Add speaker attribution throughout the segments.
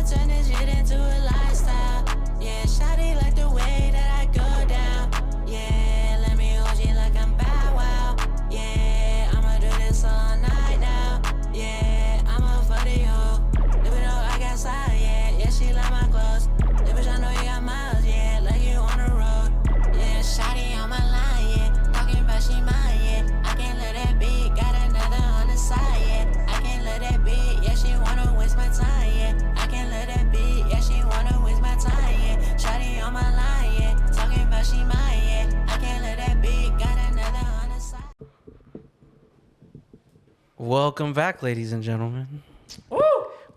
Speaker 1: turn this shit into a lifestyle. Yeah, shawty like the way that I go down. Yeah, let me hold you like I'm Bow Wow. Yeah, I'ma do this all night now. Yeah, I'ma fuck the hoe. Let me know I got style, yeah. Yeah, she like my clothes. Yeah, bitch, I know you got miles, yeah. Like you on the road. Yeah, shawty on my line, yeah. Talking about she mine, yeah. I can't let that be. Got another on the side, yeah. I can't let that be. Yeah, she wanna waste my time, yeah. I can't let that be. Yeah, she wanna waste my time, yeah. Shawty on my line, yeah. Talking about she mine, yeah. I can't let that be. Got another on the side.
Speaker 2: Welcome back, ladies and gentlemen.
Speaker 3: Woo!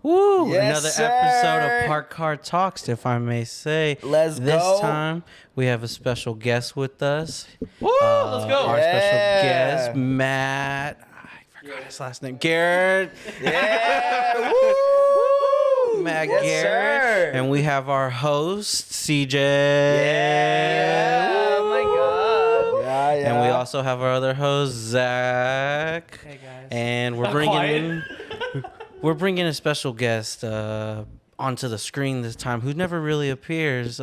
Speaker 2: Woo!
Speaker 3: Yes,
Speaker 2: Another
Speaker 3: sir.
Speaker 2: episode of Park Car Talks, if I may say.
Speaker 3: Let's
Speaker 2: this
Speaker 3: go.
Speaker 2: This time, we have a special guest with us.
Speaker 3: Woo!
Speaker 2: Let's
Speaker 3: go.
Speaker 2: Our
Speaker 3: Yeah.
Speaker 2: special guest, Matt. I forgot his last name. Garrett.
Speaker 3: Yeah! Woo!
Speaker 2: Matt
Speaker 3: Yes,
Speaker 2: Garrett.
Speaker 3: sir.
Speaker 2: And we have our host, CJ.
Speaker 3: Yeah! Oh my God! Yeah, yeah.
Speaker 2: And we also have our other host, Zach.
Speaker 4: Hey guys.
Speaker 2: And we're bringing a special guest onto the screen this time, who never really appears.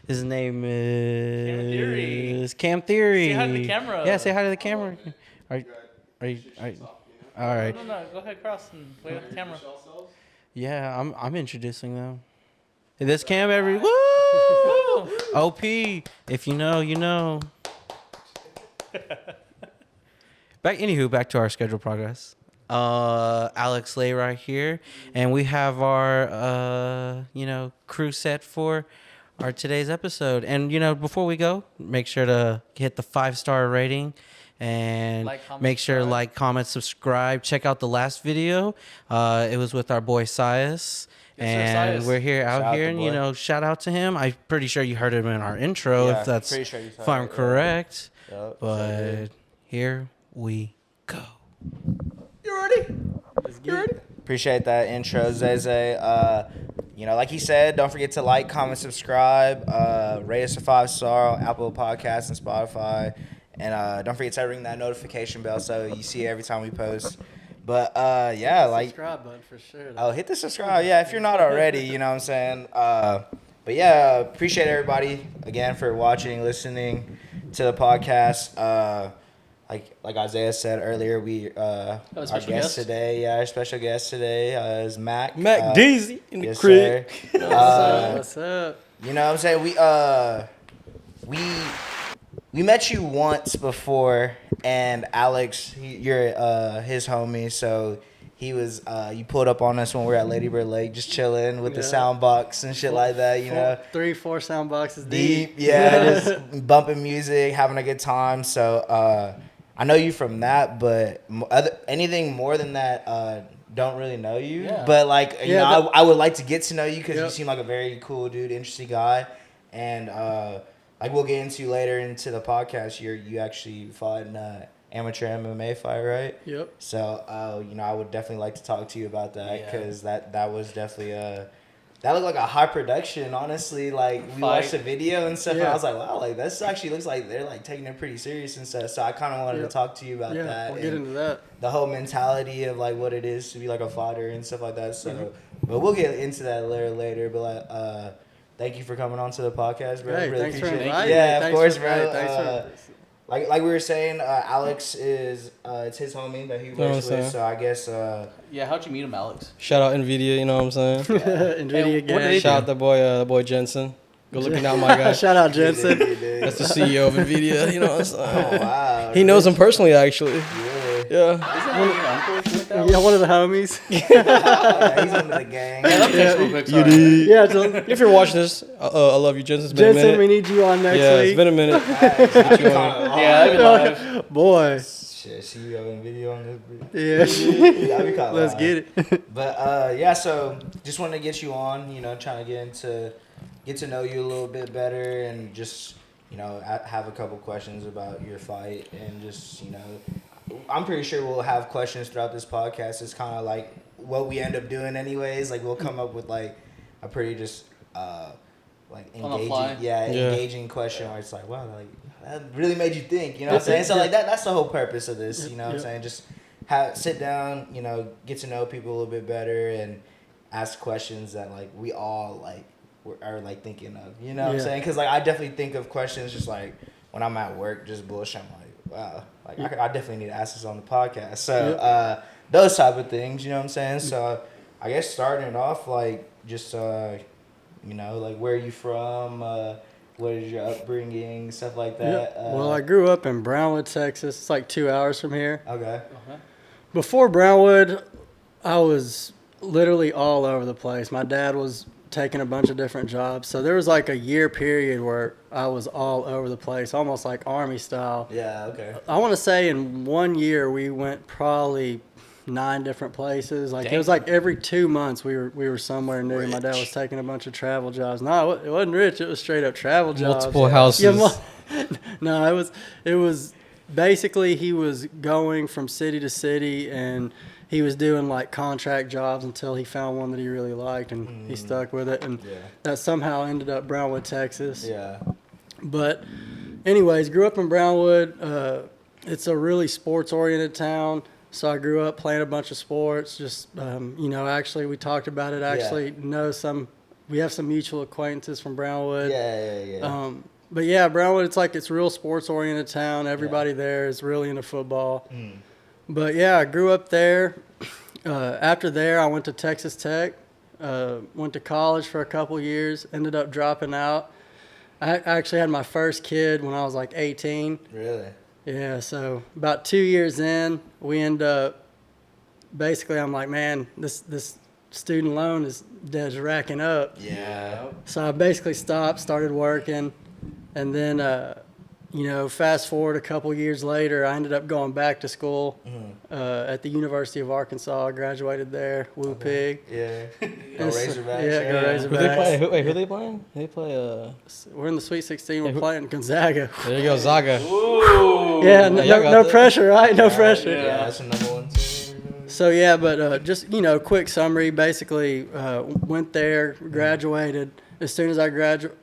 Speaker 2: His name is Cam Theory.
Speaker 4: Say hi to the camera.
Speaker 2: Yeah, say hi to the camera. Are you all right.
Speaker 4: No, go ahead across and wave at the camera.
Speaker 2: Yeah, I'm introducing them. This Cam Woo! OP, if you know, you know. Back to our schedule progress. Alex Lay right here, and we have our crew set for our today's episode. And before we go, make sure to hit the 5-star rating and make sure to like, comment, subscribe. Check out the last video. It was with our boy Sias. And we're here out here, and shout out to him. I'm pretty sure you heard him in our intro, if that's if I'm correct.
Speaker 3: Yep,
Speaker 2: but here we go.
Speaker 3: You ready? You ready? Appreciate that intro, Zeze. Like he said, don't forget to like, comment, subscribe, rate us a 5-star on Apple Podcasts and Spotify, and don't forget to ring that notification bell so you see every time we post. But
Speaker 4: subscribe button for sure.
Speaker 3: Oh, hit the subscribe, yeah, if you're not already, you know what I'm saying. But yeah, appreciate everybody again for watching, listening to the podcast. Like Isaiah said earlier, our guest today, our special guest today is Mack.
Speaker 5: Mack Deezy in the crib.
Speaker 4: What's up?
Speaker 3: You know what I'm saying? We met you once before, and Alex, you're his homie, so he was you pulled up on us when we were at Lady Bird Lake, just chilling with the sound box and shit like that.
Speaker 4: 3-4 sound boxes deep.
Speaker 3: Yeah, just bumping music, having a good time. So I know you from that, but anything more than that, don't really know you. Yeah. But I would like to get to know you because you seem like a very cool dude, interesting guy, and we'll get into later into the podcast. You actually fought in amateur MMA fight, right?
Speaker 4: Yep.
Speaker 3: So I would definitely like to talk to you about that because that was definitely that looked like a high production, honestly. Like, we watched the video and stuff, and I was like, wow, like, this actually looks like they're, like, taking it pretty serious and stuff. So I kind of wanted to talk to you about that.
Speaker 4: Yeah, we'll get into that.
Speaker 3: The whole mentality of, like, what it is to be, like, a fighter and stuff like that. So, but we'll get into that later. But, thank you for coming on to the podcast, bro.
Speaker 4: Hey,
Speaker 3: really
Speaker 4: thanks for
Speaker 3: appreciate it.
Speaker 4: inviting me.
Speaker 3: Yeah, of course, bro.
Speaker 4: Thanks for
Speaker 3: Like we were saying, Alex is it's his homie that he works with. So I guess
Speaker 4: how'd you meet him, Alex?
Speaker 5: Shout out NVIDIA, you know what I'm saying?
Speaker 4: NVIDIA gang.
Speaker 5: Shout out the boy Jensen. Go looking out, my guy.
Speaker 4: Shout out Jensen.
Speaker 5: That's the CEO of NVIDIA, you know what I'm saying?
Speaker 3: Oh, wow.
Speaker 5: He knows him personally, actually.
Speaker 3: Yeah.
Speaker 4: Yeah, one of the homies.
Speaker 3: Yeah, he's under the gang.
Speaker 5: If you're watching this, I love you, Jensen. It's been a minute.
Speaker 4: Jensen, we need you on next week.
Speaker 5: It's been a minute.
Speaker 4: Boy.
Speaker 3: Shit, see you having video on
Speaker 4: Yeah.
Speaker 3: this.
Speaker 4: Let's get it.
Speaker 3: But so just wanted to get you on. Trying to get to know you a little bit better, and just have a couple questions about your fight, and just I'm pretty sure we'll have questions throughout this podcast. It's kind of like what we end up doing anyways. Like, we'll come up with like a pretty just engaging question where it's like, wow, like that really made you think, what I'm saying? So like that's the whole purpose of this, what I'm saying? Just sit down, get to know people a little bit better, and ask questions that like we all like are like thinking of. You know what I'm
Speaker 4: Yeah.
Speaker 3: saying? Because like I definitely think of questions just like when I'm at work, just bullshit. I'm like, wow, like I definitely need to ask this on the podcast. So those type of things. You know what I'm saying? So I guess starting it off like just you know, like where are you from? What is your upbringing? Stuff like that.
Speaker 4: Well, I grew up in Brownwood, Texas. It's like 2 hours from here.
Speaker 3: Okay.
Speaker 4: Before Brownwood, I was literally all over the place. My dad was taking a bunch of different jobs. So there was like a year period where I was all over the place, almost like Army style.
Speaker 3: Yeah, okay.
Speaker 4: I want to say in 1 year we went probably 9 different places. Like it was like every 2 months we were somewhere new. My dad was taking a bunch of travel jobs. No, it wasn't rich. It was straight up travel jobs.
Speaker 5: Multiple houses.
Speaker 4: Yeah, no, it was basically he was going from city to city and he was doing like contract jobs until he found one that he really liked and he stuck with it, and that somehow ended up Brownwood, Texas.
Speaker 3: Yeah.
Speaker 4: But anyways, grew up in Brownwood. It's a really sports oriented town. So I grew up playing a bunch of sports. Just you know, actually we talked about it. Actually, we have some mutual acquaintances from Brownwood.
Speaker 3: Yeah.
Speaker 4: But yeah, Brownwood, it's real sports oriented town. Everybody there is really into football. But yeah, I grew up there. After there, I went to Texas Tech. Went to college for a couple years. Ended up dropping out. I actually had my first kid when I was like 18.
Speaker 3: Really?
Speaker 4: Yeah, so about 2 years in, we end up, basically I'm like, man, this student loan is racking up.
Speaker 3: Yeah.
Speaker 4: So I basically stopped, started working, and then, you know, fast forward a couple years later, I ended up going back to school at the University of Arkansas. I graduated there, Woo Pig.
Speaker 3: Yeah. Go
Speaker 4: And so-
Speaker 3: Razorbacks.
Speaker 4: Yeah, go
Speaker 5: Who they
Speaker 4: Razorbacks.
Speaker 5: play? Who are they playing? They play.
Speaker 4: We're in the Sweet 16. We're playing Gonzaga.
Speaker 5: There you go, Zaga.
Speaker 4: Yeah,
Speaker 5: y'all got
Speaker 4: no
Speaker 5: that.
Speaker 4: pressure, right? No pressure.
Speaker 3: Yeah, that's the number one team.
Speaker 4: So yeah, but just, you know, quick summary. Basically, went there, graduated. As soon as I graduated,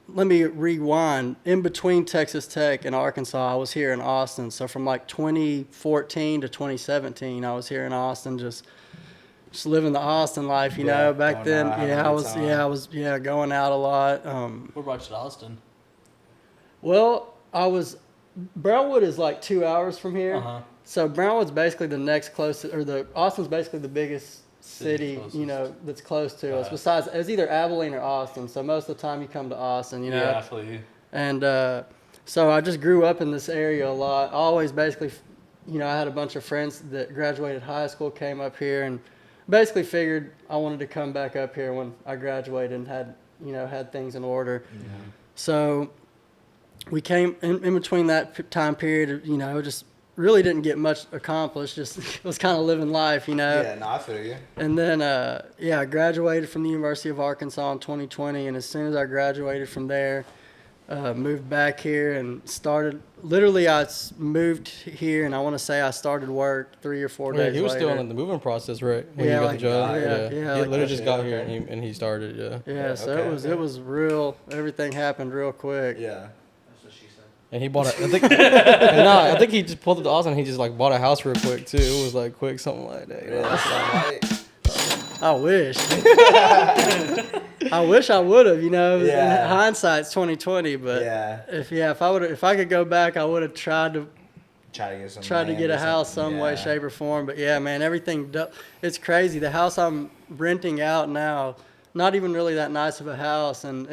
Speaker 4: let me rewind. In between Texas Tech and Arkansas, I was here in Austin. So from like 2014 to 2017, I was here in Austin, just living the Austin life. You know, back
Speaker 3: going
Speaker 4: then,
Speaker 3: out, having a good
Speaker 4: I was going out a lot.
Speaker 6: What brought you to Austin?
Speaker 4: Well, Brownwood is like 2 hours from here. So Brownwood's basically the next closest, Austin's basically the biggest city, you know, that's close to us. Besides, it's either Abilene or Austin. So most of the time you come to Austin, you know.
Speaker 6: Yeah, I feel you.
Speaker 4: And so I just grew up in this area a lot. Always basically, you know, I had a bunch of friends that graduated high school, came up here, and basically figured I wanted to come back up here when I graduated and had things in order. So we came in between that time period, you know, just really didn't get much accomplished. Just was kind of living life, you know.
Speaker 3: Yeah, no, I feel you.
Speaker 4: And then, I graduated from the University of Arkansas in 2020. And as soon as I graduated from there, moved back here and started. Literally, I moved here, and I want to say I started work 3 or 4 days later.
Speaker 5: He was still in the moving process, right? When
Speaker 4: Yeah,
Speaker 5: you got
Speaker 4: like,
Speaker 5: the job.
Speaker 4: yeah,
Speaker 5: He
Speaker 4: like
Speaker 5: literally
Speaker 4: that
Speaker 5: just
Speaker 3: shit,
Speaker 5: got
Speaker 3: okay.
Speaker 5: here and he started.
Speaker 4: Yeah, so it was real. Everything happened real quick.
Speaker 3: Yeah.
Speaker 5: And he bought I think he just pulled up to Austin. And he just like bought a house real quick too. It was like quick, something like that. You know?
Speaker 4: I wish. I wish I would have. You know,
Speaker 3: Yeah.
Speaker 4: in hindsight's 2020. But
Speaker 3: Yeah.
Speaker 4: if I could go back, I would have tried to
Speaker 3: Try to
Speaker 4: get a house some way, shape, or form. But yeah, man, it's crazy. The house I'm renting out now, not even really that nice of a house, and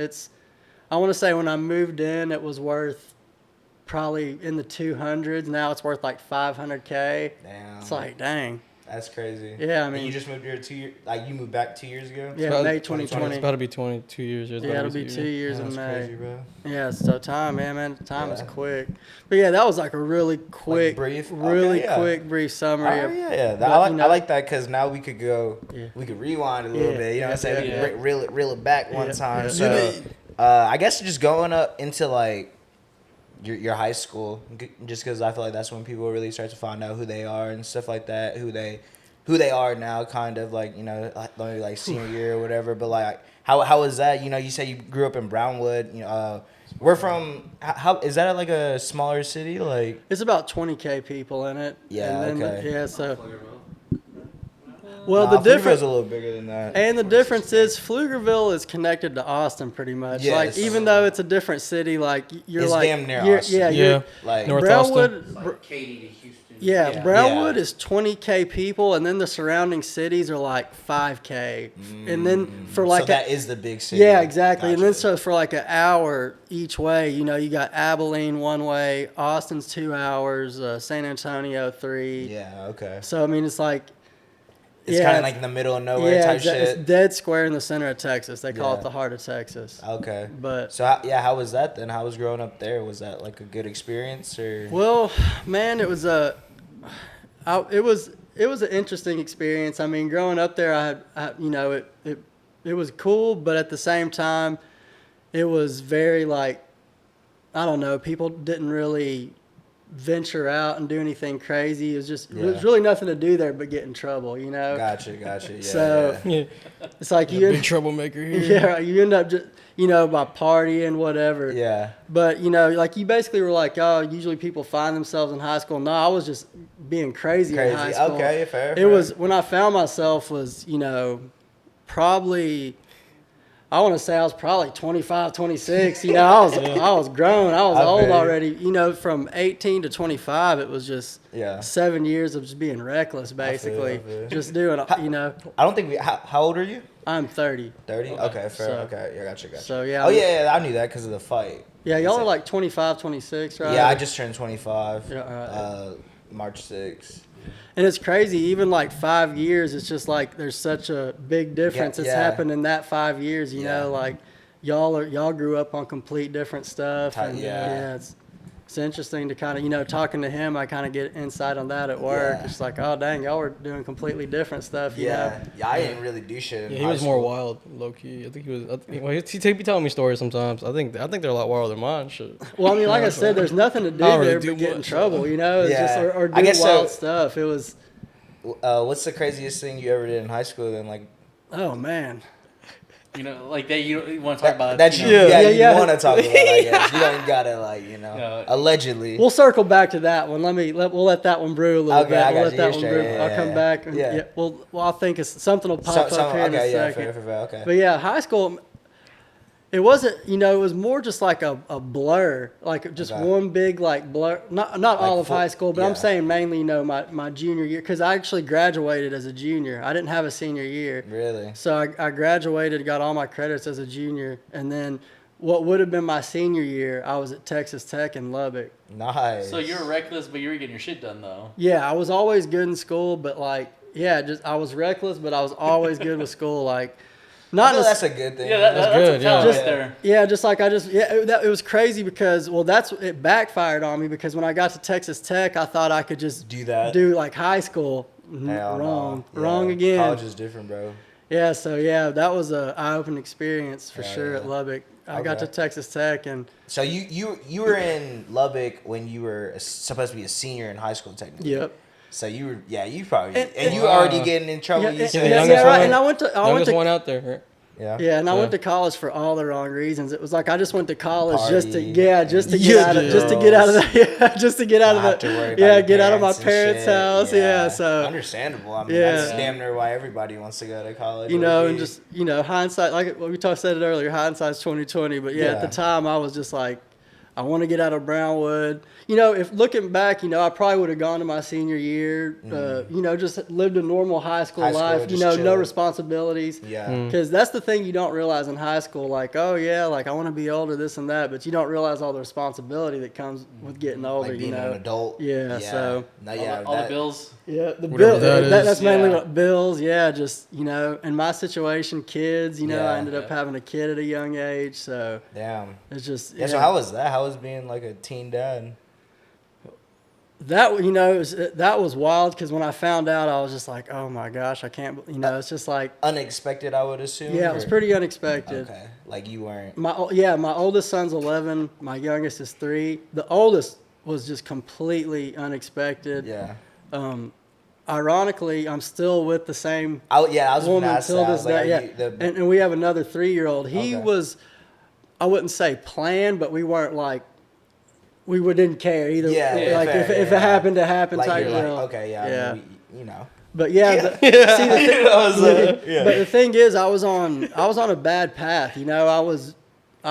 Speaker 4: I want to say when I moved in, it was worth probably in the 200s. Now it's worth like 500K.
Speaker 3: Damn.
Speaker 4: It's like, dang.
Speaker 3: That's crazy.
Speaker 4: Yeah, I
Speaker 3: And
Speaker 4: mean,
Speaker 3: you just moved here 2 years. Like you moved back 2 years ago.
Speaker 4: yeah,
Speaker 5: about-
Speaker 4: May
Speaker 5: It's
Speaker 4: 2020.
Speaker 5: about to be 22 years.
Speaker 4: Yeah, it'll be 2 years in
Speaker 3: That's
Speaker 4: May.
Speaker 3: crazy, bro.
Speaker 4: Yeah, so time is
Speaker 3: Yeah.
Speaker 4: quick. But yeah, that was like a really quick,
Speaker 3: brief?
Speaker 4: really
Speaker 3: Okay, yeah.
Speaker 4: quick, brief summary.
Speaker 3: Oh,
Speaker 4: of,
Speaker 3: yeah.
Speaker 4: but,
Speaker 3: I
Speaker 4: you know-
Speaker 3: like that because now we could go,
Speaker 4: Yeah.
Speaker 3: we could rewind a little
Speaker 4: Yeah,
Speaker 3: bit. You know what I'm saying?
Speaker 4: yeah,
Speaker 3: We could reel it back one
Speaker 4: Yeah,
Speaker 3: time.
Speaker 4: yeah.
Speaker 3: So, I guess just going up into like your high school, just because I feel like that's when people really start to find out who they are and stuff like that, who they are now, kind of like, you know, maybe like senior year or whatever. But like, how was that? You know, you say you grew up in Brownwood. You know, we're from. How is that like a smaller city? Like,
Speaker 4: It's about 20K people in it.
Speaker 3: Yeah,
Speaker 4: And then
Speaker 3: okay.
Speaker 4: yeah, so Well,
Speaker 3: Nah,
Speaker 4: the
Speaker 3: Pflugerville's
Speaker 4: difference,
Speaker 3: a little bigger than that.
Speaker 4: and the difference is Pflugerville is connected to Austin pretty much.
Speaker 3: Yes.
Speaker 4: Like even though it's a different city, like you're
Speaker 3: It's
Speaker 4: like
Speaker 3: damn near
Speaker 4: you're-
Speaker 3: Austin.
Speaker 4: Yeah,
Speaker 5: Yeah.
Speaker 4: you're,
Speaker 3: Like
Speaker 5: North
Speaker 4: Brownwood.
Speaker 2: Like Katy to Houston.
Speaker 4: Yeah, Brownwood
Speaker 3: Yeah.
Speaker 4: is 20K people, and then the surrounding cities are like 5K, and then for like
Speaker 3: so that is the big city.
Speaker 4: yeah, exactly, and then
Speaker 3: Gotcha.
Speaker 4: so for like an hour each way, you know, you got Abilene one way, Austin's 2 hours, San Antonio 3.
Speaker 3: Yeah, okay.
Speaker 4: So I mean, it's like
Speaker 3: It's kind of like in the middle of nowhere type
Speaker 4: it's
Speaker 3: shit.
Speaker 4: dead square in the center of Texas. They call
Speaker 3: Yeah.
Speaker 4: it the heart of Texas.
Speaker 3: Okay.
Speaker 4: But
Speaker 3: So how was that then? How was growing up there? Was that like a good experience or?
Speaker 4: well, man, it was it was an interesting experience. I mean, growing up there, you know, it was cool, but at the same time, it was very like, I don't know, people didn't really venture out and do anything crazy. It was just there was really nothing to do there but get in trouble, you know.
Speaker 3: Gotcha. Yeah.
Speaker 4: So-
Speaker 3: yeah.
Speaker 5: Yeah.
Speaker 4: It's like
Speaker 5: Yeah,
Speaker 4: you
Speaker 5: big troublemaker here.
Speaker 4: yeah, you end up just, you know, by partying, whatever.
Speaker 3: Yeah.
Speaker 4: But, you know, like you basically were like, oh, usually people find themselves in high school. No, I was just being crazy in high school.
Speaker 3: Okay, fair.
Speaker 4: It was, when I found myself was, you know, probably, I want to say I was probably 25, 26. You know, I was grown. I was
Speaker 3: I
Speaker 4: old
Speaker 3: bet.
Speaker 4: already. You know, from 18 to 25, it was just
Speaker 3: Yeah.
Speaker 4: 7 years of just being reckless, basically.
Speaker 3: I feel.
Speaker 4: Just doing, you know,
Speaker 3: I don't think we. How old are you?
Speaker 4: I'm 30.
Speaker 3: 30. Okay, fair.
Speaker 4: So-
Speaker 3: okay, yeah, gotcha.
Speaker 4: So, yeah.
Speaker 3: Oh yeah, I knew that because of the fight.
Speaker 4: Yeah, y'all are like 25, 26, right?
Speaker 3: Yeah, I just turned 25.
Speaker 4: Yeah, all right.
Speaker 3: March 6th.
Speaker 4: And it's crazy, even like 5 years, it's just like there's such a big difference that's
Speaker 3: yeah.
Speaker 4: happened in that 5 years, you
Speaker 3: Yeah.
Speaker 4: know, like y'all grew up on complete different stuff. And
Speaker 3: Yeah.
Speaker 4: it's interesting to kind of, you know, talking to him, I kind of get insight on that at work.
Speaker 3: Yeah.
Speaker 4: It's like, oh dang, y'all were doing completely different stuff, you know.
Speaker 3: Yeah, I didn't really do shit. In
Speaker 5: Yeah, he
Speaker 3: high
Speaker 5: was more
Speaker 3: school.
Speaker 5: wild, low key. I think he was. Well, he be telling me stories sometimes. I think they're a lot wilder than mine. Shit.
Speaker 4: Well, I mean, like I said, there's nothing to do
Speaker 5: I don't really
Speaker 4: there
Speaker 5: do
Speaker 4: but get in
Speaker 5: much,
Speaker 4: trouble, you know. It's
Speaker 3: Yeah.
Speaker 4: just or
Speaker 3: I
Speaker 4: do
Speaker 3: guess
Speaker 4: wild
Speaker 3: so.
Speaker 4: stuff. It was,
Speaker 3: What's the craziest thing you ever did in high school? Then like
Speaker 4: oh man.
Speaker 6: You know, like that you want to talk about.
Speaker 3: that
Speaker 6: you
Speaker 3: you
Speaker 6: know,
Speaker 4: Yeah.
Speaker 3: want to talk about. I guess you don't gotta like
Speaker 6: Yeah.
Speaker 3: allegedly.
Speaker 4: We'll circle back to that one. We'll let that one brew a little
Speaker 3: Okay,
Speaker 4: bit.
Speaker 3: I
Speaker 4: We'll
Speaker 3: got
Speaker 4: let
Speaker 3: you.
Speaker 4: that
Speaker 3: You're
Speaker 4: one
Speaker 3: straight.
Speaker 4: brew.
Speaker 3: Yeah,
Speaker 4: I'll
Speaker 3: yeah,
Speaker 4: come
Speaker 3: yeah.
Speaker 4: back. And,
Speaker 3: Yeah.
Speaker 4: Well, I think something will pop up here in a second.
Speaker 3: fair, okay.
Speaker 4: But yeah, high school, it wasn't, you know, it was more just like a blur, like just
Speaker 3: Okay.
Speaker 4: one big like blur. Not all of
Speaker 3: full-
Speaker 4: high school, but
Speaker 3: yeah.
Speaker 4: I'm saying mainly, you know, my junior year, because I actually graduated as a junior. I didn't have a senior year.
Speaker 3: Really?
Speaker 4: So I graduated, got all my credits as a junior, and then what would have been my senior year, I was at Texas Tech in Lubbock.
Speaker 3: Nice.
Speaker 6: So you were reckless, but you were getting your shit done though.
Speaker 4: Yeah, I was always good in school, but like, yeah, just I was reckless, but I was always good with school. Like,
Speaker 3: I
Speaker 4: not
Speaker 3: feel
Speaker 4: nec-
Speaker 3: that's a good thing.
Speaker 6: Yeah,
Speaker 5: That's
Speaker 6: that's
Speaker 5: good,
Speaker 6: a talent
Speaker 5: yeah.
Speaker 6: right there.
Speaker 4: yeah, just like it was crazy because it backfired on me because when I got to Texas Tech, I thought I could just
Speaker 3: Do that.
Speaker 4: do like high school.
Speaker 3: Hell
Speaker 4: Wrong,
Speaker 3: no.
Speaker 4: wrong
Speaker 3: Yeah,
Speaker 4: again.
Speaker 3: College is different, bro.
Speaker 4: Yeah, so yeah, that was a eye-opening experience for
Speaker 3: Yeah,
Speaker 4: sure
Speaker 3: yeah.
Speaker 4: at Lubbock. I got
Speaker 3: Okay.
Speaker 4: to Texas Tech and
Speaker 3: So you were in Lubbock when you were supposed to be a senior in high school, technically.
Speaker 4: yep.
Speaker 3: So you probably
Speaker 4: And-
Speaker 3: you were already getting in trouble.
Speaker 4: Yeah,
Speaker 3: you
Speaker 4: yeah,
Speaker 3: said.
Speaker 4: yeah,
Speaker 5: youngest
Speaker 4: right.
Speaker 5: one.
Speaker 4: And I went
Speaker 5: Youngest
Speaker 4: to
Speaker 5: one out there. Right?
Speaker 3: Yeah.
Speaker 4: Yeah, and I
Speaker 5: So-
Speaker 4: went to college for all the wrong reasons. It was like I just went to college
Speaker 3: Party.
Speaker 4: just to get
Speaker 5: Yeah,
Speaker 4: out of
Speaker 5: dude.
Speaker 4: just to get out of the just to get out
Speaker 3: Not
Speaker 4: of
Speaker 3: have to worry
Speaker 4: the
Speaker 3: about your
Speaker 4: get out of my
Speaker 3: and
Speaker 4: parents'
Speaker 3: shit.
Speaker 4: house. Yeah, so
Speaker 3: understandable. I mean,
Speaker 4: Yeah.
Speaker 3: that's damn near why everybody wants to go to college.
Speaker 4: you know,
Speaker 3: low-key.
Speaker 4: and just hindsight, like what we said it earlier, hindsight's 2020. But yeah, at the
Speaker 3: Yeah.
Speaker 4: time I was just like, I want to get out of Brownwood. You know, if looking back, I probably would have gone to my senior year. Just lived a normal high school
Speaker 3: High school,
Speaker 4: life.
Speaker 3: just
Speaker 4: No
Speaker 3: chilling.
Speaker 4: responsibilities.
Speaker 3: yeah.
Speaker 4: Because that's the thing you don't realize in high school. Like, oh yeah, like I want to be older, this and that, but you don't realize all the responsibility that comes with getting older.
Speaker 3: Like being an adult.
Speaker 4: Yeah, so-
Speaker 3: no,
Speaker 6: All,
Speaker 3: yeah,
Speaker 6: all the
Speaker 3: that-
Speaker 6: bills.
Speaker 4: Yeah, the
Speaker 5: Whatever
Speaker 4: bill.
Speaker 5: that is.
Speaker 4: That's mainly
Speaker 6: Yeah.
Speaker 4: what bills. Yeah, just in my situation, kids. I
Speaker 3: Yeah.
Speaker 4: ended up having a kid at a young age, so
Speaker 3: Damn.
Speaker 4: it's just
Speaker 3: Yeah. So how was that? How was being like a teen dad?
Speaker 4: that that was wild because when I found out, I was just like, oh my gosh, I can't. It's just like
Speaker 3: Unexpected, I would assume.
Speaker 4: yeah, it was
Speaker 3: or-
Speaker 4: pretty unexpected.
Speaker 3: Okay. Like you weren't.
Speaker 4: My oldest son's 11. My youngest is 3. The oldest was just completely unexpected.
Speaker 3: Yeah.
Speaker 4: Ironically, I'm still with the same
Speaker 3: I was gonna
Speaker 4: woman
Speaker 3: ask
Speaker 4: till
Speaker 3: that. I
Speaker 4: this
Speaker 3: was like,
Speaker 4: day.
Speaker 3: are
Speaker 4: Yeah,
Speaker 3: you the-
Speaker 4: and we have another 3-year-old. He
Speaker 3: Okay.
Speaker 4: was, I wouldn't say planned, but we weren't like, didn't care either.
Speaker 3: Yeah,
Speaker 4: like
Speaker 3: fair,
Speaker 4: if it
Speaker 3: yeah.
Speaker 4: happened, it happened
Speaker 3: like
Speaker 4: type
Speaker 3: you're like,
Speaker 4: deal.
Speaker 3: okay, yeah.
Speaker 4: Yeah.
Speaker 3: I mean,
Speaker 4: But yeah,
Speaker 3: Yeah.
Speaker 4: see, the thing,
Speaker 3: That was, yeah.
Speaker 4: but the thing is, I was on a bad path. You know, I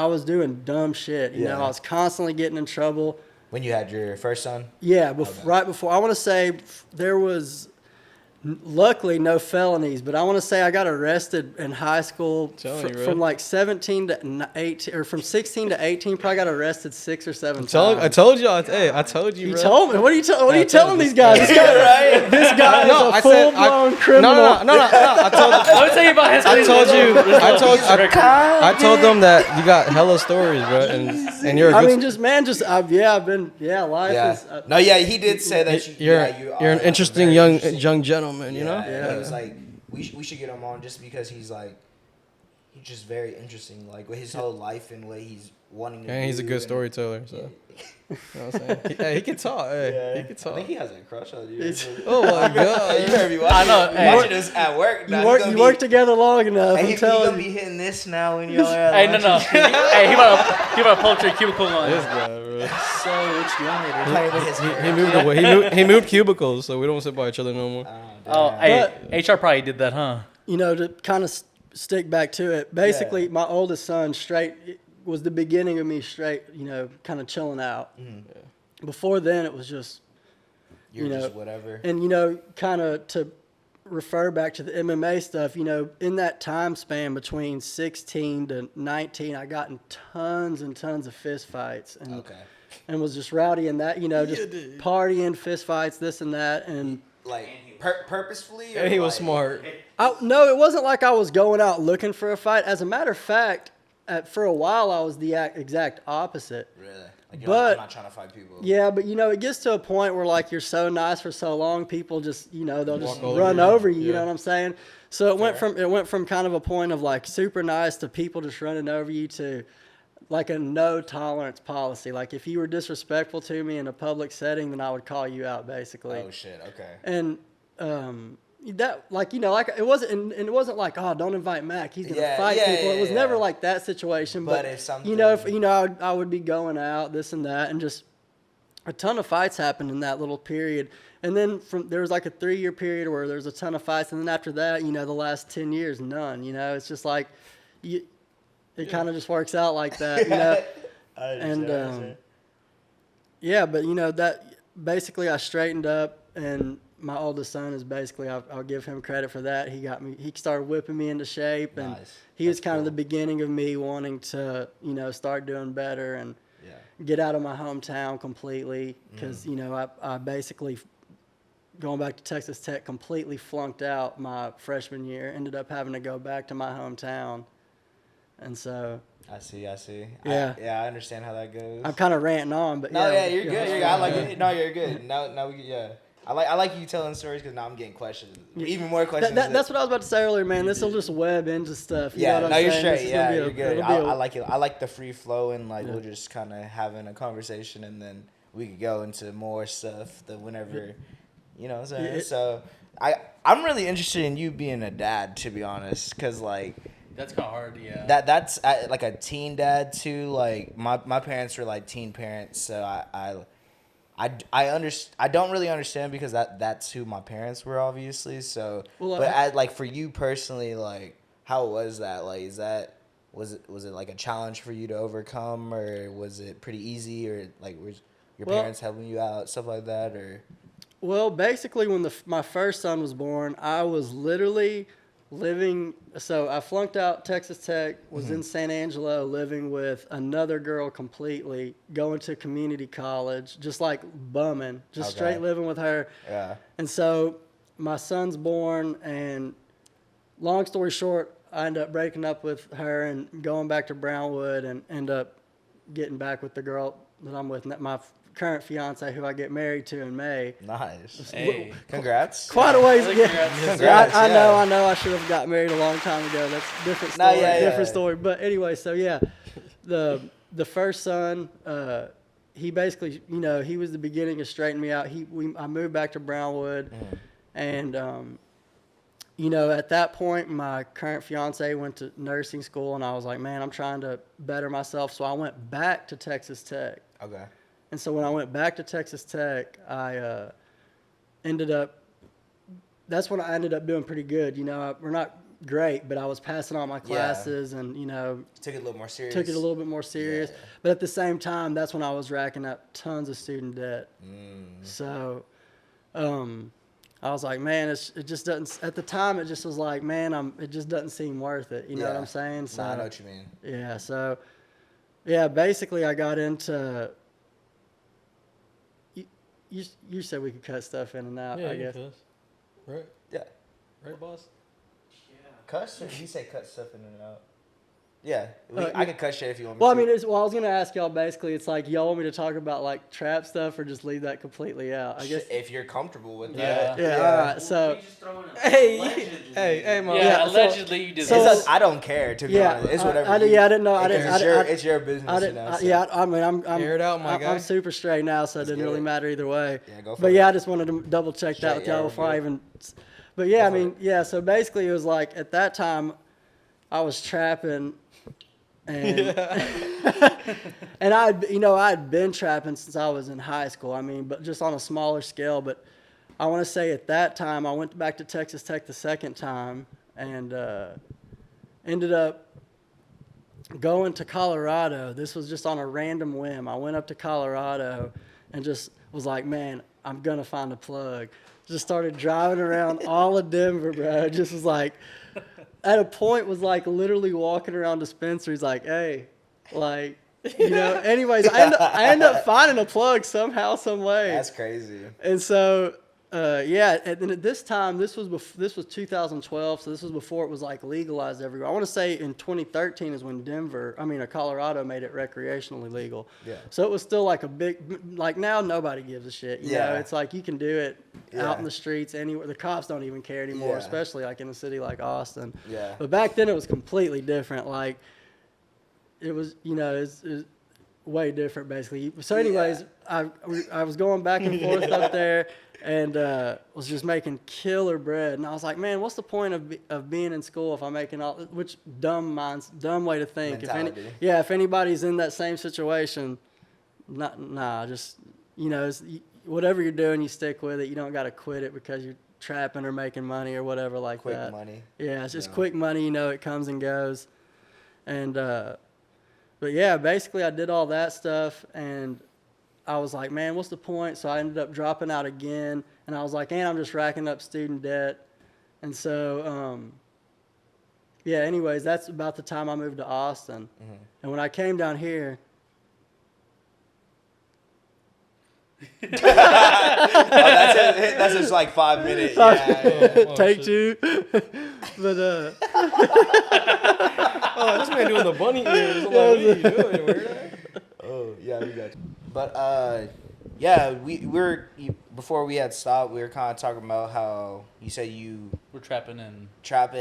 Speaker 4: was doing dumb shit. You know,
Speaker 3: Yeah.
Speaker 4: I was constantly getting in trouble.
Speaker 3: When you had your first son?
Speaker 4: Yeah,
Speaker 3: Okay.
Speaker 4: right before. I want to say there was, luckily, no felonies, but I want to say I got arrested in high school
Speaker 5: Telling you, bro.
Speaker 4: from like 17 to 18, or from 16 to 18. Probably got arrested 6 or 7
Speaker 5: I
Speaker 4: times.
Speaker 5: told you. I told you,
Speaker 4: You
Speaker 5: bro.
Speaker 4: told me. What are you
Speaker 5: I
Speaker 4: telling
Speaker 5: told
Speaker 4: these
Speaker 5: this
Speaker 4: guys?
Speaker 5: guy.
Speaker 4: This guy,
Speaker 3: Right?
Speaker 4: this guy
Speaker 5: No,
Speaker 4: is
Speaker 5: I
Speaker 4: a
Speaker 5: said
Speaker 4: full-blown criminal.
Speaker 5: No. I
Speaker 6: Let me tell you about his.
Speaker 5: I told
Speaker 6: I
Speaker 5: I told them that you got hella stories, bro, and you're a
Speaker 4: I
Speaker 5: good.
Speaker 4: mean, just man, just I've been life
Speaker 3: Yeah.
Speaker 4: is.
Speaker 3: No, yeah, he did say that
Speaker 5: you're
Speaker 3: are
Speaker 5: an
Speaker 3: like
Speaker 5: interesting
Speaker 3: very
Speaker 5: young
Speaker 3: interesting-
Speaker 5: gentleman, you know.
Speaker 3: Yeah. It was like we should get him on just because he's just very interesting, like with his whole life and what he's wanting to do.
Speaker 5: And he's a good
Speaker 3: and-
Speaker 5: storyteller, so. You know what I'm saying? Hey, he can talk. Hey,
Speaker 3: Yeah.
Speaker 5: he can
Speaker 3: I
Speaker 5: talk.
Speaker 3: think he has a crush on you.
Speaker 5: Oh my
Speaker 3: You
Speaker 5: god.
Speaker 3: better be watching.
Speaker 6: I know,
Speaker 3: You
Speaker 6: hey.
Speaker 3: watching this at work. Now.
Speaker 4: You work together long enough.
Speaker 3: Hey,
Speaker 4: I'm
Speaker 3: he
Speaker 4: telling
Speaker 3: gonna
Speaker 4: you.
Speaker 3: be hitting this now when y'all are
Speaker 6: Hey, no. Hey, he about to pull up to your cubicle on.
Speaker 5: This guy, bro.
Speaker 3: So which one? Playing with his hair.
Speaker 5: He moved away. He moved cubicles, so we don't sit by each other no more.
Speaker 6: Oh,
Speaker 3: damn.
Speaker 6: hey, HR probably did that, huh?
Speaker 4: You know, to kind of stick back to it. Basically, my oldest son it was the beginning of me straight. You know, kind of chilling out. Before then, it was just.
Speaker 3: You're
Speaker 4: you know,
Speaker 3: just whatever.
Speaker 4: And, you know, kind of to refer back to the MMA stuff, you know, in that time span between 16 to 19, I got in tons and tons of fist fights and was just rowdy in that, you know, just partying, fist fights, this and that. And
Speaker 3: Like purposefully? Or
Speaker 5: And he was
Speaker 3: like-
Speaker 5: smart.
Speaker 4: no, it wasn't like I was going out looking for a fight. As a matter of fact, for a while, I was the exact opposite.
Speaker 3: Really? Like,
Speaker 4: But-
Speaker 3: I'm not trying to fight people.
Speaker 4: Yeah, but you know, it gets to a point where like you're so nice for so long, people just they'll just
Speaker 5: Walk over
Speaker 4: run
Speaker 5: you.
Speaker 4: over you. You
Speaker 5: Yeah.
Speaker 4: know what I'm saying? So it went from kind of a point of like super nice to people just running over you to like a no tolerance policy. Like if you were disrespectful to me in a public setting, then I would call you out basically.
Speaker 3: Oh shit. Okay.
Speaker 4: And that like like it wasn't and it wasn't like, oh, don't invite Mack, he's gonna
Speaker 3: Yeah,
Speaker 4: fight
Speaker 3: yeah,
Speaker 4: people.
Speaker 3: yeah,
Speaker 4: it was
Speaker 3: yeah.
Speaker 4: never like that situation.
Speaker 3: But
Speaker 4: But
Speaker 3: if something-
Speaker 4: I would be going out this and that, and just a ton of fights happened in that little period. And then there was like a 3-year period where there was a ton of fights, and then after that, the last 10 years, none. It's just like it kind of just works out like that. And yeah, but that basically I straightened up, and my oldest son is basically I'll give him credit for that. He started whipping me into shape, and
Speaker 3: Nice.
Speaker 4: he was
Speaker 3: That's
Speaker 4: kind of
Speaker 3: cool.
Speaker 4: the beginning of me wanting to start doing better and get out of my hometown completely, because I basically, going back to Texas Tech, completely flunked out my freshman year. Ended up having to go back to my hometown, and so
Speaker 3: I see.
Speaker 4: Yeah.
Speaker 3: I understand how that goes.
Speaker 4: I'm kind of ranting on, but
Speaker 3: No,
Speaker 4: yeah,
Speaker 3: you're good. You're good. I like it. No, you're good. Now we yeah. I like you telling stories because now I'm getting questions, even more questions.
Speaker 4: That's what I was about to say earlier, man. This will just web into stuff. You
Speaker 3: Yeah,
Speaker 4: know what
Speaker 3: no,
Speaker 4: I'm
Speaker 3: you're
Speaker 4: saying? This
Speaker 3: straight.
Speaker 4: is gonna
Speaker 3: Yeah,
Speaker 4: be
Speaker 3: you're good.
Speaker 4: it'll be
Speaker 3: I like it. I like the free flow and like we're just kind of having a conversation, and then we could go into more stuff that whenever, you know what I'm saying. So I'm really interested in you being a dad, to be honest, because like
Speaker 6: That's kind of hard, yeah.
Speaker 3: that's like a teen dad too. Like my parents were like teen parents, so I don't really understand because that's who my parents were, obviously. So,
Speaker 4: Well,
Speaker 3: but like for you personally, like how was that? Like, was it like a challenge for you to overcome, or was it pretty easy, or like was your parents helping you out, stuff like that, or?
Speaker 4: Well, basically, when my first son was born, I was literally living. So I flunked out Texas Tech, was in San Angelo, living with another girl completely, going to community college, just like bumming, just straight living with her.
Speaker 3: Yeah.
Speaker 4: And so my son's born, and long story short, I ended up breaking up with her and going back to Brownwood, and end up getting back with the girl that I'm with, my current fiance, who I get married to in May.
Speaker 3: Nice.
Speaker 6: Hey.
Speaker 3: Congrats.
Speaker 4: Quite a ways.
Speaker 6: Congrats.
Speaker 4: Yeah,
Speaker 3: Congrats,
Speaker 4: I
Speaker 3: yeah.
Speaker 4: know. I should have got married a long time ago. That's a different
Speaker 3: No,
Speaker 4: story.
Speaker 3: yeah.
Speaker 4: Different story. But anyway, so yeah, the first son, he basically, he was the beginning of straightening me out. I moved back to Brownwood, and at that point, my current fiance went to nursing school, and I was like, man, I'm trying to better myself. So I went back to Texas Tech.
Speaker 3: Okay.
Speaker 4: And so when I went back to Texas Tech, I ended up that's when I ended up doing pretty good. You know, we're not great, but I was passing all my classes and, you know,
Speaker 3: Took it a little more serious.
Speaker 4: took it a little bit more serious.
Speaker 3: Yeah.
Speaker 4: But at the same time, that's when I was racking up tons of student debt. So I was like, man, it just doesn't, at the time, it just was like, man, it just doesn't seem worth it. You know what I'm saying? So,
Speaker 3: I know what you mean.
Speaker 4: Yeah. So, yeah, basically I got into, you said we could cut stuff in and out,
Speaker 5: Yeah,
Speaker 4: I guess.
Speaker 5: Right?
Speaker 3: Yeah.
Speaker 5: Right, boss?
Speaker 3: Cuss? He said cut stuff in and out. Yeah. I
Speaker 4: yeah.
Speaker 3: can cut shit if you want me
Speaker 4: Well, I
Speaker 3: to.
Speaker 4: mean, I was going to ask y'all basically, it's like, y'all want me to talk about like trap stuff or just leave that completely out? I guess.
Speaker 3: If you're comfortable with
Speaker 6: Yeah.
Speaker 3: that.
Speaker 4: Yeah, all right. So,
Speaker 5: Hey, man.
Speaker 6: Yeah,
Speaker 4: so-
Speaker 6: allegedly you did
Speaker 4: so-
Speaker 6: this.
Speaker 3: I don't care, to be
Speaker 4: yeah,
Speaker 3: honest. It's whatever.
Speaker 4: I didn't know.
Speaker 3: It's your business,
Speaker 4: I
Speaker 3: you
Speaker 4: didn't,
Speaker 3: know. So.
Speaker 4: yeah, I mean, I'm
Speaker 5: Air it out, my guy.
Speaker 4: I'm super straight now, so it didn't
Speaker 3: get
Speaker 4: really
Speaker 3: it.
Speaker 4: matter either way.
Speaker 3: Yeah, go for
Speaker 4: But
Speaker 3: it.
Speaker 4: yeah, I just wanted to double check that
Speaker 3: Straight,
Speaker 4: with y'all
Speaker 3: yeah,
Speaker 4: before I
Speaker 3: we're
Speaker 4: even. But yeah, I
Speaker 3: Go for
Speaker 4: mean, yeah. So basically, it was like at that time, I was trapping, and and I'd been trapping since I was in high school. I mean, but just on a smaller scale. But I want to say at that time, I went back to Texas Tech the second time, and ended up going to Colorado. This was just on a random whim. I went up to Colorado and just was like, man, I'm going to find a plug. Just started driving around all of Denver, bro. Just was like, at a point was like literally walking around dispensaries like, hey, like, you know, anyways, I end up finding a plug somehow, some way.
Speaker 3: That's crazy.
Speaker 4: And so, yeah, and then at this time, this was 2012, so this was before it was like legalized everywhere. I want to say in 2013 is when Colorado made it recreationally legal.
Speaker 3: Yeah.
Speaker 4: So it was still like a big, like now nobody gives a shit. You know, it's like you can do it out in the streets anywhere. The cops don't even care anymore,
Speaker 3: Yeah.
Speaker 4: especially like in a city like Austin.
Speaker 3: Yeah.
Speaker 4: But back then it was completely different. Like it was, you know, it's way different basically. So anyways, I was going back and forth up there. And was just making killer bread, and I was like, man, what's the point of being in school if I'm making all? Which dumb way to think.
Speaker 3: Mentality.
Speaker 4: If anybody's in that same situation, just you know, whatever you're doing, you stick with it. You don't got to quit it because you're trapping or making money or whatever like
Speaker 3: Quick
Speaker 4: that.
Speaker 3: money.
Speaker 4: Yeah, it's just quick money. You know, it comes and goes, and but yeah, basically I did all that stuff and. I was like, man, what's the point? So I ended up dropping out again. And I was like, and I'm just racking up student debt. And so, yeah, anyways, that's about the time I moved to Austin. Mm-hmm. And when I came down here.
Speaker 3: That's just like 5 minutes. Yeah.
Speaker 4: Take two. But,
Speaker 5: Oh, this man doing the bunny ears. I'm like, what are you doing, weirdo?
Speaker 3: Oh, yeah, we got you. But, yeah, before we had stopped, we were kind of talking about how you said you
Speaker 6: We're trapping in.
Speaker 3: and you trapping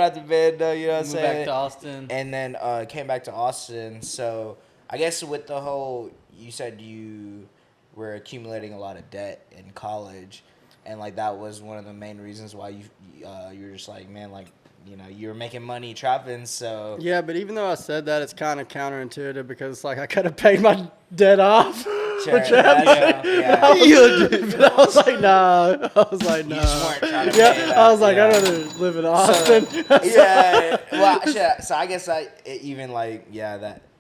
Speaker 3: out the bed, you know what I'm
Speaker 6: Moved
Speaker 3: saying?
Speaker 6: back to Austin.
Speaker 3: And then came back to Austin. So I guess with the whole, you said you were accumulating a lot of debt in college, and like that was one of the main reasons why you were just like, man, like, you know, you were making money trapping, so.
Speaker 4: yeah, but even though I said that, it's kind of counterintuitive because it's like I could have paid my debt off.
Speaker 3: Sure,
Speaker 4: for trapping.
Speaker 3: yeah.
Speaker 4: But I was like, nah. I was like, nah.
Speaker 3: You just weren't trying to pay
Speaker 4: Yeah,
Speaker 3: that,
Speaker 4: I was like,
Speaker 3: yeah.
Speaker 4: I'd rather live in Austin.
Speaker 3: Yeah, well, shit. So I guess that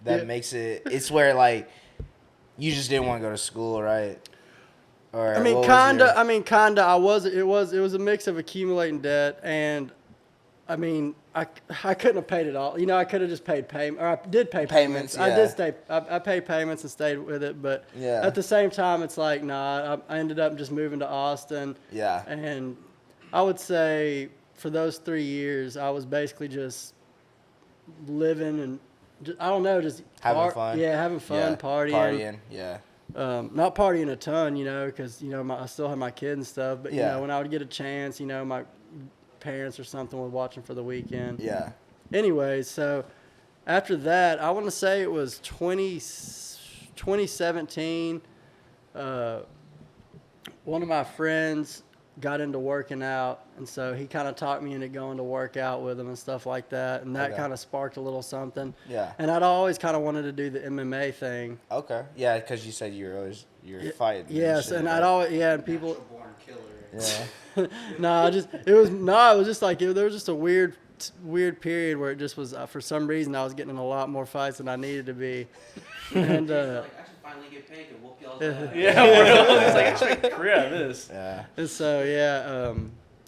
Speaker 4: Yeah.
Speaker 3: makes it. It's where like you just didn't want to go to school, right? Or
Speaker 4: I mean,
Speaker 3: what was
Speaker 4: kinda.
Speaker 3: your-
Speaker 4: I mean, kinda. It was a mix of accumulating debt and, I mean, I couldn't have paid it all. You know, I could have just paid payment, or I did pay payments. I
Speaker 3: yeah.
Speaker 4: did stay. I paid payments and stayed with it, but
Speaker 3: Yeah.
Speaker 4: at the same time, it's like, nah. I ended up just moving to Austin.
Speaker 3: Yeah.
Speaker 4: And I would say for those 3 years, I was basically just living and I don't know, just
Speaker 3: Having fun.
Speaker 4: Yeah, having fun,
Speaker 3: Yeah,
Speaker 4: partying.
Speaker 3: Yeah.
Speaker 4: Not partying a ton, you know, because, you know, I still have my kids and stuff. But, you
Speaker 3: Yeah.
Speaker 4: know, when I would get a chance, you know, my parents or something were watching for the weekend.
Speaker 3: Yeah.
Speaker 4: Anyways, so after that, I want to say it was 2017. One of my friends got into working out, and so he kind of talked me into going to work out with him and stuff like that, and that kind of sparked a little something.
Speaker 3: Yeah.
Speaker 4: And I'd always kind of wanted to do the MMA thing.
Speaker 3: Okay. Yeah, because you said you're fighting.
Speaker 4: Yes, and I'd always and people.
Speaker 2: Born killer.
Speaker 3: Yeah.
Speaker 4: It was just like there was just a weird period where it just was for some reason I was getting in a lot more fights than I needed to be, and.
Speaker 2: Like, I should finally get paid to whoop y'all's ass.
Speaker 6: Yeah, bro. It's like, I should make a career out of this.
Speaker 3: Yeah.
Speaker 4: And so,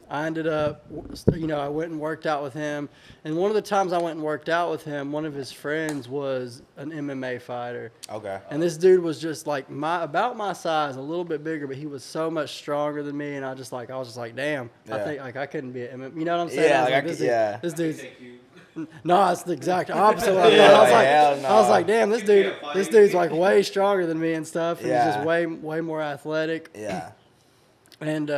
Speaker 4: I ended up, I went and worked out with him. And one of the times I went and worked out with him, one of his friends was an MMA fighter.
Speaker 3: Okay.
Speaker 4: And this dude was just like about my size, a little bit bigger, but he was so much stronger than me. And I was just like, damn, I think like I couldn't be an MMA. You know what I'm saying?
Speaker 3: Yeah,
Speaker 4: This dude's. No, it's the exact opposite. Of what I thought. I was like, damn, this dude's like way stronger than me and stuff. And he's just way more athletic.
Speaker 3: Yeah.
Speaker 4: And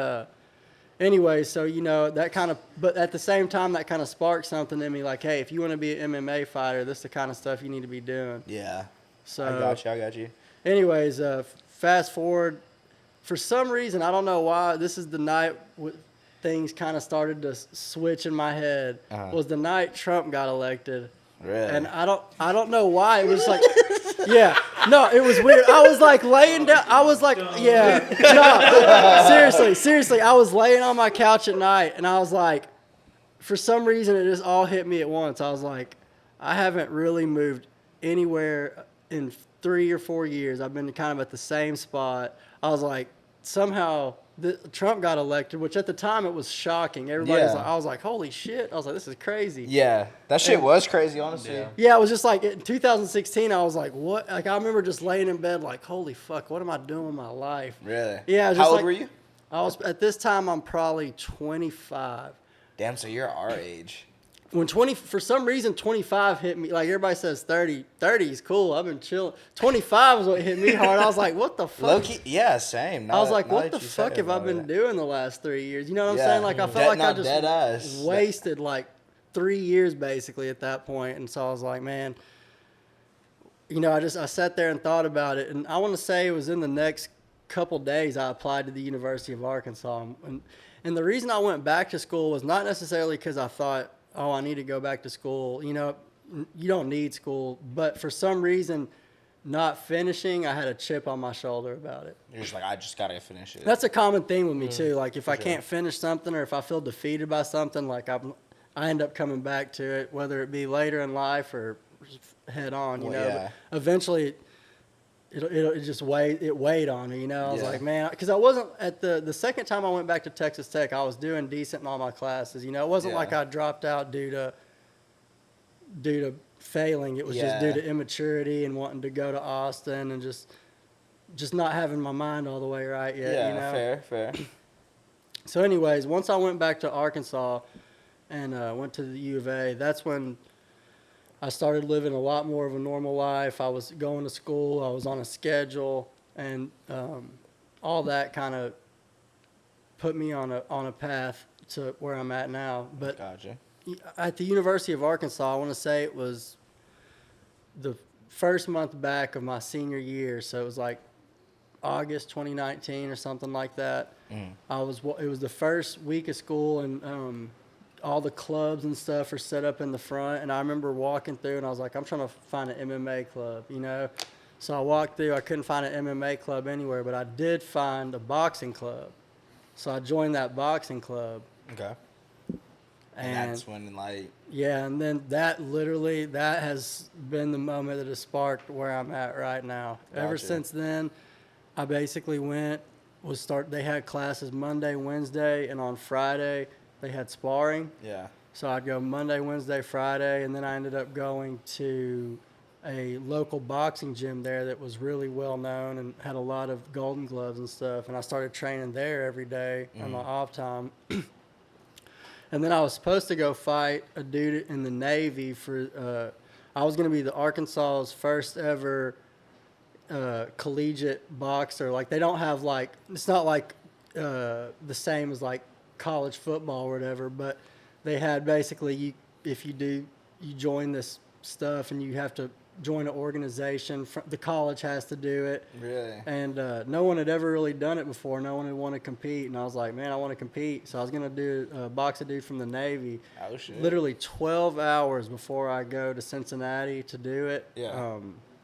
Speaker 4: anyway, so that kind of, but at the same time, that kind of sparked something in me. Like, hey, if you want to be an MMA fighter, this is the kind of stuff you need to be doing.
Speaker 3: Yeah.
Speaker 4: So
Speaker 3: I got you.
Speaker 4: Anyways, fast forward. For some reason, I don't know why. This is the night things kind of started to switch in my head. Was the night Trump got elected.
Speaker 3: Really?
Speaker 4: And I don't know why. It was like, yeah, no, it was weird. I was like laying down. I was like, yeah, no, seriously. I was laying on my couch at night, and I was like, for some reason, it just all hit me at once. I was like, I haven't really moved anywhere in 3 or 4 years. I've been kind of at the same spot. I was like, somehow Trump got elected, which at the time it was shocking. Everybody was like, I was like, holy shit. I was like, this is crazy.
Speaker 3: Yeah, that shit was crazy, honestly.
Speaker 4: Yeah, it was just like in 2016, I was like, what? Like, I remember just laying in bed like, holy fuck, what am I doing with my life?
Speaker 3: Really?
Speaker 4: Yeah.
Speaker 3: How old were you?
Speaker 4: At this time, I'm probably 25.
Speaker 3: Damn, so you're our age.
Speaker 4: For some reason, 25 hit me. Like, everybody says 30. 30 is cool. I've been chilling. 25 is what hit me hard. I was like, what the fuck?
Speaker 3: Low-key, yeah, same.
Speaker 4: I was like, what the fuck have I been doing the last 3 years? You know what I'm saying? Like, I felt like I just wasted like 3 years basically at that point. And so I was like, man, I sat there and thought about it. And I want to say it was in the next couple days I applied to the University of Arkansas. And the reason I went back to school was not necessarily because I thought, oh, I need to go back to school. You don't need school. But for some reason, not finishing, I had a chip on my shoulder about it.
Speaker 3: You're just like, I just got to finish it.
Speaker 4: That's a common thing with me, too. Like, if I can't finish something or if I feel defeated by something, like, I end up coming back to it, whether it be later in life or head on, you know.
Speaker 3: Yeah.
Speaker 4: But eventually, it just weighed on me, I was like, man, because I wasn't at the second time I went back to Texas Tech, I was doing decent in all my classes. It wasn't like I dropped out due to failing. It was just due to immaturity and wanting to go to Austin and just not having my mind all the way right yet.
Speaker 3: Yeah, fair.
Speaker 4: So, anyways, once I went back to Arkansas and went to the U of A, that's when I started living a lot more of a normal life. I was going to school. I was on a schedule, and all that kind of put me on a path to where I'm at now. But
Speaker 3: Gotcha.
Speaker 4: At the University of Arkansas, I want to say it was the first month back of my senior year, so it was like August 2019 or something like that. It was the first week of school, and all the clubs and stuff are set up in the front, and I remember walking through and I was like, I'm trying to find an MMA club, So I walked through, I couldn't find an MMA club anywhere, but I did find a boxing club. So I joined that boxing club.
Speaker 3: Okay. And that's when, like...
Speaker 4: Yeah, and then that has been the moment that has sparked where I'm at right now.
Speaker 3: Gotcha.
Speaker 4: Ever since then, I basically they had classes Monday, Wednesday, and on Friday, they had sparring.
Speaker 3: Yeah.
Speaker 4: So I'd go Monday, Wednesday, Friday, and then I ended up going to a local boxing gym there that was really well known and had a lot of golden gloves and stuff. And I started training there every day on my off time. And then I was supposed to go fight a dude in the Navy I was going to be the Arkansas's first ever collegiate boxer. Like, they don't have it's not like the same as like college football or whatever, but they had basically you join this stuff and you have to join an organization. The college has to do it.
Speaker 3: Really?
Speaker 4: And no one had ever really done it before. No one had wanted to compete. And I was like, man, I want to compete. So I was going to box a dude from the Navy.
Speaker 3: Oh, shit.
Speaker 4: Literally 12 hours before I go to Cincinnati to do it.
Speaker 3: Yeah.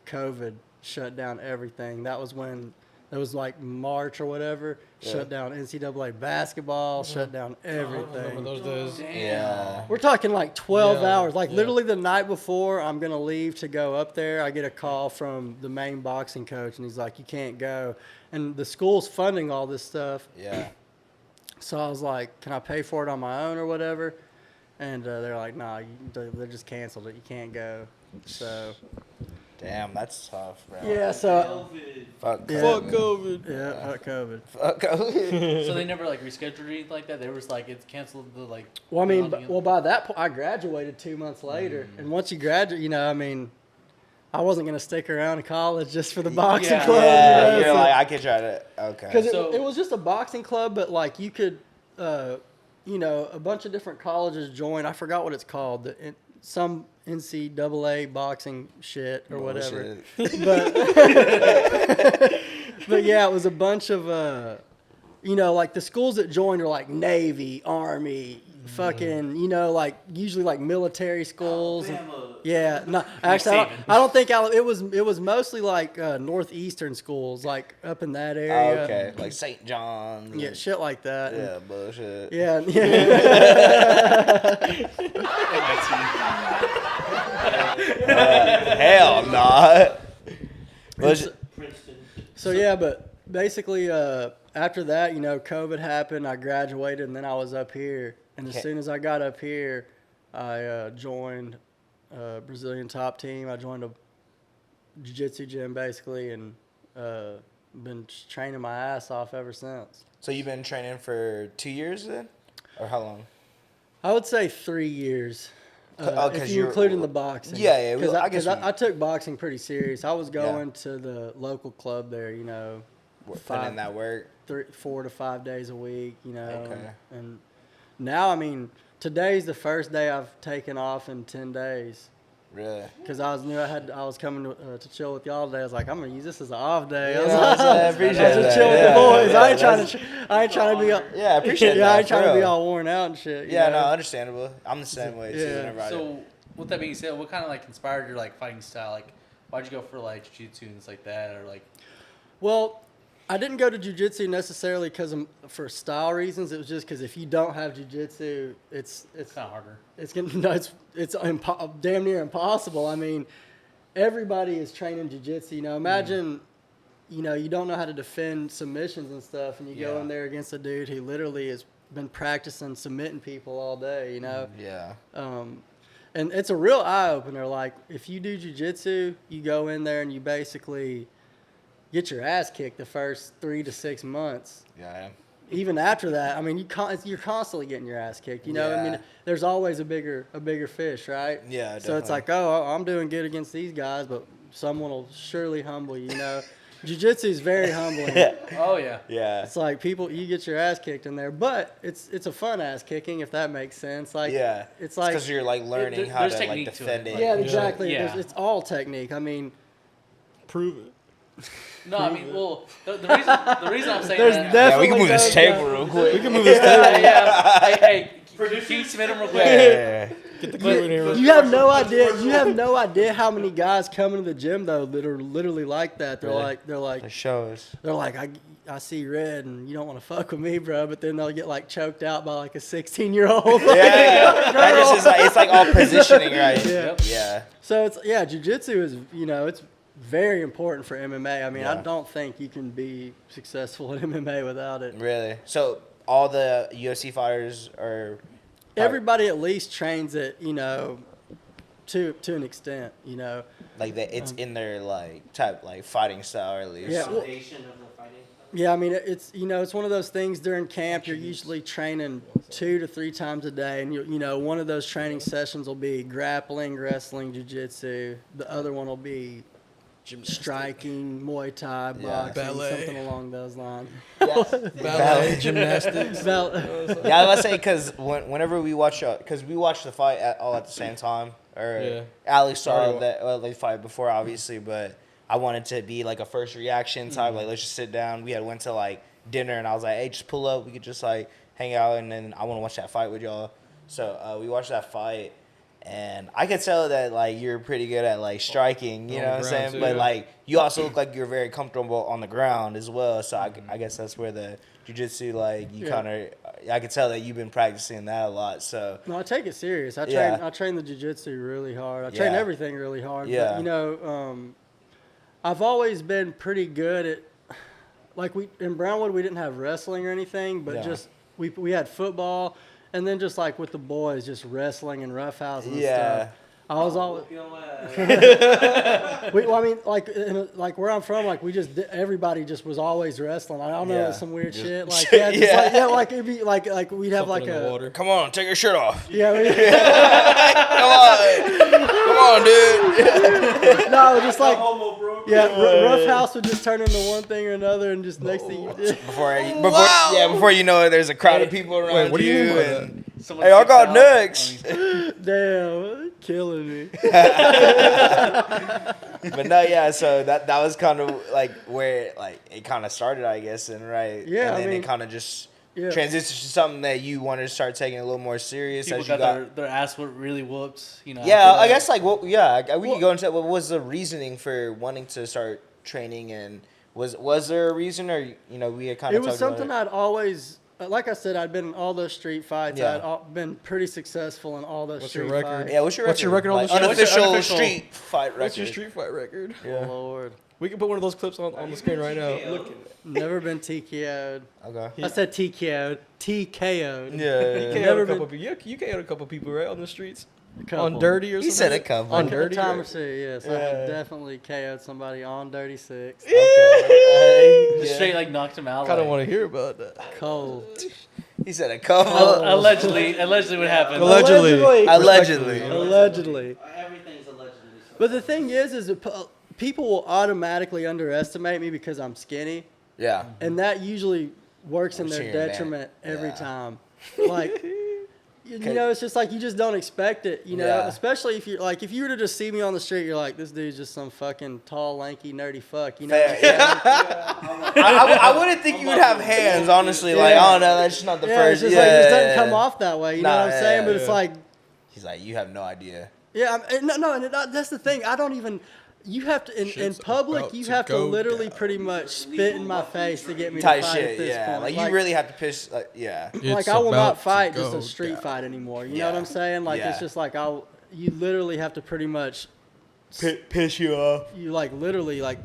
Speaker 4: COVID shut down everything. That was when it was like March or whatever.
Speaker 3: Yeah.
Speaker 4: Shut down NCAA basketball. Shut down
Speaker 5: I remember
Speaker 4: everything.
Speaker 5: those days.
Speaker 3: Yeah.
Speaker 4: We're talking like 12
Speaker 5: Yeah,
Speaker 4: hours. Like
Speaker 5: yeah.
Speaker 4: literally the night before I'm going to leave to go up there, I get a call from the main boxing coach, and he's like, you can't go. And the school's funding all this stuff.
Speaker 3: Yeah.
Speaker 4: So I was like, can I pay for it on my own or whatever? And they're like, nah, they just canceled it. You can't go. So,
Speaker 3: Damn, that's tough, bro.
Speaker 4: yeah, so.
Speaker 3: Fuck
Speaker 4: Yeah.
Speaker 5: Fuck
Speaker 3: COVID.
Speaker 5: COVID.
Speaker 4: Yeah, fuck COVID.
Speaker 3: Fuck COVID.
Speaker 6: So they never like rescheduled or anything like that. They were just like it's canceled. The like.
Speaker 4: Well, I mean,
Speaker 6: round again?
Speaker 4: by that point, I graduated 2 months later. And once you graduate, you know, I mean, I wasn't going to stick around in college just for the boxing
Speaker 6: Yeah.
Speaker 4: club.
Speaker 3: Yeah,
Speaker 4: you know,
Speaker 3: you're
Speaker 4: so-
Speaker 3: like, I could try to. Okay.
Speaker 4: Because
Speaker 6: So-
Speaker 4: it was just a boxing club, but like you could, you know, a bunch of different colleges join. I forgot what it's called. Some NCAA boxing shit or whatever.
Speaker 3: Bullshit.
Speaker 4: But yeah, it was a bunch of, you know, like the schools that joined are like Navy, Army, fucking, you know, like usually like military schools. Yeah, no, actually, I don't think it was mostly like northeastern schools, like up in that
Speaker 3: Oh,
Speaker 4: area.
Speaker 3: okay. Like St. John's.
Speaker 4: Yeah, shit like that. And-
Speaker 3: Yeah, bullshit.
Speaker 4: Yeah, yeah.
Speaker 3: Hell nah. Bullshit.
Speaker 4: So yeah, but basically after that, you know, COVID happened. I graduated, and then I was up here. And as
Speaker 3: Okay.
Speaker 4: soon as I got up here, I joined a Brazilian top team. I joined a jiu-jitsu gym basically, and been training my ass off ever since.
Speaker 3: So you've been training for 2 years then? Or how long?
Speaker 4: I would say 3 years.
Speaker 3: Oh, 'cause
Speaker 4: if you
Speaker 3: you're-
Speaker 4: include in the boxing.
Speaker 3: Yeah, yeah,
Speaker 4: Because
Speaker 3: I guess we-
Speaker 4: I took boxing pretty serious. I was
Speaker 3: Yeah.
Speaker 4: going to the local club there, you know,
Speaker 3: Putting in that work?
Speaker 4: 4 to 5 days a week, you know.
Speaker 3: Okay.
Speaker 4: And now, I mean, today's the first day I've taken off in 10 days.
Speaker 3: Really?
Speaker 4: Because I was coming to chill with y'all today. I was like, I'm gonna use this as an off day. I
Speaker 3: Yeah,
Speaker 4: was
Speaker 3: I appreciate
Speaker 4: I was
Speaker 3: that.
Speaker 4: just chill with
Speaker 3: Yeah,
Speaker 4: the boys.
Speaker 3: yeah,
Speaker 4: I ain't trying to be all,
Speaker 3: Yeah, I appreciate
Speaker 4: yeah,
Speaker 3: that.
Speaker 4: I ain't trying
Speaker 3: for
Speaker 4: to be
Speaker 3: real.
Speaker 4: all worn out and shit. you
Speaker 3: Yeah,
Speaker 4: know?
Speaker 3: no, understandable. I'm the same way too.
Speaker 4: Yeah.
Speaker 3: Whenever I
Speaker 6: So with that being said, what kind of like inspired your like fighting style? Like, why'd you go for like jiu-jitsu and things like that, or like?
Speaker 4: Well, I didn't go to jiu-jitsu necessarily for style reasons. It was just because if you don't have jiu-jitsu, it's
Speaker 6: It's kind of harder.
Speaker 4: it's gonna no, it's damn near impossible. I mean, everybody is training jiu-jitsu. You know, imagine, you know, you don't know how to defend submissions and stuff, and you go
Speaker 6: Yeah.
Speaker 4: in there against a dude who literally has been practicing submitting people all day. You know,
Speaker 3: Yeah.
Speaker 4: and it's a real eye opener. Like if you do jiu-jitsu, you go in there and you basically get your ass kicked the first 3 to 6 months.
Speaker 3: Yeah.
Speaker 4: Even after that, I mean, you're constantly getting your ass kicked. You know, I
Speaker 3: Yeah.
Speaker 4: mean, there's always a bigger fish, right?
Speaker 3: Yeah,
Speaker 4: So it's
Speaker 3: definitely.
Speaker 4: like, oh, I'm doing good against these guys, but someone will surely humble you. You know, jiu-jitsu is very humbling.
Speaker 6: Oh yeah.
Speaker 3: Yeah.
Speaker 4: It's like you get your ass kicked in there, but it's a fun ass kicking if that makes sense. Like,
Speaker 3: Yeah.
Speaker 4: it's like,
Speaker 3: because you're like learning
Speaker 6: there-
Speaker 3: how
Speaker 6: there's
Speaker 3: to like
Speaker 6: technique to
Speaker 3: defend
Speaker 6: it,
Speaker 3: it.
Speaker 4: yeah, exactly.
Speaker 6: Yeah.
Speaker 4: It's all technique. I mean,
Speaker 5: Prove it.
Speaker 6: No, I mean, well, the reason I'm saying
Speaker 4: There's
Speaker 6: that.
Speaker 3: Yeah, we can
Speaker 4: definitely
Speaker 3: move this
Speaker 4: those
Speaker 3: table
Speaker 4: guys-
Speaker 3: real quick.
Speaker 5: We can move this table.
Speaker 6: Yeah. Hey, can you submit them real quick?
Speaker 3: Yeah.
Speaker 5: Get the clip in here.
Speaker 4: You have no idea. You have no idea how many guys come into the gym though that are literally like that. They're
Speaker 3: Really?
Speaker 4: like
Speaker 3: The shows.
Speaker 4: I see red and you don't want to fuck with me, bro. But then they'll get like choked out by like a 16-year-old.
Speaker 3: Yeah. That just is like it's like all positioning, right?
Speaker 4: Yeah.
Speaker 3: Yeah.
Speaker 4: So it's jiu-jitsu is it's very important for MMA. I mean, I
Speaker 3: Yeah.
Speaker 4: don't think you can be successful in MMA without it.
Speaker 3: Really. So all the UFC fighters are.
Speaker 4: Everybody at least trains it, to an extent,
Speaker 3: Like that, it's in their like type like fighting style, or at least.
Speaker 4: Yeah, well-
Speaker 2: Foundation of the fighting.
Speaker 4: Yeah, I mean, it's it's one of those things during camp. You're usually training 2 to 3 times a day, and one of those training sessions will be grappling, wrestling, jiu-jitsu. The other one will be striking, Muay Thai,
Speaker 3: Yeah.
Speaker 4: boxing,
Speaker 5: Ballet.
Speaker 4: something along those lines.
Speaker 5: Ballet, gymnastics.
Speaker 4: Bal-
Speaker 3: Yeah, I was say because whenever we watch, because we watched the fight all at the same time, or
Speaker 5: Yeah.
Speaker 3: Alex saw
Speaker 5: Already
Speaker 3: the fight before, obviously, but I wanted to be like a first reaction type, like let's just sit down. We had went to like dinner, and I was like, hey, just pull up, we could just like hang out, and then I want to watch that fight with y'all. So we watched that fight, and I could tell that like you're pretty good at like striking, you
Speaker 5: On
Speaker 3: know
Speaker 5: the
Speaker 3: what I'm
Speaker 5: ground,
Speaker 3: saying?
Speaker 5: too,
Speaker 3: But
Speaker 5: yeah.
Speaker 3: like you also look like you're very comfortable on the ground as well. So I guess that's where the jiu-jitsu, like you
Speaker 4: Yeah.
Speaker 3: kind of, I could tell that you've been practicing that a lot. So
Speaker 4: No, I take it serious.
Speaker 3: Yeah.
Speaker 4: I train the jiu-jitsu really hard. I train
Speaker 3: Yeah.
Speaker 4: everything really hard.
Speaker 3: Yeah.
Speaker 4: But, you know, I've always been pretty good at, like in Brownwood, we didn't have wrestling or anything, but
Speaker 3: Yeah.
Speaker 4: just, we had football, and then just like with the boys, just wrestling and roughhousing and
Speaker 3: Yeah.
Speaker 4: stuff. I was always,
Speaker 2: Your ass.
Speaker 4: well, I mean, like where I'm from, like everybody just was always wrestling. I don't know,
Speaker 3: Yeah.
Speaker 4: it's some weird
Speaker 3: Just-
Speaker 4: shit. Like, yeah, just
Speaker 3: Yeah.
Speaker 4: like, yeah, like it'd be like we'd have
Speaker 5: Something
Speaker 4: like
Speaker 5: in the
Speaker 4: a,
Speaker 5: water.
Speaker 3: come on, take your shirt off.
Speaker 4: yeah,
Speaker 3: Come on, dude.
Speaker 4: no, just like, yeah, rough house would just turn into one thing or another, and just next thing you did.
Speaker 3: Before you know it, there's a crowd of people around
Speaker 5: what do you mean by
Speaker 3: and
Speaker 6: Someone
Speaker 3: hey, I
Speaker 6: kicks
Speaker 3: got
Speaker 6: out.
Speaker 3: next.
Speaker 4: Damn, killing me.
Speaker 3: But no, yeah. So that was kind of like where like it kind of started, I guess, and right.
Speaker 4: Yeah,
Speaker 3: and
Speaker 4: I
Speaker 3: then
Speaker 4: mean,
Speaker 3: it kind of just
Speaker 4: yeah.
Speaker 3: transitioned to something that you wanted to start taking a little more serious
Speaker 6: People
Speaker 3: as you
Speaker 6: got their ass really whooped. You know.
Speaker 3: Yeah,
Speaker 6: after
Speaker 3: I
Speaker 6: that.
Speaker 3: guess like we could go into what was the reasoning for wanting to start training, and was there a reason, or we had kind
Speaker 4: It
Speaker 3: of
Speaker 4: was something I'd always, like I said, I'd been in all those street fights.
Speaker 3: Yeah.
Speaker 4: I'd been pretty successful in all those
Speaker 5: What's
Speaker 4: street
Speaker 5: your record?
Speaker 4: fights.
Speaker 3: Yeah, what's your record
Speaker 5: on the
Speaker 3: like,
Speaker 5: street?
Speaker 6: What's your
Speaker 3: unofficial
Speaker 6: unofficial-
Speaker 3: street fight record?
Speaker 5: What's your street fight record?
Speaker 3: Yeah.
Speaker 4: Lord,
Speaker 5: We can put one of those clips on the screen right now. Look.
Speaker 4: never been TKO'd.
Speaker 3: Okay.
Speaker 4: I said TKO'd. TKO'd.
Speaker 3: Yeah.
Speaker 5: You
Speaker 4: Never
Speaker 5: KO'd a couple people. You KO'd a couple people, right, on the streets?
Speaker 4: Couple.
Speaker 5: On Dirty or something?
Speaker 3: He said a couple.
Speaker 5: On
Speaker 4: A
Speaker 5: Dirty?
Speaker 4: time
Speaker 5: or-
Speaker 4: or two, yes. I
Speaker 3: Yeah.
Speaker 4: definitely KO'd somebody on Dirty Six.
Speaker 3: Okay.
Speaker 6: Just
Speaker 3: Yeah.
Speaker 6: straight like knocked him out.
Speaker 5: I kind of
Speaker 6: like,
Speaker 5: want to hear about that.
Speaker 4: Cold.
Speaker 3: He said a couple.
Speaker 6: allegedly what happened.
Speaker 5: Allegedly.
Speaker 3: Allegedly.
Speaker 4: Allegedly.
Speaker 2: Everything's allegedly.
Speaker 4: But the thing is that people will automatically underestimate me because I'm skinny,
Speaker 3: Yeah.
Speaker 4: and that usually works in
Speaker 3: I'm
Speaker 4: their
Speaker 3: seeing that.
Speaker 4: detriment every
Speaker 3: Yeah.
Speaker 4: time. Like, you know, it's just like you just don't expect it, you know.
Speaker 3: Yeah.
Speaker 4: Especially if if you were to just see me on the street, you're like, this dude's just some fucking tall, lanky, nerdy fuck, you know.
Speaker 3: Fair, yeah. I wouldn't think you would have hands, honestly. Like,
Speaker 4: Yeah.
Speaker 3: oh no, that's just not the
Speaker 4: Yeah,
Speaker 3: first.
Speaker 4: it's just like it just doesn't come off that way, you know
Speaker 3: Nah,
Speaker 4: what I'm saying?
Speaker 3: yeah,
Speaker 4: But it's
Speaker 5: yeah.
Speaker 4: like,
Speaker 3: He's like, you have no idea.
Speaker 4: yeah, that's the thing. I don't even. You have to in
Speaker 5: Shit's
Speaker 4: public.
Speaker 5: about
Speaker 4: You
Speaker 5: to
Speaker 4: have to
Speaker 5: go
Speaker 4: literally
Speaker 5: down.
Speaker 4: pretty much spit in my face to get me
Speaker 3: Type
Speaker 4: to fight
Speaker 3: shit,
Speaker 4: at this
Speaker 3: yeah.
Speaker 4: point.
Speaker 3: Like you really have to piss. Like, yeah.
Speaker 5: It's
Speaker 4: I will
Speaker 5: about
Speaker 4: not
Speaker 5: to
Speaker 4: fight just
Speaker 5: go
Speaker 4: a street
Speaker 5: down.
Speaker 4: fight anymore. You know what
Speaker 3: Yeah.
Speaker 4: I'm saying? Like
Speaker 3: Yeah.
Speaker 4: it's just like you literally have to pretty much
Speaker 3: Piss you off.
Speaker 4: you like literally like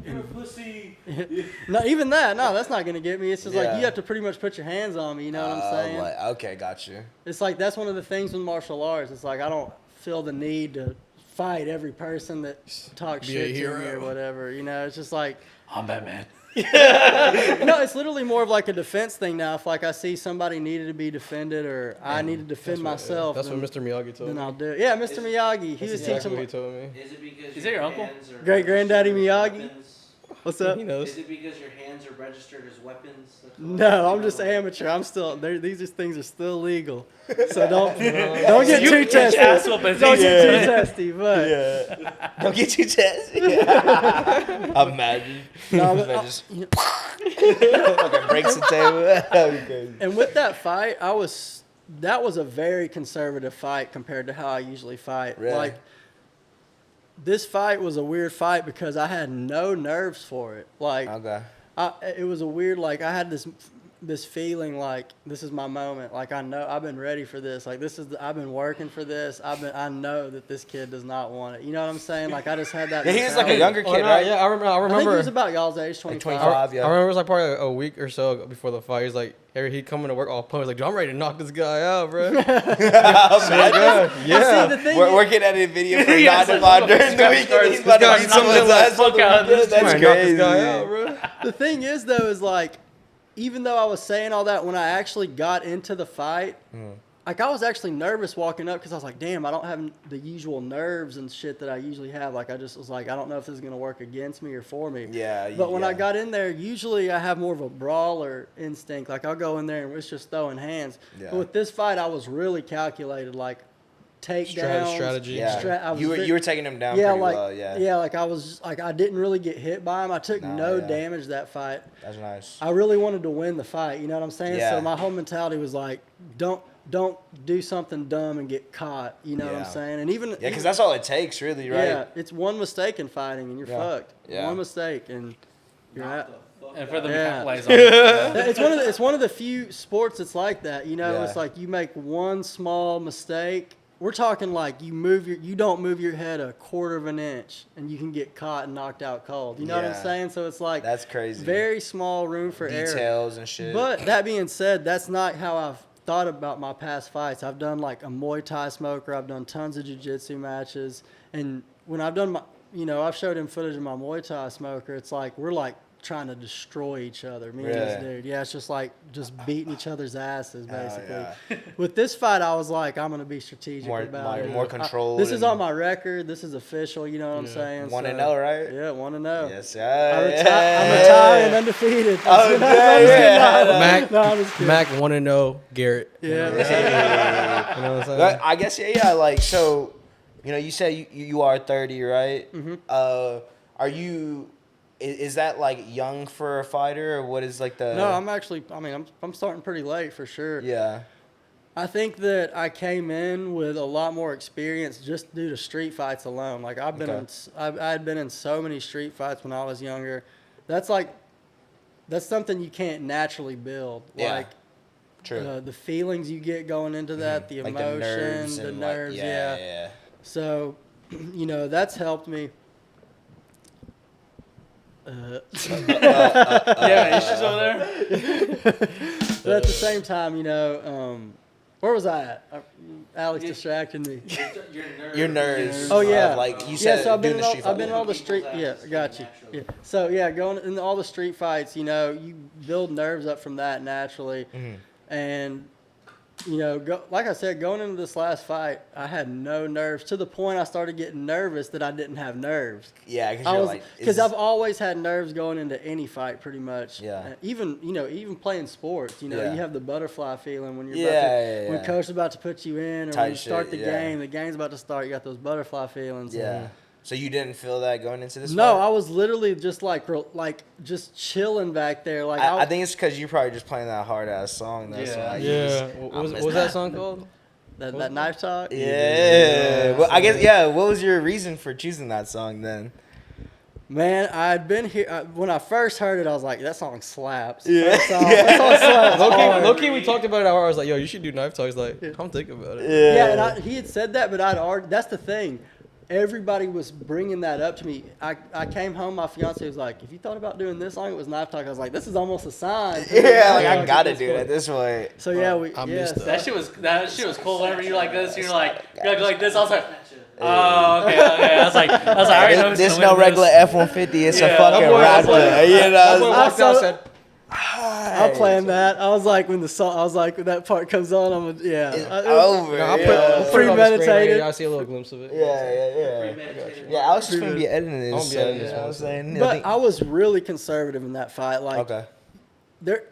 Speaker 4: not even that. No, that's not gonna get me. It's just like
Speaker 3: Yeah.
Speaker 4: you have to pretty much put your hands on me. You know what I'm saying?
Speaker 3: Like, okay, got you.
Speaker 4: It's like that's one of the things with martial arts. It's like I don't feel the need to fight every person that talks
Speaker 5: Be a
Speaker 4: shit to me or
Speaker 5: hero.
Speaker 4: whatever. You know, it's just like
Speaker 6: I'm Batman.
Speaker 4: no, it's literally more of like a defense thing now. If like I see somebody needed to be defended or I need to defend myself,
Speaker 5: That's
Speaker 4: then,
Speaker 5: what Mr. Miyagi told
Speaker 4: then
Speaker 5: me.
Speaker 4: I'll do it. Yeah, Mr. Miyagi. He was
Speaker 5: That's exactly
Speaker 4: teaching.
Speaker 5: what he told me.
Speaker 2: Is it because
Speaker 6: Is that your uncle?
Speaker 2: hands are
Speaker 4: Great granddaddy
Speaker 2: registered as
Speaker 4: Miyagi?
Speaker 2: weapons?
Speaker 4: What's up?
Speaker 5: He knows.
Speaker 2: Is it because your hands are registered as weapons? That's all?
Speaker 4: No, I'm just amateur. I'm still. These things are still legal, so don't get too testy.
Speaker 6: ass whoopings.
Speaker 4: Don't get
Speaker 3: Yeah.
Speaker 4: too testy. But
Speaker 3: Yeah. Don't get too testy. Imagine.
Speaker 4: no, but,
Speaker 3: Man, just
Speaker 4: you know,
Speaker 3: fucking breaks the table. That'd be crazy.
Speaker 4: and with that fight, that was a very conservative fight compared to how I usually fight.
Speaker 3: Really?
Speaker 4: Like this fight was a weird fight because I had no nerves for it. Like
Speaker 3: Okay.
Speaker 4: it was a weird, like I had this feeling like this is my moment. Like I know I've been ready for this. Like I've been working for this. I know that this kid does not want it. You know what I'm saying? Like I just had that.
Speaker 3: Yeah, he was like a
Speaker 4: mentality.
Speaker 3: younger
Speaker 5: Oh,
Speaker 3: kid,
Speaker 5: no,
Speaker 3: right?
Speaker 5: Yeah, I remember.
Speaker 4: I think he was about y'all's age, 25.
Speaker 3: 25. Yeah.
Speaker 5: I remember it was like probably a week or so before the fight. He's like, he'd come into work all pumped. He's like, dude, I'm ready to knock this guy out, bro.
Speaker 3: Imagine.
Speaker 5: Yeah.
Speaker 4: See, the thing
Speaker 3: We're
Speaker 4: is-
Speaker 3: working at a video for
Speaker 6: Yeah,
Speaker 3: 9
Speaker 6: it's
Speaker 3: to
Speaker 6: like,
Speaker 3: 5
Speaker 6: look,
Speaker 3: during the
Speaker 6: this
Speaker 3: weekend.
Speaker 6: guy
Speaker 3: He's about to
Speaker 6: starts
Speaker 3: beat someone's
Speaker 6: knocking the
Speaker 3: ass
Speaker 6: fuck
Speaker 3: on the
Speaker 6: out of this
Speaker 3: weekend. That's
Speaker 5: Knock this
Speaker 3: crazy.
Speaker 5: guy out, bro.
Speaker 4: The thing is, though, is like, even though I was saying all that, when I actually got into the fight, like I was actually nervous walking up because I was like, damn, I don't have the usual nerves and shit that I usually have. Like I just was like, I don't know if this is gonna work against me or for me.
Speaker 3: Yeah.
Speaker 4: But when I
Speaker 3: yeah.
Speaker 4: got in there, usually I have more of a brawler instinct. Like I'll go in there and it's just throwing hands.
Speaker 3: Yeah.
Speaker 4: But with this fight, I was really calculated. Like takedowns,
Speaker 5: strategy.
Speaker 3: Yeah. You were taking him down
Speaker 4: yeah,
Speaker 3: pretty
Speaker 4: like
Speaker 3: well. Yeah.
Speaker 4: yeah, like I was like I didn't really get hit by him. I took
Speaker 3: No,
Speaker 4: no
Speaker 3: yeah.
Speaker 4: damage that fight.
Speaker 3: That's nice.
Speaker 4: I really wanted to win the fight. You know what I'm saying?
Speaker 3: Yeah.
Speaker 4: So my whole mentality was like, don't do something dumb and get caught. You know what
Speaker 3: Yeah.
Speaker 4: I'm saying? And even
Speaker 3: Yeah, because that's all it takes, really, right?
Speaker 4: yeah, it's one mistake in fighting and you're
Speaker 3: Yeah.
Speaker 4: fucked.
Speaker 3: Yeah.
Speaker 4: One mistake and you're out.
Speaker 6: And for the
Speaker 4: Yeah.
Speaker 6: plays on it.
Speaker 4: It's one of the few sports that's like that. You know,
Speaker 3: Yeah.
Speaker 4: it's like you make one small mistake. We're talking like you don't move your head a quarter of an inch and you can get caught and knocked out cold. You know what I'm
Speaker 3: Yeah.
Speaker 4: saying? So it's like
Speaker 3: That's crazy.
Speaker 4: very small room for error.
Speaker 3: Details and shit.
Speaker 4: But that being said, that's not how I've thought about my past fights. I've done like a Muay Thai smoker. I've done tons of jiu-jitsu matches. And when I've done my, I've showed him footage of my Muay Thai smoker. It's like we're like trying to destroy each other. Me and this
Speaker 3: Really?
Speaker 4: dude. Yeah, it's just like beating each other's asses, basically.
Speaker 3: yeah.
Speaker 4: With this fight, I was like, I'm going to be strategic
Speaker 3: More-
Speaker 4: about it.
Speaker 3: more controlled
Speaker 4: This is
Speaker 3: and-
Speaker 4: on my record. This is official. You know what I'm saying?
Speaker 3: 1-0, right?
Speaker 4: Yeah, 1-0.
Speaker 3: Yes,
Speaker 4: I'm
Speaker 3: yeah.
Speaker 4: retiring undefeated.
Speaker 3: Oh, yeah.
Speaker 5: Mac,
Speaker 4: No, I'm just kidding.
Speaker 5: Mac 1-0, Garrett.
Speaker 4: Yeah.
Speaker 5: You know what I'm saying?
Speaker 3: But I guess yeah. Like so, you said you are 30, right?
Speaker 4: Mm-hmm.
Speaker 3: Are you? Is that like young for a fighter, or what is like the?
Speaker 4: No, I'm starting pretty late for sure.
Speaker 3: Yeah.
Speaker 4: I think that I came in with a lot more experience just due to street fights alone. Like I've been
Speaker 3: Okay.
Speaker 4: I'd been in so many street fights when I was younger. That's something you can't naturally build.
Speaker 3: Yeah.
Speaker 4: Like
Speaker 3: True.
Speaker 4: the feelings you get going into that, the
Speaker 3: Like
Speaker 4: emotion, the
Speaker 3: and,
Speaker 4: nerves,
Speaker 3: like,
Speaker 4: yeah.
Speaker 3: yeah.
Speaker 4: So, that's helped me.
Speaker 6: Yeah, issues over there.
Speaker 4: But at the same time, where was I at? Alex distracted me.
Speaker 3: Your nerves.
Speaker 4: Oh, yeah.
Speaker 3: Like you said,
Speaker 4: So I've been
Speaker 3: doing
Speaker 4: in
Speaker 3: the
Speaker 4: all,
Speaker 3: street
Speaker 4: I've been in
Speaker 3: fight.
Speaker 4: all the street. Yeah, I got you. Yeah. So yeah, going in all the street fights, you build nerves up from that naturally, and like I said, going into this last fight, I had no nerves to the point I started getting nervous that I didn't have nerves.
Speaker 3: Yeah, because
Speaker 4: I've always had nerves going into any fight, pretty much.
Speaker 3: Yeah.
Speaker 4: Even playing sports,
Speaker 3: Yeah.
Speaker 4: you have the butterfly feeling when you're
Speaker 3: Yeah,
Speaker 4: when
Speaker 3: yeah.
Speaker 4: coach is about to put you in, or
Speaker 3: Tight
Speaker 4: when you start
Speaker 3: shit,
Speaker 4: the
Speaker 3: yeah.
Speaker 4: game, the game's about to start. You got those butterfly feelings.
Speaker 3: Yeah. So you didn't feel that going into this?
Speaker 4: No,
Speaker 3: fight?
Speaker 4: I was literally just like just chilling back there. Like
Speaker 3: I think it's because you're probably just playing that hard ass song. Though, so
Speaker 6: Yeah.
Speaker 3: like,
Speaker 5: Yeah.
Speaker 3: you
Speaker 5: What
Speaker 3: just-
Speaker 5: was,
Speaker 3: I
Speaker 5: what was that song called?
Speaker 4: that knife talk.
Speaker 3: Yeah. Well, I guess yeah. What was your reason for choosing that song then?
Speaker 4: Man, I'd been here when I first heard it. I was like, that song slaps.
Speaker 3: Yeah.
Speaker 4: That song slaps. hard.
Speaker 5: Low key, we talked about it. I was like, yo, you should do knife talk. He's like, I'm thinking about it.
Speaker 4: Yeah, and he had said that, but I'd already. That's the thing. Everybody was bringing that up to me. I came home. My fiance was like, "If you thought about doing this song, it was knife talk." I was like, "This is almost a sign."
Speaker 3: Yeah, like I
Speaker 4: At
Speaker 3: gotta
Speaker 4: this
Speaker 3: do it
Speaker 4: point.
Speaker 3: this way.
Speaker 4: So yeah,
Speaker 5: I missed
Speaker 4: so-
Speaker 6: That shit was cool. Whenever you're like this, you're like this. I was like, oh, okay. I was like, I already know.
Speaker 3: This no regular F-150. It's a
Speaker 6: Yeah,
Speaker 3: fucking
Speaker 5: that boy- that boy-
Speaker 3: Raptor. You
Speaker 5: That boy
Speaker 3: know.
Speaker 5: walked out and said,
Speaker 4: I planned that. I was like, when the song, I was like, when that part comes on,
Speaker 3: It's
Speaker 4: yeah.
Speaker 3: over.
Speaker 5: no, I'll put,
Speaker 3: yeah.
Speaker 5: I'll put it on the screen right
Speaker 4: Premeditated.
Speaker 5: here. I see a little glimpse of it.
Speaker 3: Yeah. I was just gonna be editing this.
Speaker 5: I'm gonna be
Speaker 3: So,
Speaker 5: editing
Speaker 3: you
Speaker 5: this
Speaker 3: know what I'm
Speaker 5: one.
Speaker 3: saying?
Speaker 4: But I was really conservative in that fight. Like,
Speaker 3: Okay.
Speaker 4: there.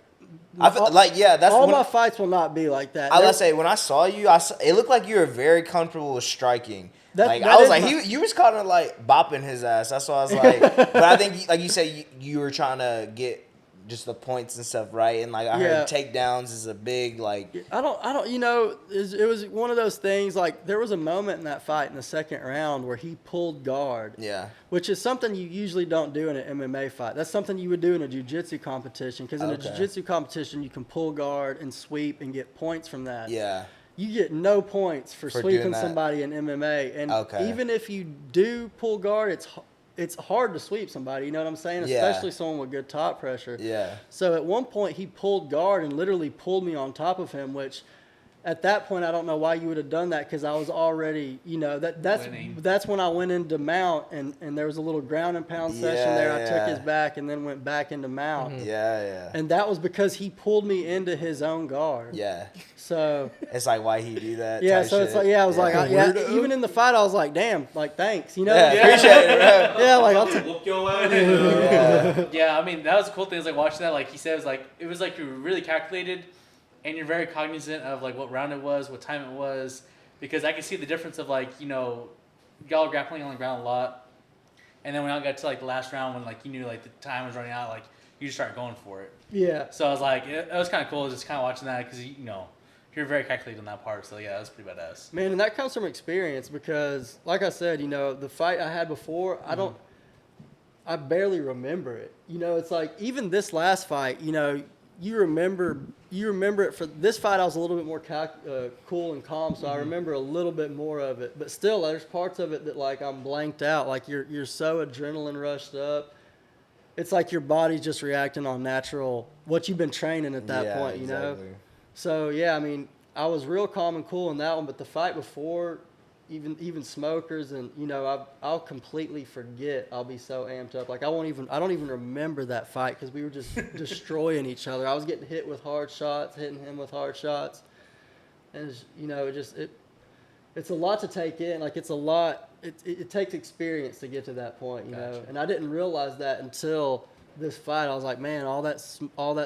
Speaker 3: I feel, like that's
Speaker 4: all
Speaker 3: when,
Speaker 4: my fights will not be like that.
Speaker 3: I was
Speaker 4: There-
Speaker 3: gonna say when I saw you, it looked like you were very comfortable with striking.
Speaker 4: That-
Speaker 3: Like
Speaker 4: that
Speaker 3: I was
Speaker 4: is
Speaker 3: like,
Speaker 4: my-
Speaker 3: you was kind of like bopping his ass. That's why I was like, but I think like you said, you were trying to get just the points and stuff right, and like I
Speaker 4: Yeah.
Speaker 3: heard takedowns is a big like.
Speaker 4: I don't, it was one of those things, like, there was a moment in that fight in the second round where he pulled guard,
Speaker 3: Yeah.
Speaker 4: which is something you usually don't do in an MMA fight. That's something you would do in a jiu-jitsu competition, because in a
Speaker 3: Okay.
Speaker 4: jiu-jitsu competition, you can pull guard and sweep and get points from that.
Speaker 3: Yeah.
Speaker 4: You get no points for
Speaker 3: For doing
Speaker 4: sweeping
Speaker 3: that.
Speaker 4: somebody in MMA. And
Speaker 3: Okay.
Speaker 4: even if you do pull guard, it's hard to sweep somebody, you know what I'm saying?
Speaker 3: Yeah.
Speaker 4: Especially someone with good top pressure.
Speaker 3: Yeah.
Speaker 4: So at one point he pulled guard and literally pulled me on top of him, which at that point, I don't know why you would have done that because I was already, that's when I went into mount and there was a little ground and pound session there. I took his back and then went back into mount.
Speaker 3: Mm-hmm. Yeah.
Speaker 4: And that was because he pulled me into his own guard.
Speaker 3: Yeah.
Speaker 4: So
Speaker 3: it's like, why he do that?
Speaker 4: Yeah.
Speaker 3: type
Speaker 4: So it's
Speaker 3: shit.
Speaker 4: like, I was like, even in the fight, I was like, damn, like, thanks,
Speaker 3: Yeah, appreciate it, bro.
Speaker 4: Yeah, like, I'll take.
Speaker 7: Whoop your ass.
Speaker 6: Yeah, I mean, that was the cool thing. Is like watching that. Like he said, it was like you were really calculated, and you're very cognizant of like what round it was, what time it was, because I could see the difference of like y'all were grappling on the ground a lot, and then when I got to like the last round when like you knew like the time was running out, like you just start going for it.
Speaker 4: Yeah.
Speaker 6: So I was like, it was kind of cool just kind of watching that because you're very calculated on that part. So yeah, that was pretty badass.
Speaker 4: Man, and that comes from experience because, like I said, the fight I had before, I barely remember it. It's like even this last fight, you remember it. For this fight, I was a little bit more cool and calm, so I remember a little bit more of it. But still, there's parts of it that like I'm blanked out. Like you're so adrenaline rushed up. It's like your body's just reacting on natural what you've been training at that point.
Speaker 3: Exactly.
Speaker 4: So yeah, I mean, I was real calm and cool in that one, but the fight before, even smokers and I'll completely forget. I'll be so amped up, like I don't even remember that fight because we were just destroying each other. I was getting hit with hard shots, hitting him with hard shots, and it's a lot to take in. Like it's a lot. It takes experience to get to that point,
Speaker 6: Gotcha.
Speaker 4: And I didn't realize that until this fight. I was like, man, all that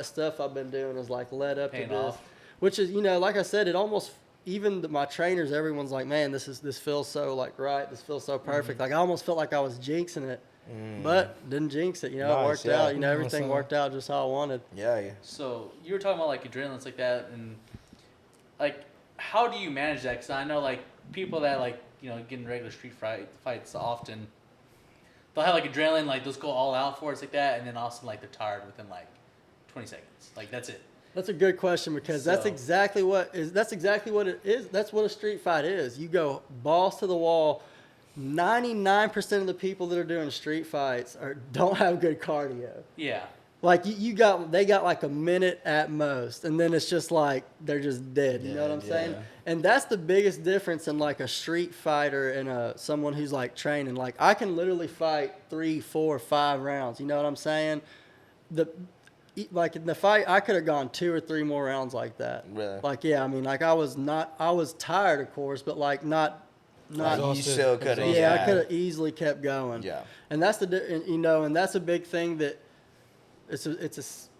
Speaker 4: stuff I've been doing is like led up
Speaker 6: Paying
Speaker 4: to this,
Speaker 6: off.
Speaker 4: which is like I said, it almost. Even my trainers, everyone's like, man, this feels so like right. This feels so perfect. Like I almost felt like I was jinxing it, but didn't jinx it. It
Speaker 3: Nice,
Speaker 4: worked
Speaker 3: yeah.
Speaker 4: out. Everything worked out just how I wanted.
Speaker 3: Yeah.
Speaker 6: So you were talking about like adrenaline like that, and like how do you manage that? Because I know like people that like get in regular street fights often, they'll have like adrenaline, like they'll go all out for it, it's like that, and then also like they're tired within like 20 seconds. Like that's it.
Speaker 4: That's a good question because that's exactly what it is. That's what a street fight is. You go balls to the wall. 99% of the people that are doing street fights don't have good cardio.
Speaker 6: Yeah.
Speaker 4: Like they got like a minute at most, and then it's just like they're just dead. You know what I'm saying? And that's the biggest difference in like a street fighter and someone who's like training. Like I can literally fight 3, 4, 5 rounds. You know what I'm saying? Like in the fight, I could have gone 2 or 3 more rounds like that.
Speaker 3: Really?
Speaker 4: Like I mean, like I was tired, of course, but like not.
Speaker 3: You still could have.
Speaker 4: Yeah, I could have easily kept going.
Speaker 3: Yeah.
Speaker 4: And that's and that's a big thing that it's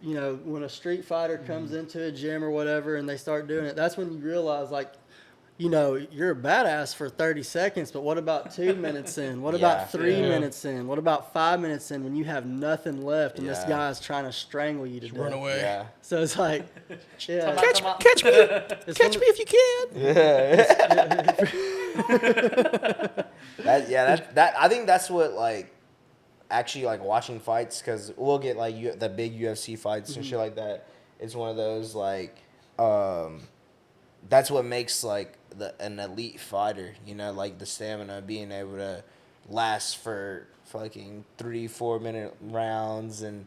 Speaker 4: when a street fighter comes into a gym or whatever and they start doing it, that's when you realize like, you're a badass for 30 seconds, but what about 2 minutes in? What about 3 minutes in? What about 5 minutes in when you have nothing left and this guy's trying to strangle you to death?
Speaker 5: Run away.
Speaker 3: Yeah.
Speaker 4: So it's like, yeah.
Speaker 5: Catch me if you can.
Speaker 3: That I think that's what like actually like watching fights, because we'll get like the big UFC fights and shit like that. It's one of those like that's what makes like an elite fighter, like the stamina, being able to last for fucking 3-4 minute rounds, and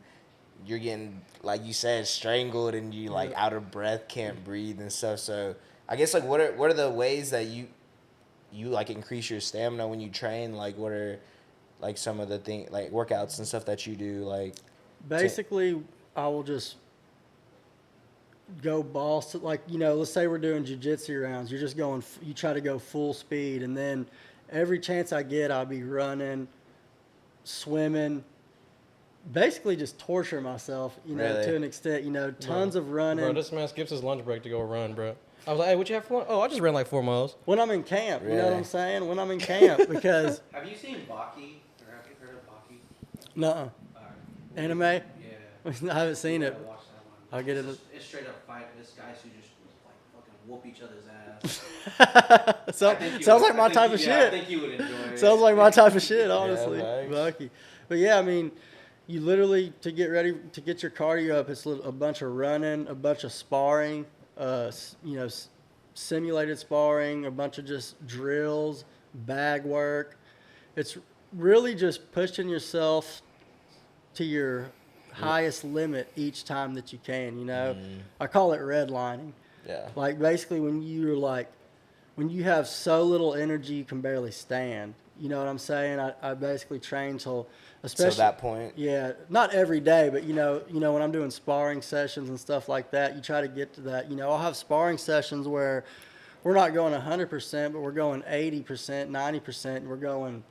Speaker 3: you're getting, like you said, strangled, and you like out of breath, can't breathe and stuff. So I guess like what are the ways that you like increase your stamina when you train? Like what are like some of the workouts and stuff that you do? Like
Speaker 4: basically, I will just go balls to, like, let's say we're doing jiu-jitsu rounds. You're just going, you try to go full speed, and then every chance I get, I'll be running, swimming, basically just torture myself, to an extent, tons of running.
Speaker 5: Bro, this man skips his lunch break to go run, bro. I was like, hey, what you have for lunch? Oh, I just ran like 4 miles.
Speaker 4: When I'm in camp,
Speaker 3: Really?
Speaker 4: you know what I'm saying? When I'm in camp, because
Speaker 7: Have you seen Baki? Or have you heard of Baki?
Speaker 4: nuh-uh. Anime? I
Speaker 7: Yeah.
Speaker 4: haven't seen it.
Speaker 7: Watch that one.
Speaker 4: I'll get it.
Speaker 7: It's straight up fight. This guys who just like fucking whoop each other's ass.
Speaker 4: Sounds like my type of
Speaker 7: I
Speaker 4: shit.
Speaker 7: think you would enjoy it.
Speaker 4: Sounds like my type of shit, honestly.
Speaker 3: thanks.
Speaker 4: Lucky. But yeah, I mean, you literally, to get ready, to get your cardio up, it's a bunch of running, a bunch of sparring, simulated sparring, a bunch of just drills, bag work. It's really just pushing yourself to your highest limit each time that you can, I call it redlining.
Speaker 3: Yeah.
Speaker 4: Like basically when you have so little energy you can barely stand. You know what I'm saying? I basically train till, especially
Speaker 3: So that point.
Speaker 4: Yeah, not every day, but you know when I'm doing sparring sessions and stuff like that, you try to get to that. You know, I'll have sparring sessions where we're not going 100%, but we're going 80%, 90%, and we're going,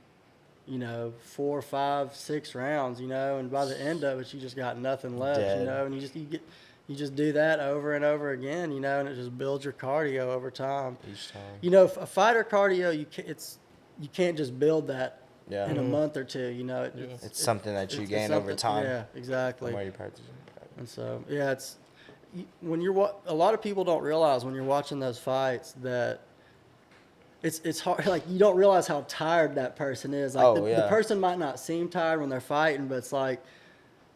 Speaker 4: 4, 5, 6 rounds. And by the end of it, you just got nothing left.
Speaker 3: Dead.
Speaker 4: And you just do that over and over again. And it just builds your cardio over time.
Speaker 3: Each time.
Speaker 4: A fighter cardio, you can't just build that
Speaker 3: Yeah.
Speaker 4: in a month or two.
Speaker 3: It's something that you gain over
Speaker 4: something-
Speaker 3: time.
Speaker 4: Yeah, exactly.
Speaker 3: The more you practice.
Speaker 4: And so, yeah, when a lot of people don't realize when you're watching those fights that it's hard. Like, you don't realize how tired that person is. Like, the person might not seem tired when they're fighting, but it's like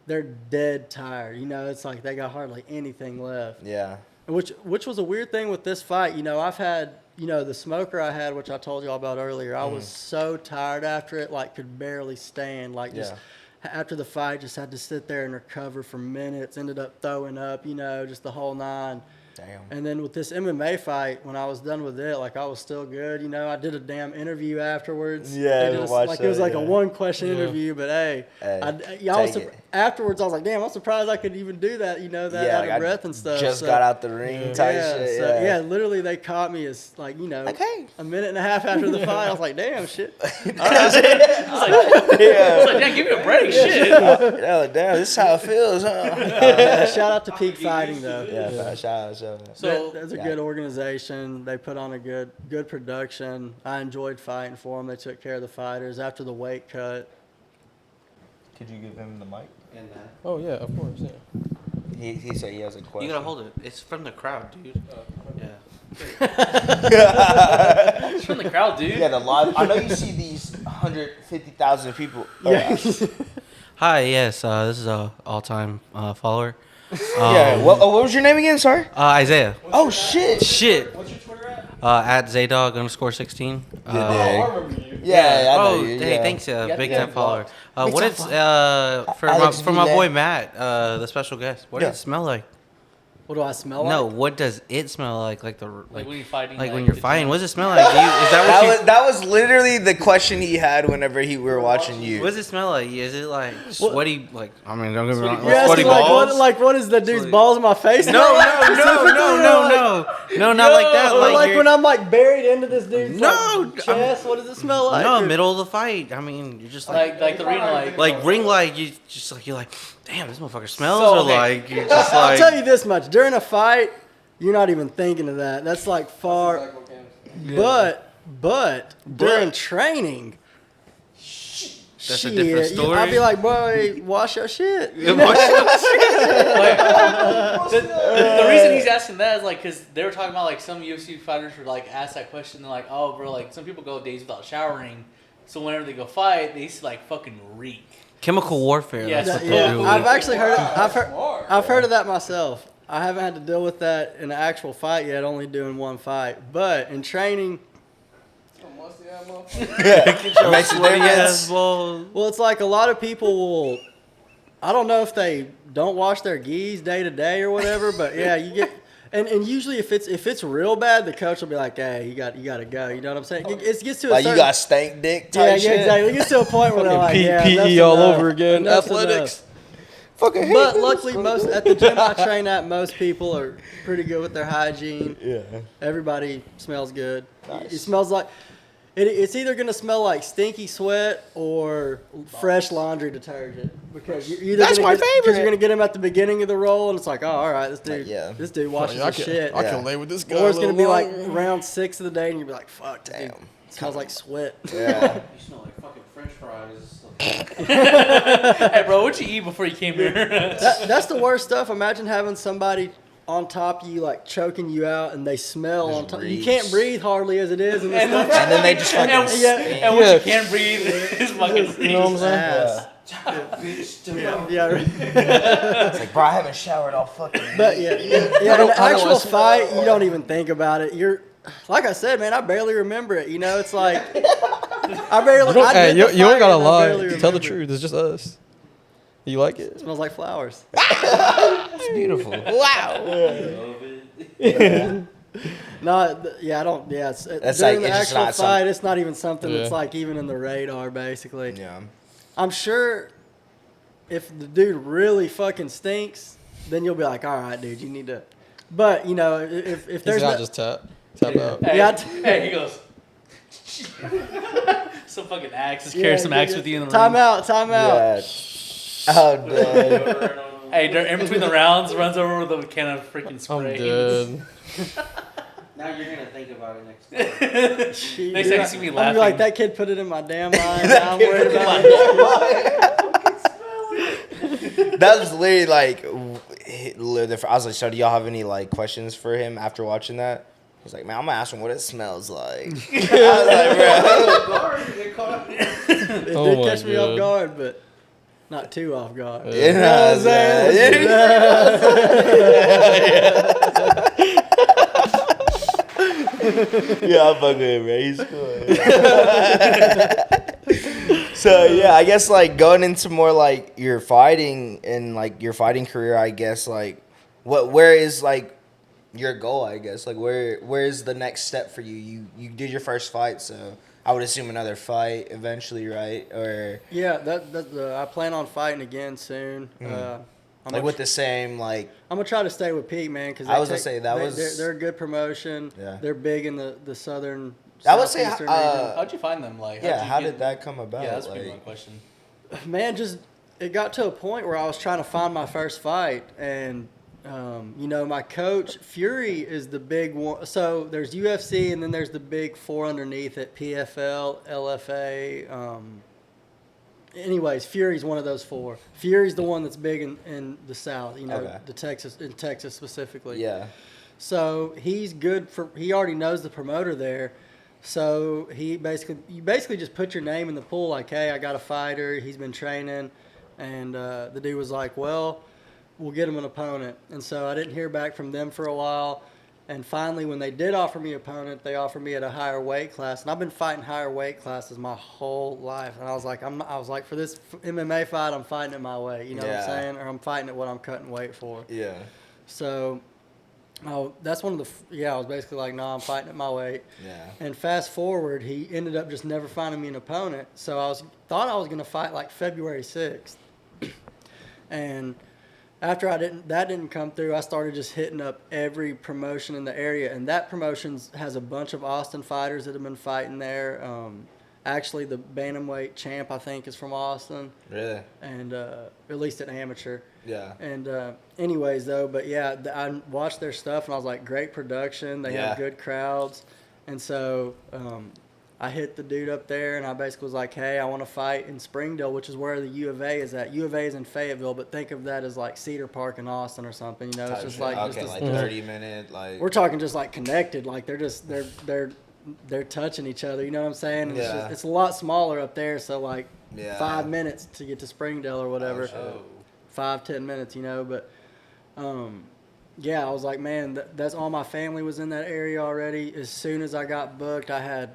Speaker 4: they're dead tired. It's like they got hardly anything left.
Speaker 3: Yeah.
Speaker 4: Which was a weird thing with this fight. I've had, the smoker I had, which I told you all about earlier, I was so tired after it, like could barely stand. Like just after the fight, just had to sit there and recover for minutes, ended up throwing up, just the whole 9.
Speaker 3: Damn.
Speaker 4: And then with this MMA fight, when I was done with it, like I was still good. I did a damn interview afterwards.
Speaker 3: Yeah,
Speaker 4: it was like a 1-question interview, but hey, afterwards I was like, damn, I'm surprised I could even do that. That out of breath and stuff.
Speaker 3: Just got out the ring type shit.
Speaker 4: So, literally they caught me as like a minute and a half after the fight. I was like, damn, shit.
Speaker 6: I was like, damn, give me a break, shit.
Speaker 3: Damn, this is how it feels, huh?
Speaker 4: Shout out to Peak Fighting though.
Speaker 3: Yeah, shout out.
Speaker 6: So
Speaker 4: that's a good organization. They put on a good production. I enjoyed fighting for them. They took care of the fighters after the weight cut.
Speaker 3: Could you give him the mic?
Speaker 7: And that.
Speaker 5: Oh yeah, of course. Yeah.
Speaker 3: He said he has a question.
Speaker 2: You gotta hold it. It's from the crowd, dude. Yeah.
Speaker 6: it's from the crowd, dude.
Speaker 3: Yeah, the live. I know you see these 150,000 people.
Speaker 4: Yeah.
Speaker 2: Hi, yes, this is a all-time follower.
Speaker 3: Yeah. What was your name again? Sorry.
Speaker 2: Isaiah.
Speaker 3: Oh shit.
Speaker 2: Shit.
Speaker 6: What's your Twitter at?
Speaker 2: At Zaydog_16.
Speaker 3: Yeah.
Speaker 6: I remember you.
Speaker 3: Yeah, I know
Speaker 2: Oh,
Speaker 3: you.
Speaker 2: hey,
Speaker 3: Yeah.
Speaker 2: thanks,
Speaker 6: got
Speaker 2: big
Speaker 6: the
Speaker 2: time
Speaker 6: guy
Speaker 2: follower.
Speaker 3: Big
Speaker 2: What
Speaker 3: time
Speaker 2: it's
Speaker 3: Alex
Speaker 2: for my
Speaker 3: Vile.
Speaker 2: boy Matt, the special guest. What does it smell like?
Speaker 4: What do I smell like?
Speaker 2: No, what does it smell like? Like
Speaker 6: Like when you're fighting.
Speaker 2: like when you're
Speaker 6: the
Speaker 2: fighting.
Speaker 6: gym.
Speaker 2: What does it smell like? Is that what you?
Speaker 3: That was literally the question he had whenever we were watching you.
Speaker 2: What does it smell like? Is it like sweaty? Like, I mean, don't get me wrong.
Speaker 4: You're asking
Speaker 2: Sweaty balls?
Speaker 4: what is the dude's
Speaker 2: Like-
Speaker 4: balls in my face?
Speaker 2: No, not like that.
Speaker 4: Or like
Speaker 2: you're-
Speaker 4: when I'm like buried into this dude's
Speaker 2: No,
Speaker 4: chest. What does it smell like?
Speaker 2: no, middle of the fight. I mean, you're just like
Speaker 6: Like the ring
Speaker 2: ring light. You just like you're like, damn, this motherfucker smells.
Speaker 6: So,
Speaker 2: or
Speaker 6: okay.
Speaker 2: like you're just
Speaker 4: I'll
Speaker 2: like.
Speaker 4: tell you this much: during a fight, you're not even thinking of that. That's like far. But during training.
Speaker 2: That's a
Speaker 4: shit,
Speaker 2: different story.
Speaker 4: I'll be like, boy, wash your shit.
Speaker 6: The reason he's asking that is like because they were talking about like some UFC fighters were like asked that question. They're like, oh, bro, like some people go days without showering, so whenever they go fight, they used to like fucking reek.
Speaker 2: Chemical warfare.
Speaker 6: Yeah,
Speaker 2: That's what
Speaker 6: yeah.
Speaker 2: they do.
Speaker 4: I've actually heard. I've heard of that myself. I haven't had to deal with that in an actual fight yet. Only doing one fight, but in training.
Speaker 3: It makes a
Speaker 2: Sweaty
Speaker 3: difference.
Speaker 2: ass balls.
Speaker 4: Well, it's like a lot of people will. I don't know if they don't wash their gis day to day or whatever, but yeah, you get. And usually if it's real bad, the coach will be like, "Hey, you got to go." You know what I'm saying? It gets to a
Speaker 3: Like
Speaker 4: certain,
Speaker 3: you got stank dick type
Speaker 4: yeah,
Speaker 3: shit.
Speaker 4: exactly. It gets to a point where they're like, "Yeah,
Speaker 5: PE
Speaker 4: enough's
Speaker 5: all
Speaker 4: enough.
Speaker 5: over again.
Speaker 4: Enough's
Speaker 5: Athletics.
Speaker 4: enough."
Speaker 3: Fucking hate
Speaker 4: But
Speaker 3: this.
Speaker 4: luckily, most at the gym I train at, most people are pretty good with their hygiene.
Speaker 3: Yeah.
Speaker 4: Everybody smells good.
Speaker 3: Nice.
Speaker 4: It smells like it's either gonna smell like stinky sweat or fresh laundry detergent because you're either
Speaker 3: That's
Speaker 4: gonna
Speaker 3: my
Speaker 4: get, because
Speaker 3: favorite.
Speaker 4: you're gonna get them at the beginning of the roll and it's like, oh, all right, this dude,
Speaker 3: yeah.
Speaker 4: this dude washes
Speaker 5: I
Speaker 4: his
Speaker 5: can,
Speaker 4: shit.
Speaker 5: I
Speaker 3: Yeah.
Speaker 5: can lay with this guy.
Speaker 4: Or it's
Speaker 5: a
Speaker 4: gonna
Speaker 5: little
Speaker 4: be like
Speaker 5: longer.
Speaker 4: round 6 of the day and you'll be like, fuck, this dude
Speaker 3: Damn.
Speaker 4: smells like sweat.
Speaker 3: Yeah.
Speaker 7: You smell like fucking French fries.
Speaker 6: Hey, bro, what'd you eat before you came here?
Speaker 4: That's the worst stuff. Imagine having somebody on top of you, like choking you out, and they smell
Speaker 3: Just
Speaker 4: on top. You
Speaker 3: reeks.
Speaker 4: can't breathe hardly as it is, and this stuff.
Speaker 3: And then they just fucking
Speaker 6: and,
Speaker 3: stink.
Speaker 6: and when
Speaker 5: Yeah.
Speaker 6: you can't breathe, it's fucking
Speaker 5: You know what I'm saying?
Speaker 4: Ass. Yeah, right.
Speaker 3: It's like, bro, I haven't showered all fucking
Speaker 4: But
Speaker 3: week.
Speaker 4: yeah, in an actual fight, you don't even think about it. You're, like I said, man, I barely remember it. You know, it's like I barely. I
Speaker 5: Hey,
Speaker 4: did the
Speaker 5: you don't
Speaker 4: fight
Speaker 5: gotta
Speaker 4: and I
Speaker 5: lie.
Speaker 4: barely
Speaker 5: Tell the
Speaker 4: remember it.
Speaker 5: truth. It's just us. You like it?
Speaker 4: It smells like flowers.
Speaker 3: It's beautiful.
Speaker 2: Wow.
Speaker 4: I don't. Yeah, it's,
Speaker 3: That's
Speaker 4: during
Speaker 3: like-
Speaker 4: the
Speaker 3: it's just
Speaker 4: actual
Speaker 3: not
Speaker 4: fight, it's not even something that's
Speaker 5: Yeah.
Speaker 4: like even in the radar, basically.
Speaker 3: Yeah.
Speaker 4: I'm sure if the dude really fucking stinks, then you'll be like, all right, dude, you need to. But you know, if
Speaker 5: He's
Speaker 4: there's
Speaker 5: not
Speaker 4: no,
Speaker 5: just tap out.
Speaker 6: Hey,
Speaker 4: Yeah.
Speaker 6: hey, he goes. Some fucking axe. Just carry some axe with you in the
Speaker 4: time
Speaker 6: ring.
Speaker 4: out.
Speaker 3: Yeah. Oh, no.
Speaker 6: Hey, in between the rounds, runs over with a can of freaking
Speaker 5: I'm
Speaker 6: spray.
Speaker 5: dead.
Speaker 7: Now you're gonna think about it next time.
Speaker 4: Shit,
Speaker 6: Next time you see me
Speaker 4: I'm
Speaker 6: laughing.
Speaker 4: like, that kid put it in my damn mind. Now I'm worried about it.
Speaker 3: That was literally like, I was like, so do y'all have any like questions for him after watching that? He's like, man, I'm gonna ask him what it smells like. I was like, bro.
Speaker 4: It
Speaker 5: Oh
Speaker 4: did
Speaker 5: my
Speaker 4: catch me off
Speaker 5: God.
Speaker 4: guard, but not too off guard.
Speaker 5: Yeah.
Speaker 3: You know what I'm saying? Yeah, I'm fucking with him, man. He's cool. So yeah, I guess like going into more like your fighting and like your fighting career, I guess like where is like your goal? I guess like where is the next step for you? You did your first fight, so I would assume another fight eventually, right? Or
Speaker 4: Yeah, I plan on fighting again soon. I'm
Speaker 3: like
Speaker 4: gonna,
Speaker 3: with the same like
Speaker 4: I'm gonna try to stay with Peak, man, because
Speaker 3: I was gonna say, that was-
Speaker 4: they're a good promotion.
Speaker 3: Yeah.
Speaker 4: They're big in the southern.
Speaker 3: I would say,
Speaker 4: southeastern
Speaker 6: How'd you find them? Like,
Speaker 3: yeah. How
Speaker 6: you
Speaker 3: did that come about?
Speaker 6: Yeah, that's a
Speaker 3: like,
Speaker 6: pretty good question.
Speaker 4: region. Man, just it got to a point where I was trying to find my first fight, and you know, my coach Fury is the big one. So there's UFC, and then there's the big four underneath it: PFL, LFA. Anyways, Fury's one of those four. Fury's the one that's big in the South, you know,
Speaker 3: Okay.
Speaker 4: in Texas specifically.
Speaker 3: yeah.
Speaker 4: So he's good for. He already knows the promoter there, so you basically just put your name in the pool. Like, hey, I got a fighter. He's been training, and the dude was like, well, we'll get him an opponent. And so I didn't hear back from them for a while. And finally, when they did offer me an opponent, they offered me at a higher weight class. And I've been fighting higher weight classes my whole life. And I was like, for this MMA fight, I'm fighting it my way. You know what I'm
Speaker 3: Yeah.
Speaker 4: saying? Or I'm fighting it what I'm cutting weight for.
Speaker 3: Yeah.
Speaker 4: So, that's one of I was basically like, no, I'm fighting at my weight.
Speaker 3: Yeah.
Speaker 4: And fast forward, he ended up just never finding me an opponent. So thought I was going to fight like February 6th. And after that didn't come through, I started just hitting up every promotion in the area. And that promotion has a bunch of Austin fighters that have been fighting there. Actually, the bantamweight champ, I think, is from Austin.
Speaker 3: Really?
Speaker 4: And at least an amateur.
Speaker 3: Yeah.
Speaker 4: And anyways, though, but yeah, I watched their stuff and I was like, great production. They
Speaker 3: Yeah.
Speaker 4: have good crowds. And so I hit the dude up there and I basically was like, hey, I want to fight in Springdale, which is where the U of A is at. U of A is in Fayetteville, but think of that as like Cedar Park in Austin or something. You know, it's
Speaker 3: Type
Speaker 4: just
Speaker 3: shit.
Speaker 4: like,
Speaker 3: okay,
Speaker 4: just
Speaker 3: like
Speaker 4: this,
Speaker 3: 30-minute, like.
Speaker 4: we're talking just like connected. Like they're touching each other. You know what I'm saying? And
Speaker 3: Yeah.
Speaker 4: it's a lot smaller up there. So like
Speaker 3: Yeah.
Speaker 4: 5 minutes to get to Springdale or whatever.
Speaker 3: shit.
Speaker 4: 5-10 minutes, you know, but yeah, I was like, man, that's all. My family was in that area already. As soon as I got booked, I had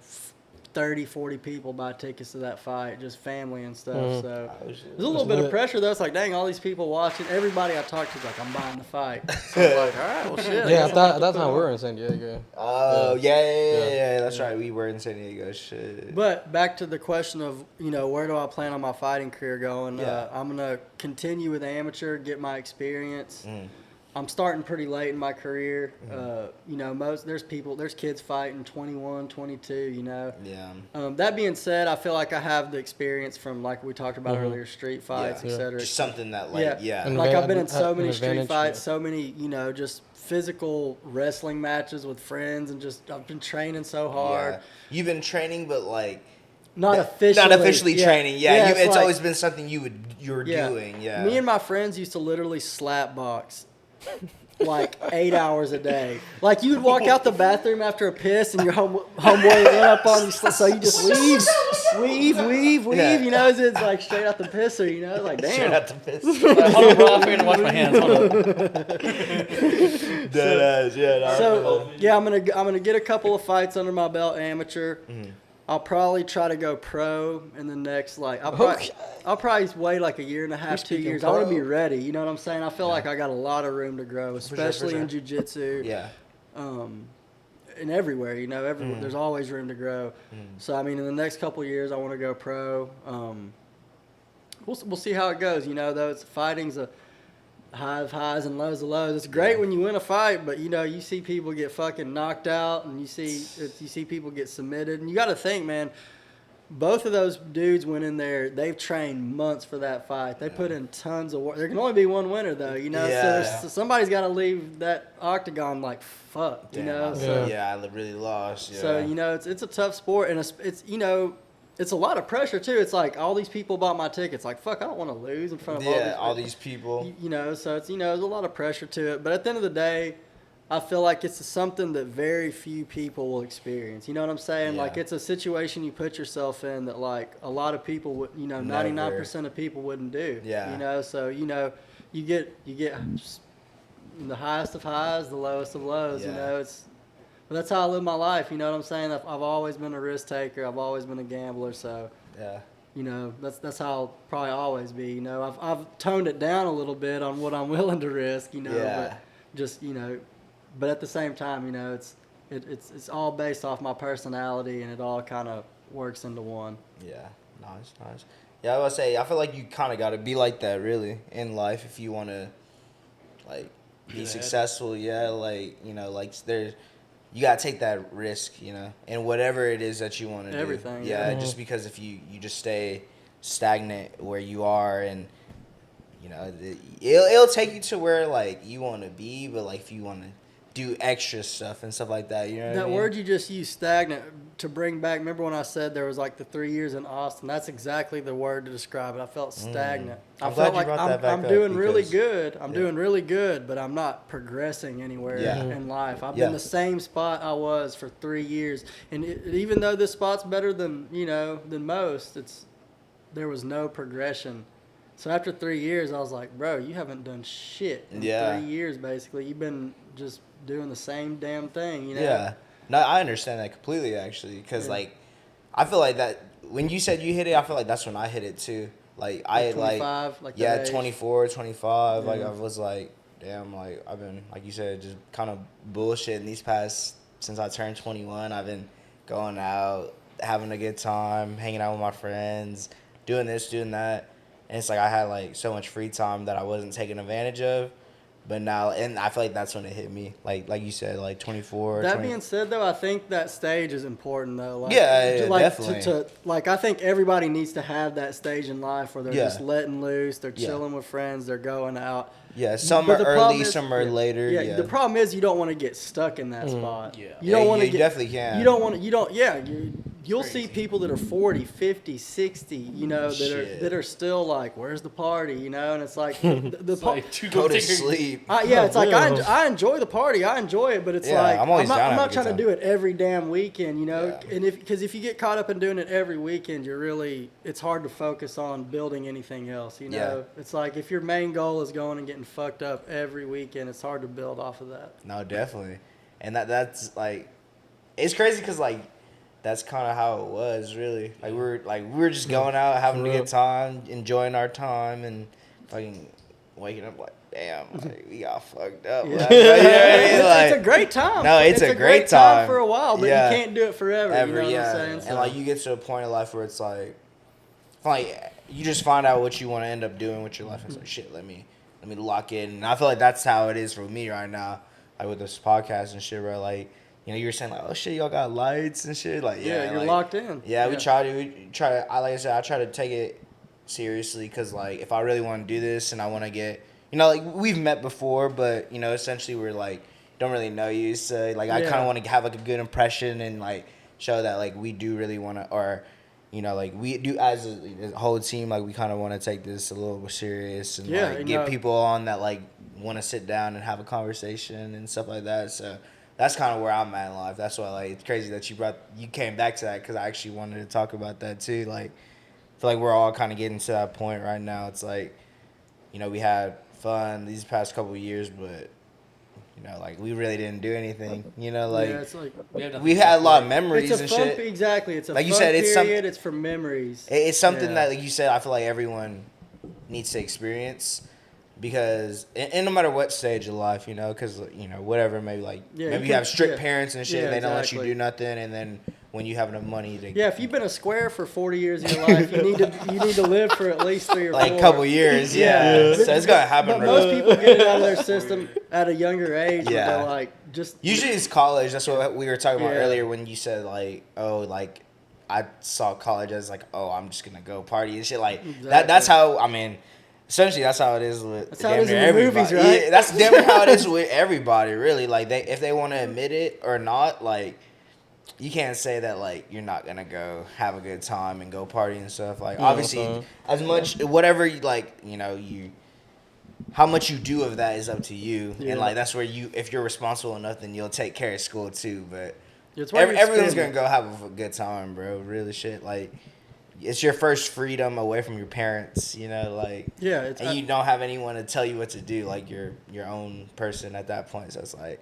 Speaker 4: 30-40 people buy tickets to that fight, just family and stuff. So
Speaker 3: Oh, shit.
Speaker 4: there's a little bit of pressure though. It's like, dang, all these people watching, everybody I talked to is like, I'm buying the fight. So I was like, all right, well, shit.
Speaker 5: Yeah, at that time we were in San Diego.
Speaker 3: Oh, yeah. That's right. We were in San Diego. Shit.
Speaker 4: But back to the question of, you know, where do I plan on my fighting career going?
Speaker 3: Yeah.
Speaker 4: I'm going to continue with amateur, get my experience.
Speaker 3: Mm.
Speaker 4: I'm starting pretty late in my career. You know, there's kids fighting 21, 22, you know.
Speaker 3: Yeah.
Speaker 4: That being said, I feel like I have the experience from, like we talked about earlier, street fights,
Speaker 3: Yeah.
Speaker 4: et cetera.
Speaker 3: Just something that, like, yeah.
Speaker 5: And
Speaker 4: Like I've been in so
Speaker 5: an
Speaker 4: many street
Speaker 5: advantage,
Speaker 4: fights,
Speaker 5: yeah.
Speaker 4: so many, you know, just physical wrestling matches with friends, and just I've been training so hard.
Speaker 3: Yeah. You've been training, but, like.
Speaker 4: Not officially.
Speaker 3: training. Yeah.
Speaker 4: it's
Speaker 3: It's
Speaker 4: like-
Speaker 3: always been something you were doing. Yeah.
Speaker 4: Me and my friends used to literally slap box like 8 hours a day. Like you would walk out the bathroom after a piss and your homeboy run up on you, so you just weave.
Speaker 3: Yeah.
Speaker 4: You know, it's like straight out the pisser. You know, like damn.
Speaker 3: Straight out the piss.
Speaker 6: Hold on, bro. I'm going to wash my hands. Hold on.
Speaker 3: Deadass, yeah.
Speaker 4: So yeah, I'm gonna get a couple of fights under my belt, amateur. I'll probably try to go pro in the next I'll probably wait like a year and a half, 2 years. I want to be ready. You know what I'm saying? I feel like I got a lot of room to grow, especially in jiu-jitsu.
Speaker 3: Yeah.
Speaker 4: And everywhere, you know, there's always room to grow. So I mean, in the next couple of years, I want to go pro. We'll see how it goes. You know, though, fighting's a high of highs and lows of lows. It's great when you win a fight, but you know, you see people get fucking knocked out, and you see people get submitted, and you got to think, man. Both of those dudes went in there. They've trained months for that fight. They put in tons of work. There can only be one winner, though. You know, so somebody's got to leave that octagon like fuck. You know, so
Speaker 3: I really lost. Yeah.
Speaker 4: So you know, it's a tough sport, and it's you know, it's a lot of pressure too. It's like all these people bought my tickets. Like fuck, I don't want to lose in front of all these
Speaker 3: people.
Speaker 4: You know, so it's there's a lot of pressure to it. But at the end of the day, I feel like it's something that very few people will experience. You know what I'm saying?
Speaker 3: Yeah.
Speaker 4: Like it's a situation you put yourself in that like a lot of people would, 99% of people wouldn't do.
Speaker 3: Yeah.
Speaker 4: You know, so you get just the highest of highs, the lowest of lows.
Speaker 3: Yeah.
Speaker 4: You know, but that's how I live my life. You know what I'm saying? I've always been a risk taker. I've always been a gambler. So
Speaker 3: yeah.
Speaker 4: You know, that's how I'll probably always be. You know, I've toned it down a little bit on what I'm willing to risk. You know, but just But at the same time, you know, it's all based off my personality, and it all kind of works into one.
Speaker 3: Yeah, nice. Yeah, I was gonna say, I feel like you kind of got to be like that, really, in life if you want to, like, be successful. Yeah, like, you know, like, you got to take that risk, you know, and whatever it is that you want to do.
Speaker 4: Everything.
Speaker 3: Yeah, just because if you just stay stagnant where you are, and, you know, it'll take you to where, like, you want to be, but, like, if you want to do extra stuff and stuff like that, you know what I mean?
Speaker 4: Word you just used, stagnant, to bring back, remember when I said there was like the 3 years in Austin? That's exactly the word to describe it. I felt stagnant. I felt like I'm doing really good. I'm doing really good, but I'm not progressing anywhere in life. I've been the same spot I was for 3 years. And even though this spot's better than most, there was no progression. So after 3 years, I was like, bro, you haven't done shit in 3 years, basically. You've been just doing the same damn thing, you know?
Speaker 3: Yeah. No, I understand that completely, actually, because, like, I feel like that, when you said you hit it, I feel like that's when I hit it, too. Like, I had,
Speaker 4: 25, like
Speaker 3: 24, 25, like, I was like, damn, like, I've been, like you said, just kind of bullshitting since I turned 21, I've been going out, having a good time, hanging out with my friends, doing this, doing that, and it's like I had, like, so much free time that I wasn't taking advantage of. But now, and I feel like that's when it hit me. Like you said, like 24.
Speaker 4: That being said, though, I think that stage is important, though. Like,
Speaker 3: definitely.
Speaker 4: I think everybody needs to have that stage in life where they're just letting loose, they're chilling with friends, they're going out.
Speaker 3: Yeah, some are early, some are later.
Speaker 4: Yeah, the problem is you don't want to get stuck in that spot.
Speaker 6: Yeah.
Speaker 4: You don't want to
Speaker 3: You definitely can.
Speaker 4: You'll see people that are 40, 50, 60, you know, that are still like, where's the party, you know? And it's like,
Speaker 3: go to sleep.
Speaker 4: It's like, I enjoy the party. I enjoy it, but it's like, I'm not trying to do it every damn weekend, you know? Yeah. And because if you get caught up in doing it every weekend, it's hard to focus on building anything else, you know? Yeah. It's like, if your main goal is going and getting fucked up every weekend, it's hard to build off of that.
Speaker 3: No, definitely. And that's like, it's crazy because, like, that's kind of how it was, really. Like, we were just going out, having a good time, enjoying our time, and fucking waking up like, damn, like, we got fucked up.
Speaker 4: Yeah. It's a great time.
Speaker 3: No, it's a great time
Speaker 4: for a while, but you can't do it forever. You know what I'm saying?
Speaker 3: And, like, you get to a point in life where it's like you just find out what you want to end up doing with your life. It's like, shit, let me lock in. And I feel like that's how it is for me right now, like, with this podcast and shit, bro. Like, you know, you were saying, like, oh, shit, y'all got lights and shit. Like,
Speaker 4: you're
Speaker 3: like,
Speaker 4: locked in.
Speaker 3: Yeah, we try to, like I said, I try to take it seriously because, like, if I really want to do this and I want to get, you know, like, we've met before, but, you know, essentially we're, like, don't really know you. So, like, I kind of want to have, like, a good impression and, like, show that, like, we do really want to, or, you know, like, we do as a whole team, like, we kind of want to take this a little more serious and, like, get people on that, like, want to sit down and have a conversation and stuff like that. So that's kind of where I'm at in life. That's why, like, it's crazy that you came back to that, because I actually wanted to talk about that too. Like, I feel like we're all kind of getting to that point right now. It's like, you know, we had fun these past couple of years, but you know, like we really didn't do anything. You know, like
Speaker 4: yeah, it's like
Speaker 3: we had a lot of memories
Speaker 4: it's a
Speaker 3: and
Speaker 4: fun,
Speaker 3: shit.
Speaker 4: exactly. It's a
Speaker 3: Like you
Speaker 4: fun
Speaker 3: said, it's some-
Speaker 4: period. It's for memories.
Speaker 3: It's something
Speaker 4: Yeah.
Speaker 3: that, like you said, I feel like everyone needs to experience because, and no matter what stage of life, you know, because you know whatever, maybe like
Speaker 4: Yeah,
Speaker 3: maybe
Speaker 4: you
Speaker 3: you have
Speaker 4: can-
Speaker 3: strict
Speaker 4: yeah.
Speaker 3: parents and shit.
Speaker 4: Yeah,
Speaker 3: They don't let you
Speaker 4: exactly.
Speaker 3: do nothing, and then when you have enough money to
Speaker 4: Yeah, if you've been a square for 40 years of your life, you need to live for at least 3 or 4.
Speaker 3: like a couple years, yeah. So it's gonna happen.
Speaker 4: But
Speaker 3: bro.
Speaker 4: most people get it out of their system at a younger age.
Speaker 3: Yeah.
Speaker 4: Where they're like just
Speaker 3: Usually it's college. That's what we were talking about
Speaker 4: Yeah.
Speaker 3: earlier when you said like, oh, like I saw college as like, oh, I'm just gonna go party and shit. Like that. That's how. I mean, essentially, that's how it is with
Speaker 4: That's how it
Speaker 3: damn
Speaker 4: is in
Speaker 3: near
Speaker 4: the movies,
Speaker 3: everybody.
Speaker 4: right?
Speaker 3: Yeah, that's damn near how it is with everybody. Really, like if they want to admit it or not, like you can't say that like you're not gonna go have a good time and go party and stuff. Like obviously, as much whatever you like, you know you. How much you do of that is up to you,
Speaker 4: Yeah.
Speaker 3: and like that's where you, if you're responsible enough, then you'll take care of school too. But
Speaker 4: it's where you
Speaker 3: everyone's
Speaker 4: spend
Speaker 3: gonna
Speaker 4: it.
Speaker 3: go have a good time, bro. Really, shit. Like it's your first freedom away from your parents, you know. Like
Speaker 4: Yeah, it's
Speaker 3: and you don't have anyone to tell you what to do. Like you're your own person at that point. So it's like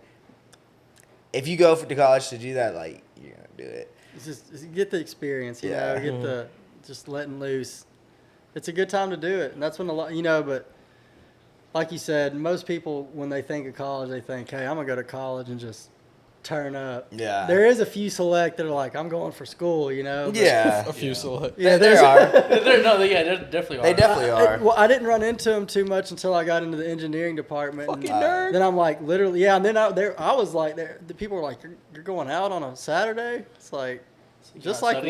Speaker 3: if you go to college to do that, like you're gonna do it.
Speaker 4: it's get the experience, you
Speaker 3: Yeah.
Speaker 4: know, get the just letting loose. It's a good time to do it, and that's when a lot, you know. But like you said, most people when they think of college, they think, "Hey, I'm gonna go to college and just turn up."
Speaker 3: Yeah.
Speaker 4: There is a few select that are like, "I'm going for school," you know. but-
Speaker 3: Yeah.
Speaker 5: A few select.
Speaker 4: yeah.
Speaker 3: There
Speaker 4: There's
Speaker 3: are.
Speaker 6: They definitely are.
Speaker 3: They definitely are.
Speaker 4: Well, I didn't run into them too much until I got into the engineering department.
Speaker 5: Fucking
Speaker 4: and
Speaker 5: nerd.
Speaker 4: Then I'm like, literally, yeah. And then I was like, the people were like, "You're going out on a Saturday?" It's like, just
Speaker 6: not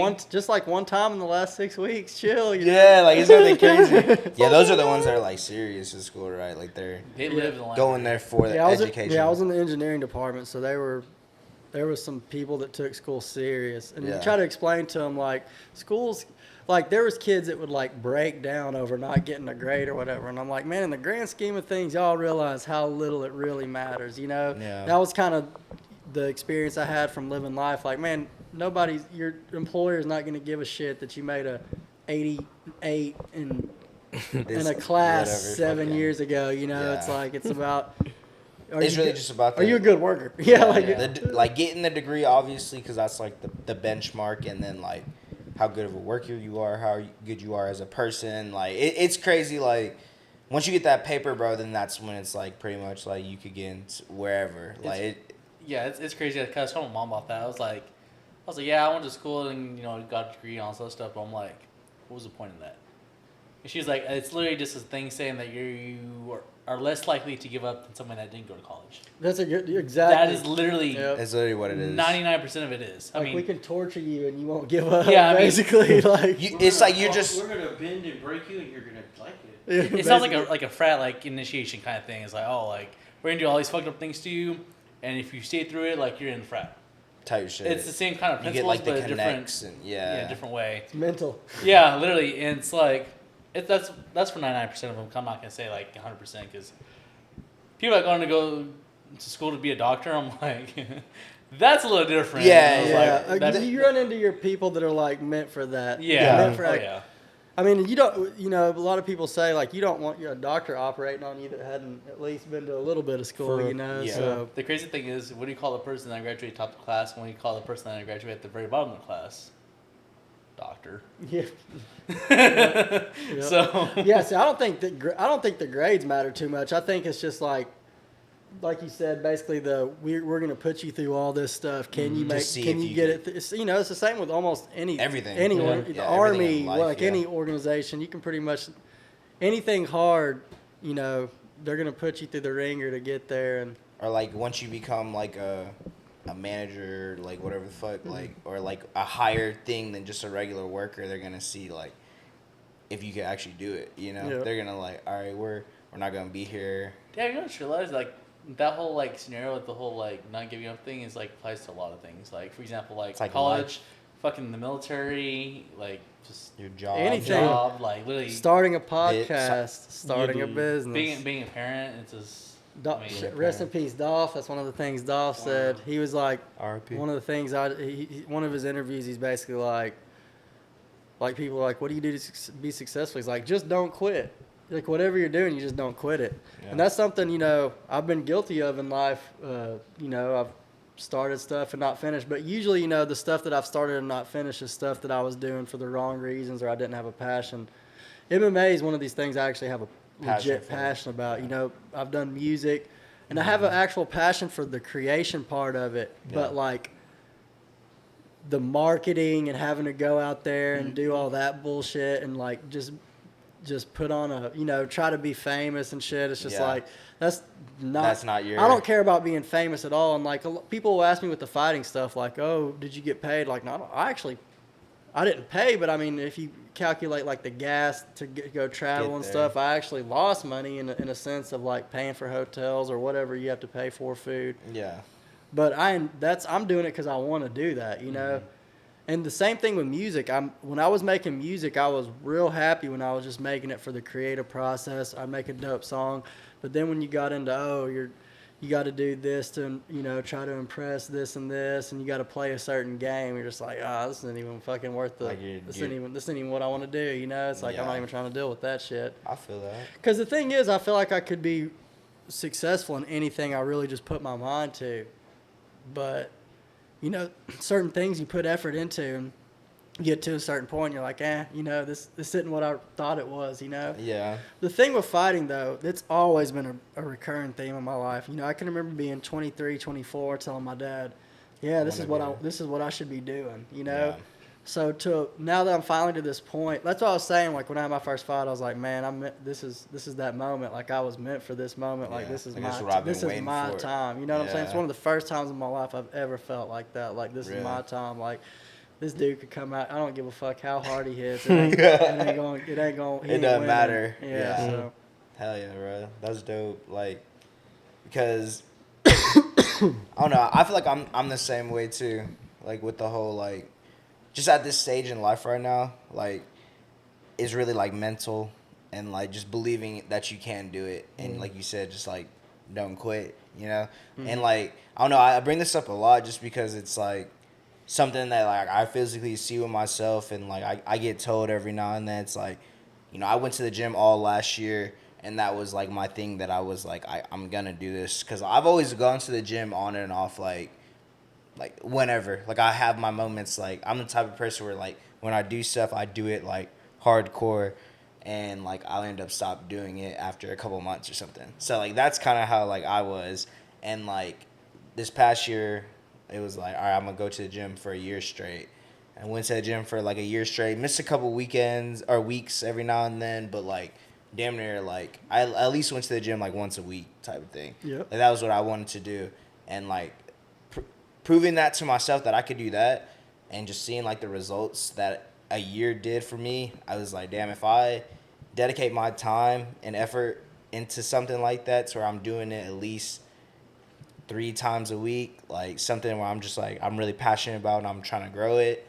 Speaker 4: like one time in the last 6 weeks. Chill. You know?
Speaker 3: Yeah, like it's nothing crazy. Yeah, those are the ones that are like serious in school, right? Like they're
Speaker 6: They live in the
Speaker 3: going there for the
Speaker 4: Yeah,
Speaker 3: education.
Speaker 4: I was in the engineering department, so there was some people that took school serious, and you
Speaker 3: Yeah.
Speaker 4: try to explain to them like schools, like there was kids that would like break down over not getting a grade or whatever, and I'm like, man, in the grand scheme of things, y'all realize how little it really matters, you know?
Speaker 3: Yeah.
Speaker 4: That was kind of the experience I had from living life. Like, man, your employer is not going to give a shit that you made a 88 in a class
Speaker 3: whatever,
Speaker 4: 7
Speaker 3: fucking-
Speaker 4: years ago. You know, it's
Speaker 3: Yeah.
Speaker 4: like it's about.
Speaker 3: It's really just about.
Speaker 4: Are you a good worker? Yeah, like
Speaker 3: like getting the degree, obviously, because that's like the benchmark, and then like how good of a worker you are, how good you are as a person. Like it's crazy. Like once you get that paper, bro, then that's when it's like pretty much like you could get into wherever.
Speaker 6: Yeah, it's crazy. Cause I was telling my mom about that. I was like, yeah, I went to school and got a degree and all that stuff. But I'm like, what was the point of that? And she's like, it's literally just a thing saying that you are less likely to give up than someone that didn't go to college.
Speaker 4: that's a good exactly.
Speaker 6: That is literally
Speaker 4: Yep.
Speaker 3: It's literally what it is.
Speaker 6: 99% of it is. I
Speaker 4: Like
Speaker 6: mean,
Speaker 4: we can torture you and you won't give up.
Speaker 6: Yeah, I mean-
Speaker 4: basically, like
Speaker 3: It's like you're just.
Speaker 7: We're gonna bend and break you, and you're gonna like it.
Speaker 6: it sounds like a frat like initiation kind of thing. It's like, oh, like we're gonna do all these fucked up things to you, and if you stay through it, like you're in the frat.
Speaker 3: Type shit.
Speaker 6: It's the same kind of
Speaker 3: You
Speaker 6: principles,
Speaker 3: get like the
Speaker 6: but a different,
Speaker 3: connects and yeah.
Speaker 6: different way.
Speaker 4: mental.
Speaker 6: Yeah, literally, and it's like that's for 99% of them. I'm not gonna say like 100% because people are going to go to school to be a doctor. I'm like, that's a little different.
Speaker 3: Yeah,
Speaker 6: I was
Speaker 4: Yeah,
Speaker 6: like, that-
Speaker 4: you run into your people that are like meant for that.
Speaker 6: yeah,
Speaker 4: Meant for
Speaker 6: oh, yeah.
Speaker 4: I mean, you don't. You know, a lot of people say like you don't want your doctor operating on you that hadn't at least been to a little bit of school.
Speaker 5: For-
Speaker 4: You know,
Speaker 3: yeah.
Speaker 4: so
Speaker 6: The crazy thing is, what do you call the person that graduated top of the class, and what do you call the person that graduated at the very bottom of the class? Doctor.
Speaker 4: yeah.
Speaker 6: So
Speaker 4: Yeah, so I don't think the grades matter too much. I think it's just like you said, basically we're gonna put you through all this stuff. Can you
Speaker 3: To see
Speaker 4: can
Speaker 3: if
Speaker 4: you
Speaker 3: you
Speaker 4: get
Speaker 3: can-
Speaker 4: it? It's the same with almost
Speaker 3: Everything.
Speaker 4: Any
Speaker 3: Yeah.
Speaker 4: the
Speaker 3: Yeah,
Speaker 4: army,
Speaker 3: everything in life,
Speaker 4: like
Speaker 3: yeah.
Speaker 4: any organization, you can pretty much anything hard. You know, they're gonna put you through the ringer to get there, and
Speaker 3: Or like once you become like a manager, like whatever the fuck, like or like a higher thing than just a regular worker, they're gonna see like if you can actually do it. You know,
Speaker 4: Yeah.
Speaker 3: they're gonna like, all right, we're not gonna be here.
Speaker 6: yeah, you don't just realize like that whole like scenario with the whole like not giving up thing is like applies to a lot of things. Like for example, like
Speaker 3: It's like
Speaker 6: college, fucking the military, like just
Speaker 3: Your job,
Speaker 4: Anything.
Speaker 6: job, like literally
Speaker 4: starting a podcast, starting a
Speaker 5: dude.
Speaker 4: business.
Speaker 6: being a parent. It's just
Speaker 4: Dolph,
Speaker 6: I mean,
Speaker 4: rest in peace, Dolph. That's one of the things Dolph said. He was like,
Speaker 3: RP.
Speaker 4: one of the things one of his interviews, he's basically like people are like, what do you do to be successful? He's like, just don't quit. like whatever you're doing, you just don't quit it.
Speaker 3: Yeah.
Speaker 4: And that's something, you know, I've been guilty of in life. You know, I've started stuff and not finished, but usually, you know, the stuff that I've started and not finished is stuff that I was doing for the wrong reasons or I didn't have a passion. MMA is one of these things I actually have a legit passion about. You know, I've done music and I have an actual passion for the creation part of it, but like the marketing and having to go out there and do all that bullshit and like just put on a, you know, try to be famous and shit. It's just like, that's not your... I don't care about being famous at all. And like people will ask me with the fighting stuff, like, oh, did you get paid? Like, no, I didn't pay, but I mean, if you calculate like the gas to go travel and stuff, I actually lost money in a sense of like paying for hotels or whatever you have to pay for food.
Speaker 3: Yeah.
Speaker 4: But I'm doing it because I want to do that, you know. And the same thing with music. When I was making music, I was real happy when I was just making it for the creative process. I make a dope song, but then when you got into you got to do this to, you know, try to impress this and this, and you got to play a certain game. You're just like, this isn't even fucking worth the. This isn't even what I want to do. You know, it's like I'm not even trying to deal with that shit.
Speaker 3: I feel that.
Speaker 4: Because the thing is, I feel like I could be successful in anything I really just put my mind to, but you know, certain things you put effort into and you get to a certain point, you're like, you know, this isn't what I thought it was, you know? Yeah. The thing with fighting, though, it's always been a recurring theme in my life. You know, I can remember being 23, 24, telling my dad, this is what I should be doing, you know? Yeah. So now that I'm finally to this point, that's what I was saying. Like when I had my first fight, I was like, man, this is that moment. Like I was meant for this moment. Like this is my time. You know what I'm saying? It's one of the first times in my life I've ever felt like that. Like this is my time. Like this dude could come out. I don't give a fuck how hard he hits. It ain't going. It doesn't matter.
Speaker 3: Yeah. So. Hell yeah, bro. That's dope. Like because I don't know. I feel like I'm the same way too. Like with the whole like. Just at this stage in life right now, like, it's really, like, mental and, like, just believing that you can do it. And, like you said, just, like, don't quit, you know? And, like, I don't know, I bring this up a lot just because it's, like, something that, like, I physically see with myself. And, like, I get told every now and then, it's, like, you know, I went to the gym all last year. And that was, like, my thing that I was, like, I'm going to do this. Because I've always gone to the gym on and off, like whenever, like I have my moments, like I'm the type of person where like when I do stuff, I do it like hardcore and like I'll end up stop doing it after a couple months or something. So like that's kind of how like I was. And like this past year it was like, all right, I'm gonna go to the gym for a year straight. I went to the gym for like a year straight, missed a couple weekends or weeks every now and then, but like damn near like I at least went to the gym like once a week type of thing. Yeah, like, that was what I wanted to do. And like proving that to myself that I could do that and just seeing like the results that a year did for me, I was like, damn, if I dedicate my time and effort into something like that to where I'm doing it at least 3 times a week, like something where I'm just like, I'm really passionate about and I'm trying to grow it,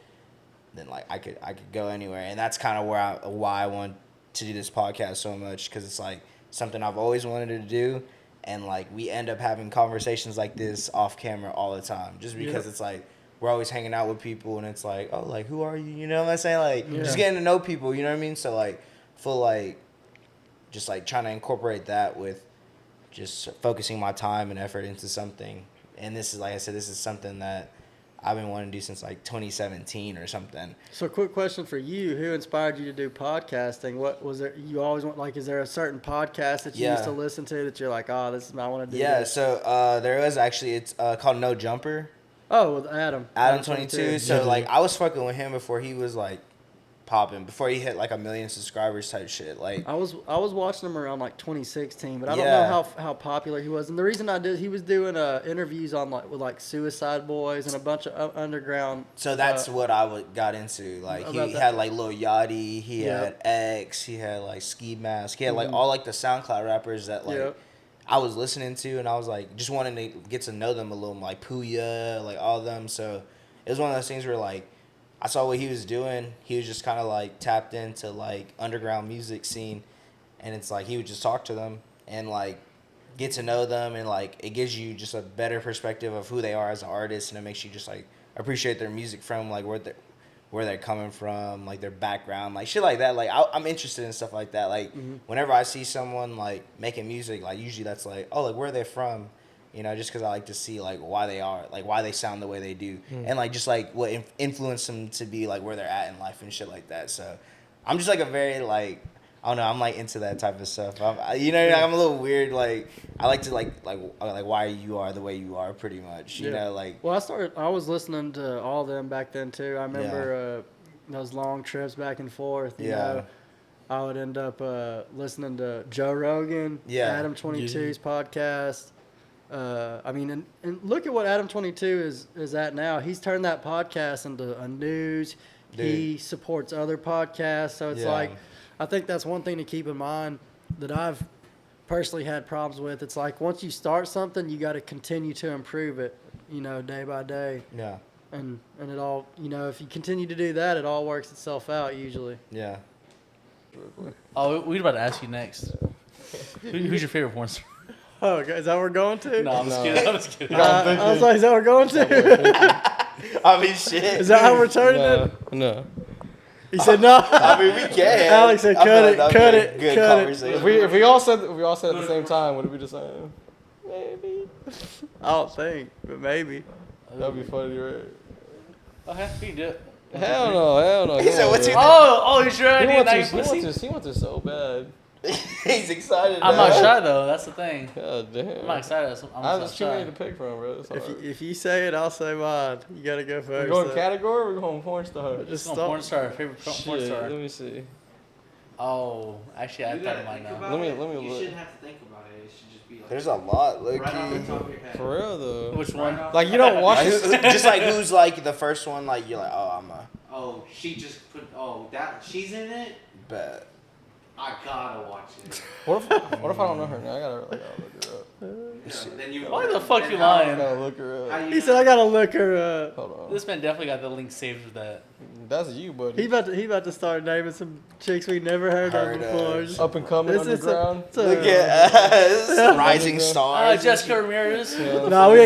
Speaker 3: then like I could go anywhere. And that's kind of why I want to do this podcast so much, because it's like something I've always wanted to do. And, like, we end up having conversations like this off camera all the time. Just because it's, like, we're always hanging out with people. And it's, like, oh, like, who are you? You know what I'm saying? Like, just getting to know people. You know what I mean? So, like, feel like just, like, trying to incorporate that with just focusing my time and effort into something. And this is, like I said, this is something that I've been wanting to do since, like, 2017 or something.
Speaker 4: So, quick question for you. Who inspired you to do podcasting? What was there? You always want, like, is there a certain podcast that you used to listen to that you're like, I want to do this?
Speaker 3: Yeah, so there was actually, it's called No Jumper.
Speaker 4: Oh, with Adam.
Speaker 3: Adam 22. So, like, I was fucking with him before he was, like, popping, before he hit like 1 million subscribers type shit. Like
Speaker 4: I was watching him around like 2016, but I don't know how popular he was. And the reason he was doing interviews on like with like Suicide Boys and a bunch of underground.
Speaker 3: So that's what I got into. Like he had like Lil Yachty, he had X, he had like Ski Mask, he had like all like the SoundCloud rappers that like I was listening to, and I was like just wanting to get to know them a little, like Puya, like all of them. So it was one of those things where like I saw what he was doing. He was just kind of like tapped into like underground music scene, and it's like he would just talk to them and like get to know them, and like it gives you just a better perspective of who they are as an artist, and it makes you just like appreciate their music from like where where they're coming from, like their background, like shit like that. Like I'm interested in stuff like that. Like whenever I see someone like making music, like usually that's like, oh, like where are they from? You know, just because I like to see like why they are, like why they sound the way they do, and like just like what influenced them to be like where they're at in life and shit like that. So I'm just like a very like, I don't know, I'm like into that type of stuff. I'm a little weird. Like I like to like why you are the way you are, pretty much. You know, like.
Speaker 4: Well, I was listening to all of them back then too. I remember those long trips back and forth. You know, I would end up listening to Joe Rogan, Adam 22's podcast. I mean, and look at what Adam 22 is at now. He's turned that podcast into a news. Dude. He supports other podcasts, so it's like, I think that's one thing to keep in mind that I've personally had problems with. It's like once you start something, you got to continue to improve it, you know, day by day. Yeah. And it all, you know, if you continue to do that, it all works itself out usually. Yeah.
Speaker 6: Oh, we were about to ask you next. Who's your favorite porn star?
Speaker 4: Oh, okay. Is that what we're going to?
Speaker 6: No, I'm just kidding.
Speaker 4: I was like, is that what we're going to?
Speaker 3: I mean, shit.
Speaker 4: Is that how we're turning it?
Speaker 5: No.
Speaker 4: He said no.
Speaker 3: I mean, we can.
Speaker 4: Alex said, cut it.
Speaker 5: If we all said at the same time, would it be the same? Maybe.
Speaker 4: I don't think, but maybe.
Speaker 5: That'd be funny, right?
Speaker 6: Okay, you can do it.
Speaker 5: Hell no.
Speaker 3: He said, "What's your?"
Speaker 6: Oh, you sure?
Speaker 5: He wants it so bad.
Speaker 3: He's excited.
Speaker 6: I'm not shy though. That's the thing.
Speaker 5: God damn.
Speaker 6: I'm not excited.
Speaker 5: I have too many to pick from, bro.
Speaker 4: If you say it, I'll say mine. You gotta go first.
Speaker 5: We're going category. Or we're going porn star.
Speaker 6: Just porn star. Favorite porn star.
Speaker 5: Let me see.
Speaker 6: Oh, actually, I thought of mine now.
Speaker 5: Let me
Speaker 7: You
Speaker 5: look.
Speaker 7: shouldn't have to think about it. It should just be like.
Speaker 3: There's a lot. Look,
Speaker 7: right off the top of your head.
Speaker 5: For real though.
Speaker 6: Which one?
Speaker 5: Like you don't watch it.
Speaker 3: just like who's like the first one? Like you're like, oh, I'm a.
Speaker 7: Oh, she just put. Oh, that she's in it.
Speaker 3: Bet.
Speaker 7: I gotta watch it.
Speaker 5: What if I don't know her name? I gotta look her up.
Speaker 7: Then you.
Speaker 6: Why the fuck you lying?
Speaker 5: I gotta look her up.
Speaker 4: He said I gotta look her up.
Speaker 5: Hold on.
Speaker 6: This man definitely got the link saved with that.
Speaker 5: That's you, buddy.
Speaker 4: He about to start naming some chicks we never heard of before.
Speaker 5: Up and coming underground.
Speaker 3: Look at us, rising stars.
Speaker 6: Jessica Ramirez.
Speaker 5: Yeah,
Speaker 4: No, we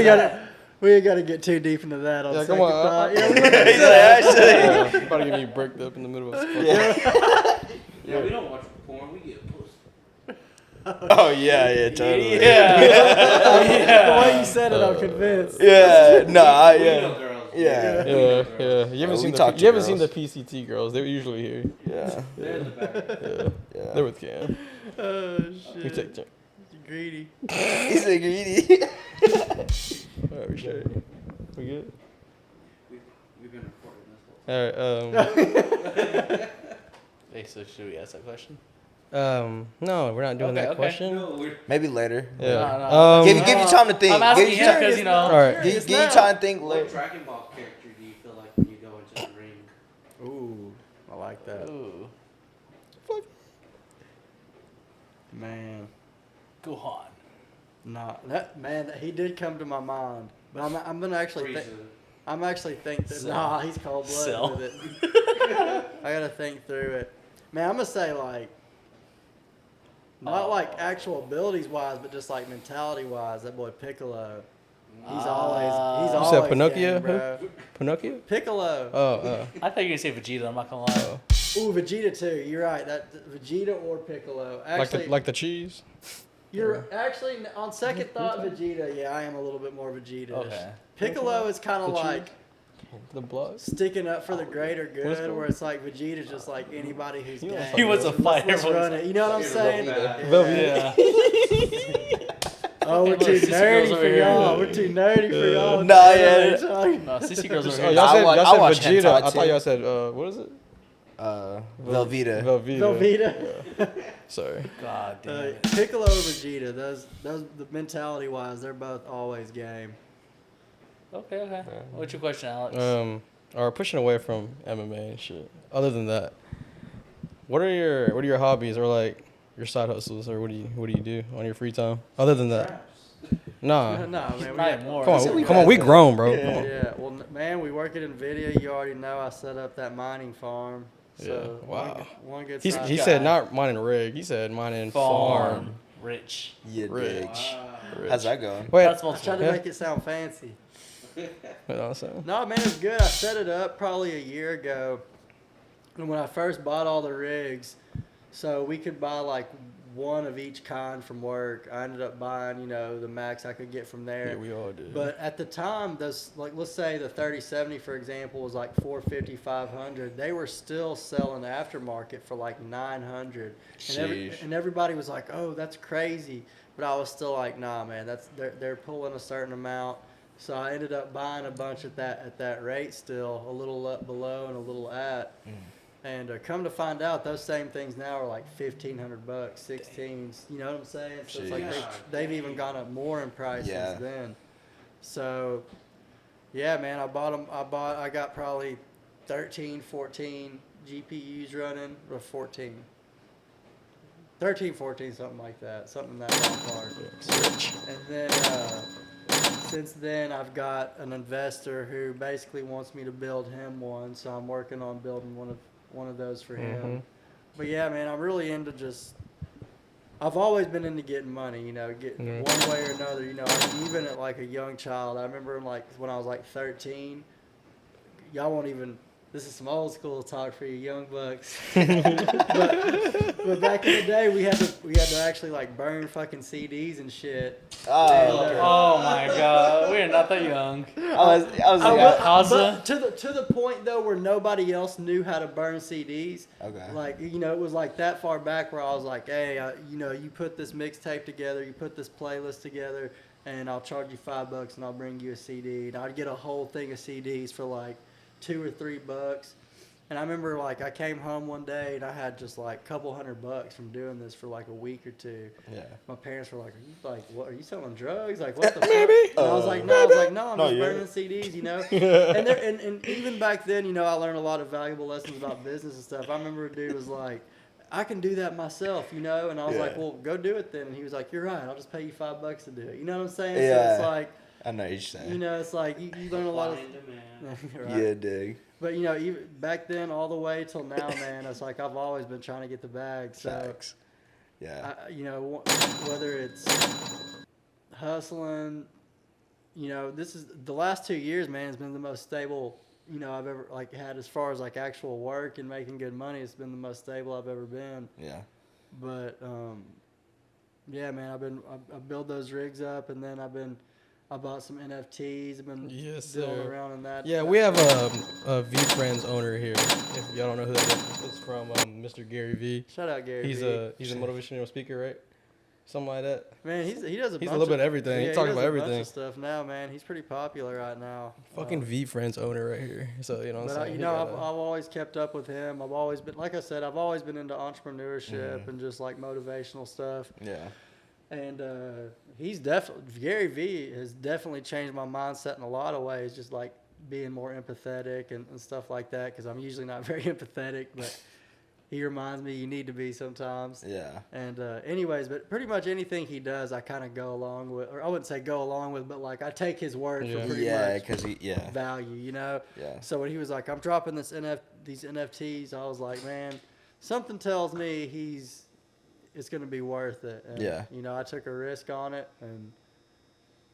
Speaker 4: ain't gotta get too deep into that. On
Speaker 5: Yeah,
Speaker 4: second
Speaker 5: come on.
Speaker 4: thought.
Speaker 3: Actually.
Speaker 5: You're about to get me bricked up in the middle of
Speaker 7: Yeah, we don't watch porn. We get pussy.
Speaker 3: Oh yeah, totally.
Speaker 4: The way you said it, I'm convinced.
Speaker 3: Yeah,
Speaker 7: We know girls.
Speaker 3: Yeah.
Speaker 5: You haven't seen the PCT girls. They were usually here.
Speaker 3: Yeah.
Speaker 7: They're in the back.
Speaker 3: Yeah.
Speaker 5: They're with Cam.
Speaker 4: Oh shit.
Speaker 5: We take turn.
Speaker 4: Greedy.
Speaker 3: He's a greedy.
Speaker 5: Alright, we sure. We good?
Speaker 7: We've been recording this whole
Speaker 5: Alright,
Speaker 6: Hey, so should we ask that question?
Speaker 5: no, we're not doing that question.
Speaker 7: No,
Speaker 3: Maybe later.
Speaker 5: Yeah.
Speaker 6: No.
Speaker 3: Give you time to think.
Speaker 6: I'm asking
Speaker 3: Give you
Speaker 6: him
Speaker 3: time-
Speaker 6: because, you know.
Speaker 5: Alright.
Speaker 3: Give you time to think
Speaker 7: what
Speaker 3: later.
Speaker 7: Dragon Ball character do you feel like when you go into the ring?
Speaker 4: Ooh, I like that.
Speaker 6: Ooh.
Speaker 4: Man.
Speaker 6: Gohan.
Speaker 4: Nah, he did come to my mind, but I'm gonna actually think. I'm actually thinking. Nah, he's cold
Speaker 6: Cell.
Speaker 4: blooded with it. I gotta think through it. Man, I'm gonna say like, not like actual abilities wise, but just like mentality wise. That boy Piccolo. He's always.
Speaker 5: You said Pinocchio?
Speaker 4: game, bro.
Speaker 5: Pinocchio?
Speaker 4: Piccolo.
Speaker 5: Oh,
Speaker 6: I thought you were gonna say Vegeta. I'm not gonna lie.
Speaker 4: Ooh, Vegeta too. You're right. That Vegeta or Piccolo. Actually,
Speaker 5: like the cheese.
Speaker 4: You're actually on second thought, Vegeta. Yeah, I am a little bit more Vegeta.
Speaker 6: Okay.
Speaker 4: Piccolo is kind of like
Speaker 5: The blood.
Speaker 4: sticking up for the greater
Speaker 5: What is
Speaker 4: good,
Speaker 5: it?
Speaker 4: where it's like Vegeta's just like anybody who's
Speaker 5: He
Speaker 4: game.
Speaker 6: He was a fighter.
Speaker 4: Let's run it. You know what I'm saying?
Speaker 5: Velveeta.
Speaker 6: Yeah.
Speaker 4: Oh, we're too
Speaker 6: Sissy girls
Speaker 4: nerdy
Speaker 6: over
Speaker 4: for
Speaker 6: here.
Speaker 4: y'all. We're too nerdy for y'all.
Speaker 3: Nah, yeah.
Speaker 6: No, sissy girls over
Speaker 5: Oh,
Speaker 6: here.
Speaker 5: y'all
Speaker 3: watch
Speaker 5: said Vegeta.
Speaker 3: hentai,
Speaker 5: I thought
Speaker 3: too.
Speaker 5: y'all said what is it?
Speaker 3: Velveeta.
Speaker 4: Velveeta.
Speaker 5: Sorry.
Speaker 6: God damn it.
Speaker 4: Piccolo or Vegeta. Those the mentality wise, they're both always game.
Speaker 6: Okay. What's your question, Alex?
Speaker 5: Or pushing away from MMA and shit. Other than that, what are your hobbies or like your side hustles or what do you do on your free time? Other than that, nah.
Speaker 4: No, man.
Speaker 6: Not anymore.
Speaker 5: Come on, we grown, bro.
Speaker 3: Yeah.
Speaker 5: Come on.
Speaker 4: Yeah, well, man, we work it NVIDIA. You already know I set up that mining farm. So
Speaker 5: Yeah. Wow.
Speaker 4: One good
Speaker 5: He
Speaker 4: side
Speaker 5: said not mining rig. He said mining farm.
Speaker 6: Rich.
Speaker 3: Yeah,
Speaker 5: Rich.
Speaker 3: bitch.
Speaker 5: Rich.
Speaker 3: How's that going?
Speaker 5: Wait,
Speaker 6: That's
Speaker 4: I tried to make it sound fancy.
Speaker 5: You know what I'm saying?
Speaker 4: No, man, it's good. I set it up probably a year ago. And when I first bought all the rigs, so we could buy like one of each kind from work. I ended up buying, the Macks I could get from there.
Speaker 5: Yeah, we all did.
Speaker 4: But at the time, those, like, let's say the 3070, for example, was like 450, 500. They were still selling aftermarket for like 900. And everybody was like, "Oh, that's crazy." But I was still like, "Nah, man, they're pulling a certain amount." So I ended up buying a bunch at that rate still, a little up below and a little at. And come to find out, those same things now are like $1,500, 16s. You know what I'm saying? So it's like they've even gone up more in price since then. So, yeah, man, I got probably 13, 14 GPUs running, or 14. 13, 14, something like that. Something in that ballpark. And then, since then, I've got an investor who basically wants me to build him one. So I'm working on building one of those for him. But yeah, man, I'm really into I've always been into getting money, getting one way or another. Even at like a young child, I remember when I was like 13, y'all won't even, this is some old school talk for you young bucks. but back in the day, we had to actually like burn fucking CDs and shit.
Speaker 6: Oh my god, we're not that young.
Speaker 4: But to the point though where nobody else knew how to burn CDs.
Speaker 3: Okay.
Speaker 4: Like, it was like that far back where I was like, hey, you put this mixtape together, you put this playlist together, and I'll charge you $5 and I'll bring you a CD. And I'd get a whole thing of CDs for like $2 or $3. And I remember like I came home one day and I had just like a couple $100 from doing this for like a week or two. Yeah. My parents were like, what, are you selling drugs? Like, what the fuck? And I was like, no, I'm just burning CDs, And even back then, I learned a lot of valuable lessons about business and stuff. I remember a dude was like, I can do that myself, and I was like, well, go do it then. And he was like, you're right, I'll just pay you $5 to do it. You know what I'm saying?
Speaker 3: Yeah.
Speaker 4: So it's like,
Speaker 3: I know what you're saying.
Speaker 4: It's like you learn a lot of.
Speaker 3: Right. Yeah, dig.
Speaker 4: But even back then, all the way till now, man, it's like I've always been trying to get the bag. So,
Speaker 3: facts. Yeah.
Speaker 4: Whether it's hustling, this is the last 2 years, man, has been the most stable. I've ever had as far as actual work and making good money. It's been the most stable I've ever been.
Speaker 3: Yeah.
Speaker 4: But yeah, man, I build those rigs up, and then I bought some NFTs. I've been dealing around in that.
Speaker 5: Yeah, we have a V Friends owner here. If y'all don't know who that is, it's from Mr. Gary V.
Speaker 4: Shout out Gary
Speaker 5: He's
Speaker 4: V.
Speaker 5: He's a motivational speaker, right? Something like that.
Speaker 4: Man, he does a bunch
Speaker 5: a little bit of everything.
Speaker 4: Yeah,
Speaker 5: he talks about
Speaker 4: a
Speaker 5: everything.
Speaker 4: bunch of stuff now, man. He's pretty popular right now.
Speaker 5: Fucking V Friends owner right here. So what I'm saying.
Speaker 4: I've always kept up with him. I've always been, like I said, I've always been into entrepreneurship and just motivational stuff.
Speaker 3: Yeah.
Speaker 4: And Gary V has definitely changed my mindset in a lot of ways, just being more empathetic and stuff like that, because I'm usually not very empathetic, but he reminds me you need to be sometimes.
Speaker 3: Yeah.
Speaker 4: And anyways, but pretty much anything he does, I kind of go along with, or I wouldn't say go along with, but I take his word for pretty much
Speaker 3: because
Speaker 4: value,
Speaker 3: Yeah.
Speaker 4: So when he was like, I'm dropping these NFTs, I was like, man, something tells me it's going to be worth it. And, I took a risk on it, and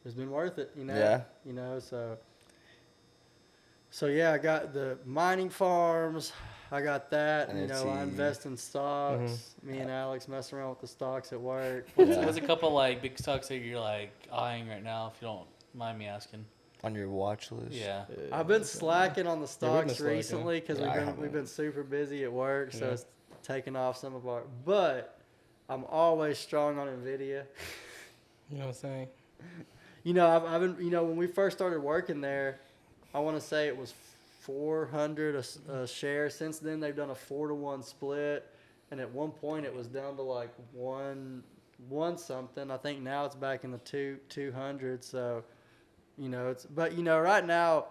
Speaker 4: it's been worth it,
Speaker 3: Yeah.
Speaker 4: So yeah, I got the mining farms. I got that.
Speaker 3: NFT.
Speaker 4: I invest in stocks. Me and Alex mess around with the stocks at work.
Speaker 6: What's a couple big stocks that you're eyeing right now, if you don't mind me asking?
Speaker 3: On your watch list?
Speaker 6: Yeah.
Speaker 4: I've been slacking on the stocks recently because we've been super busy at work, so it's taken off some of our. But I'm always strong on Nvidia.
Speaker 5: You know what I'm saying?
Speaker 4: I've been. When we first started working there, I want to say it was $400 a share. Since then, they've done a 4-to-1 split, and at one point it was down to one something. I think now it's back in the 200. So, right now,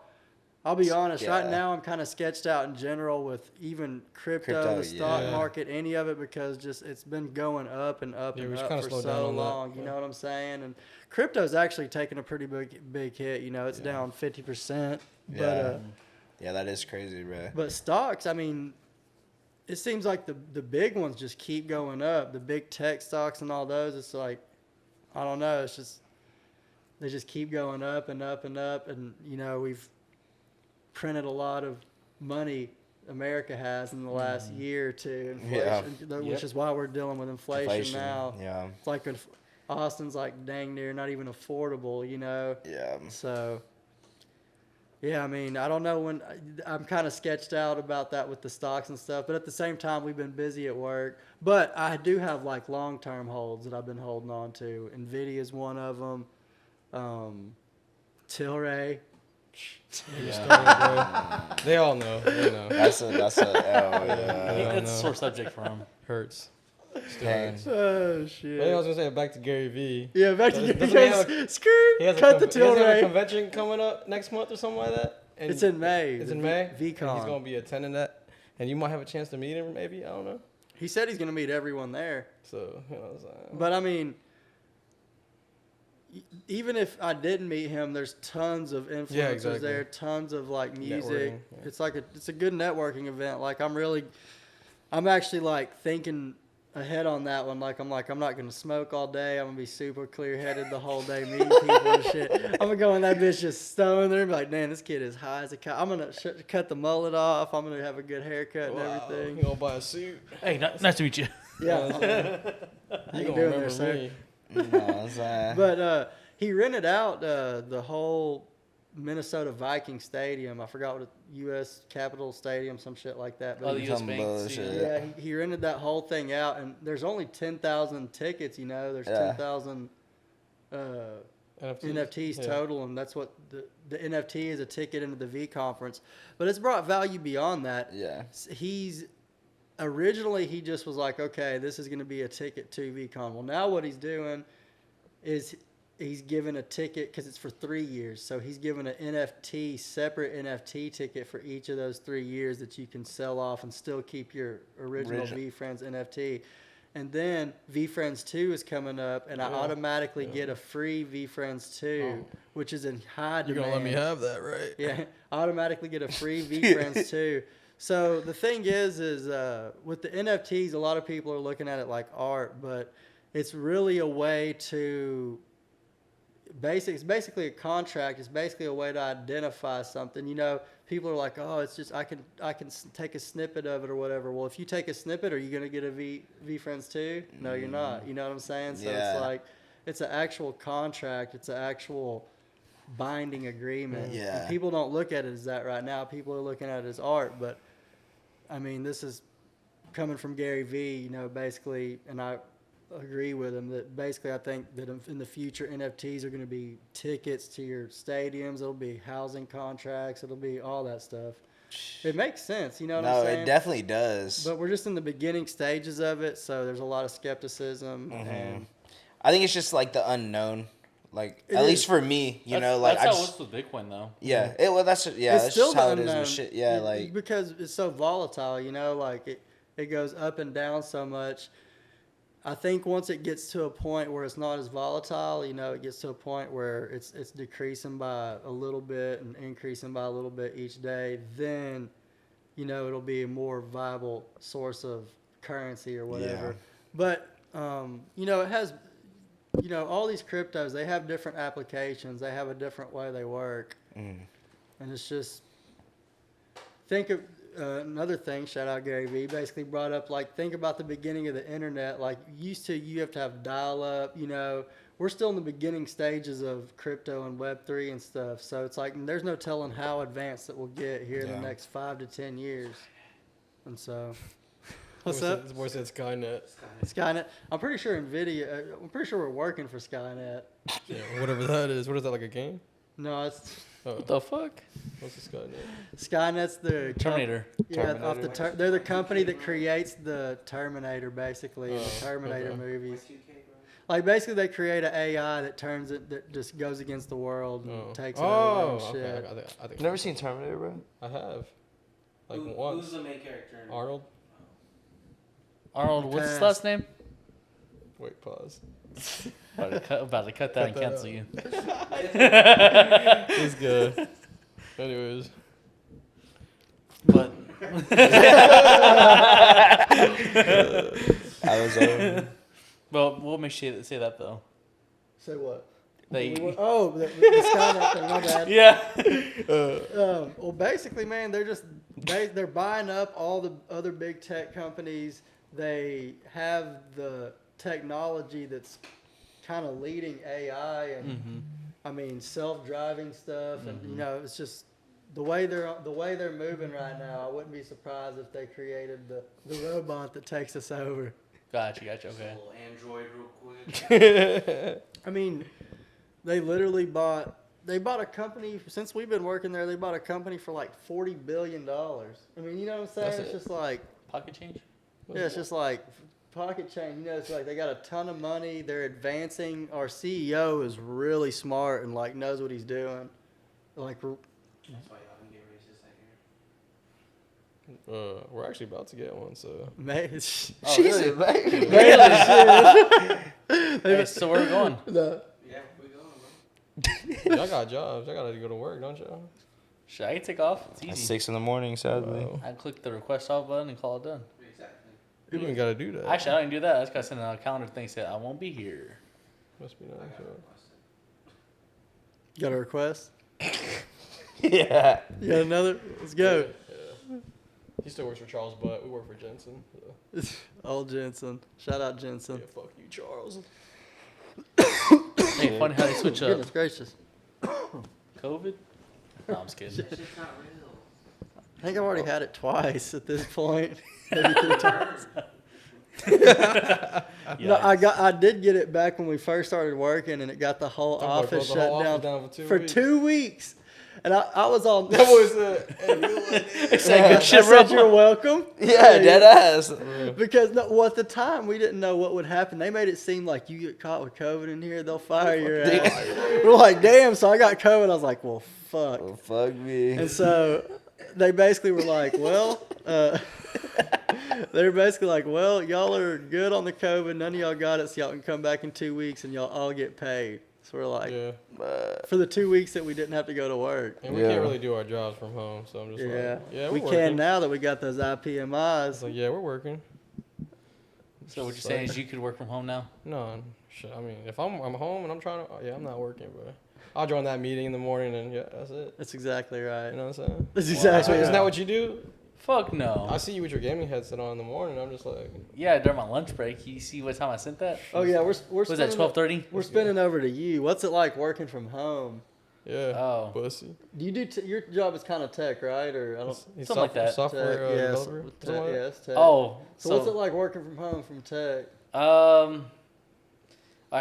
Speaker 4: I'll be honest. Right now, I'm kind of sketched out in general with even crypto, the stock market, any of it, because it's been going up and up and up for so long. You know what I'm saying? And crypto's actually taken a pretty big hit. It's down 50%. But
Speaker 3: yeah, that is crazy, bro.
Speaker 4: But stocks, it seems like the big ones just keep going up. The big tech stocks and all those, it's like, I don't know. It's just, they just keep going up and up and up. And, you know, we've printed a lot of money, America has, in the last year or two, inflation, which is why we're dealing with inflation now.
Speaker 3: Yeah.
Speaker 4: It's like Austin's like dang near not even affordable, you know?
Speaker 3: Yeah.
Speaker 4: So, yeah, I mean, I don't know when I'm kind of sketched out about that with the stocks and stuff, but at the same time, we've been busy at work. But I do have like long-term holds that I've been holding on to. Nvidia's one of them. Tilray.
Speaker 5: Yeah. They all know. They know.
Speaker 3: That's a
Speaker 6: I think that's a sore subject for him.
Speaker 5: Hurts.
Speaker 3: Pain.
Speaker 4: Oh, shit.
Speaker 5: I was gonna say back to Gary Vee.
Speaker 4: Yeah, back to
Speaker 5: Doesn't
Speaker 4: Gary
Speaker 5: he have
Speaker 4: Vee. Skirt,
Speaker 5: He has
Speaker 4: cut the
Speaker 5: he has a
Speaker 4: Tilray.
Speaker 5: convention coming up next month or something like that. And
Speaker 4: It's in May.
Speaker 5: It's in May.
Speaker 4: VCon.
Speaker 5: And he's gonna be attending that, and you might have a chance to meet him. Maybe I don't know.
Speaker 4: He said he's going to meet everyone there.
Speaker 5: So you know what I'm saying.
Speaker 4: But I mean, even if I didn't meet him, there's tons of influencers there, tons of like music.
Speaker 5: Networking, yeah.
Speaker 4: It's like it's a good networking event. Like I'm actually like thinking ahead on that one. I'm not going to smoke all day. I'm going to be super clear headed the whole day, meeting people and shit. I'm going to go in that bitch just stoned there and be like, man, this kid is high as a cow. I'm going to cut the mullet off. I'm going to have a good haircut and everything.
Speaker 5: You gonna buy a suit?
Speaker 6: Hey, nice to meet you.
Speaker 4: Yeah.
Speaker 5: You
Speaker 4: How
Speaker 5: gonna
Speaker 4: you doing
Speaker 5: remember
Speaker 4: there, sir?
Speaker 5: me?
Speaker 4: But he rented out the whole Minnesota Viking Stadium. I forgot what U.S. Capitol Stadium, some shit like that. But
Speaker 6: Oh, the U.S. Banks.
Speaker 4: yeah, he rented that whole thing out, and there's only 10,000 tickets. You know, there's 10,000 NFTs total, and that's what the NFT is, a ticket into the V conference. But it's brought value beyond that.
Speaker 3: Yeah.
Speaker 4: Originally he just was like, okay, this is going to be a ticket to VCon. Well, now what he's doing is he's given a ticket because it's for 3 years. So he's given an separate NFT ticket for each of those 3 years that you can sell off and still keep your original VFriends NFT. And then VFriends 2 is coming up, and I automatically get a free VFriends 2, which is in high demand.
Speaker 5: You're gonna let me have that, right?
Speaker 4: Yeah, automatically get a free VFriends 2. So the thing is with the NFTs, a lot of people are looking at it like art, but it's really a way to it's basically a contract. It's basically a way to identify something. You know, people are like, oh, it's just I can take a snippet of it or whatever. Well, if you take a snippet, are you gonna get a VFriends too? No, you're not. You know what I'm saying? So it's like it's an actual contract. It's an actual binding agreement.
Speaker 3: Yeah.
Speaker 4: And people don't look at it as that right now. People are looking at it as art. But I mean, this is coming from Gary Vee, you know, basically, and I agree with him that basically I think that in the future NFTs are going to be tickets to your stadiums. It'll be housing contracts. It'll be all that stuff. It makes sense, you know what I'm saying?
Speaker 3: No, it definitely does.
Speaker 4: But we're just in the beginning stages of it, so there's a lot of skepticism. And
Speaker 3: I think it's just like the unknown. Like
Speaker 4: It
Speaker 3: at
Speaker 4: is.
Speaker 3: least for me, you know, like
Speaker 6: that's
Speaker 3: I
Speaker 6: how
Speaker 3: just,
Speaker 6: it was with Bitcoin, though.
Speaker 3: yeah, that's
Speaker 4: it's
Speaker 3: that's
Speaker 4: still
Speaker 3: just how
Speaker 4: the
Speaker 3: it is
Speaker 4: unknown.
Speaker 3: with shit. Yeah, like
Speaker 4: because it's so volatile, you know, like it goes up and down so much. I think once it gets to a point where it's not as volatile, you know, it gets to a point where it's decreasing by a little bit and increasing by a little bit each day, then, you know, it'll be a more viable source of currency or whatever.
Speaker 3: Yeah.
Speaker 4: But, you know, it has, you know, all these cryptos, they have different applications. They have a different way they work. And it's just, think of another thing, shout out Gary Vee, basically brought up, like, think about the beginning of the internet. Like, you have to have dial-up, you know. We're still in the beginning stages of crypto and Web3 and stuff. So it's like, there's no telling how advanced it will get here in the next 5 to 10 years. And so... What's up?
Speaker 5: This boy said Skynet.
Speaker 4: Skynet. I'm pretty sure NVIDIA. I'm pretty sure we're working for Skynet.
Speaker 5: Yeah, whatever that is. What is that, like a game?
Speaker 4: No, it's
Speaker 6: What the fuck?
Speaker 5: What's the Skynet?
Speaker 4: Skynet's the
Speaker 6: Terminator.
Speaker 4: Yeah, off they're the company that creates the Terminator, basically, the Terminator
Speaker 5: okay.
Speaker 4: movies. Like basically, they create an AI that turns it that just goes against the world and takes it over and shit.
Speaker 5: Okay. I think
Speaker 3: you never seen Terminator, bro?
Speaker 5: I have. Like
Speaker 7: Who's
Speaker 5: once.
Speaker 7: the main character?
Speaker 5: Arnold.
Speaker 6: Arnold, what's his last name?
Speaker 5: Wait, pause.
Speaker 6: About to cut that and
Speaker 5: that
Speaker 6: cancel
Speaker 5: out.
Speaker 6: you.
Speaker 5: It's good. Anyways.
Speaker 6: But
Speaker 3: I was
Speaker 6: well, what makes you say that though?
Speaker 4: Say what? The Skynet thing, my bad.
Speaker 6: Yeah.
Speaker 4: Well, basically, man, they're buying up all the other big tech companies. They have the technology that's kind of leading AI and I mean self-driving stuff, and you know, it's just the way they're moving right now. I wouldn't be surprised if they created the robot that takes us over.
Speaker 6: Gotcha. Okay.
Speaker 7: A little Android real quick.
Speaker 4: I mean, they literally bought a company. Since we've been working there, they bought a company for like $40 billion. I mean, you know what I'm saying? It's just like
Speaker 6: Pocket change.
Speaker 4: yeah, it's just like pocket change. You know, it's like they got a ton of money. They're advancing. Our CEO is really smart and like knows what he's doing. Like,
Speaker 7: That's why y'all can get racist out here.
Speaker 5: We're actually about to get one, so.
Speaker 4: man,
Speaker 6: Oh, really? Hey, so where are we going?
Speaker 7: Yeah, we going, bro.
Speaker 5: Y'all got jobs. Y'all gotta go to work, don't y'all?
Speaker 6: Shit, I can take off. It's
Speaker 3: At
Speaker 6: easy.
Speaker 3: 6 in the morning, sadly.
Speaker 5: Oh.
Speaker 6: I click the request off button and call it done.
Speaker 7: Exactly.
Speaker 5: You don't even gotta do that.
Speaker 6: Actually, I don't even do that. I just gotta send a calendar thing saying I won't be here.
Speaker 5: Must be nice.
Speaker 4: got a request.
Speaker 3: Yeah.
Speaker 4: You got another? Let's go.
Speaker 5: Yeah. He still works for Charles Butt. We work for Jensen. So.
Speaker 4: Old Jensen. Shout out Jensen.
Speaker 5: Yeah, fuck you, Charles.
Speaker 6: Hey, funny how they switch up.
Speaker 4: Goodness gracious.
Speaker 6: COVID? No, I'm just kidding.
Speaker 7: It's just not real.
Speaker 4: I think I've already had it twice at this point. Maybe 3 times. No, I did get it back when we first started working, and it got the whole office
Speaker 5: the
Speaker 4: shut
Speaker 5: whole
Speaker 4: down,
Speaker 5: office down for 2
Speaker 4: for
Speaker 5: weeks.
Speaker 4: 2 weeks. And I was on.
Speaker 5: That was
Speaker 6: Say good shit,
Speaker 4: I said
Speaker 6: bro.
Speaker 4: you're welcome.
Speaker 3: Yeah, dead ass.
Speaker 4: Because well, at the time we didn't know what would happen. They made it seem like you get caught with COVID in here, they'll fire your ass. We're like, damn. So I got COVID. I was like, well, fuck.
Speaker 3: Oh, fuck me.
Speaker 4: And so they basically were like, well, they were basically like, well, y'all are good on the COVID. None of y'all got it, so y'all can come back in 2 weeks and y'all all get paid. So we're like,
Speaker 5: Yeah.
Speaker 4: for the 2 weeks that we didn't have to go to work.
Speaker 5: And we
Speaker 3: Yeah.
Speaker 5: can't really do our jobs from home, so I'm just
Speaker 4: Yeah,
Speaker 5: like, yeah,
Speaker 4: we
Speaker 5: we're
Speaker 4: can
Speaker 5: working.
Speaker 4: now that we got those
Speaker 5: It's
Speaker 4: IPMIs.
Speaker 5: like, yeah, we're working.
Speaker 6: So what you're saying is you could work from home now?
Speaker 5: No, shit. I mean, if I'm home and I'm trying to, yeah, I'm not working, but I'll join that meeting in the morning and yeah, that's it.
Speaker 4: That's exactly right.
Speaker 5: You know what I'm saying?
Speaker 4: That's
Speaker 5: So
Speaker 4: exactly
Speaker 5: isn't
Speaker 4: right.
Speaker 5: that what you do?
Speaker 6: Fuck no.
Speaker 5: I see you with your gaming headset on in the morning. I'm just like,
Speaker 6: Yeah, during my lunch break. You see what time I sent that?
Speaker 4: Oh yeah, we're
Speaker 6: Was that
Speaker 4: spinning
Speaker 6: 12:30?
Speaker 4: We're spinning over to you. What's it like working from home?
Speaker 5: yeah,
Speaker 6: Oh.
Speaker 5: pussy.
Speaker 4: Do you do your job is kind of tech, right? Or I don't.
Speaker 5: He's
Speaker 6: Something like that.
Speaker 5: Software
Speaker 4: Tech, yes,
Speaker 5: developer.
Speaker 4: tech,
Speaker 5: something like that?
Speaker 4: yes, tech.
Speaker 6: Oh.
Speaker 4: So what's it like working from home from tech?
Speaker 6: All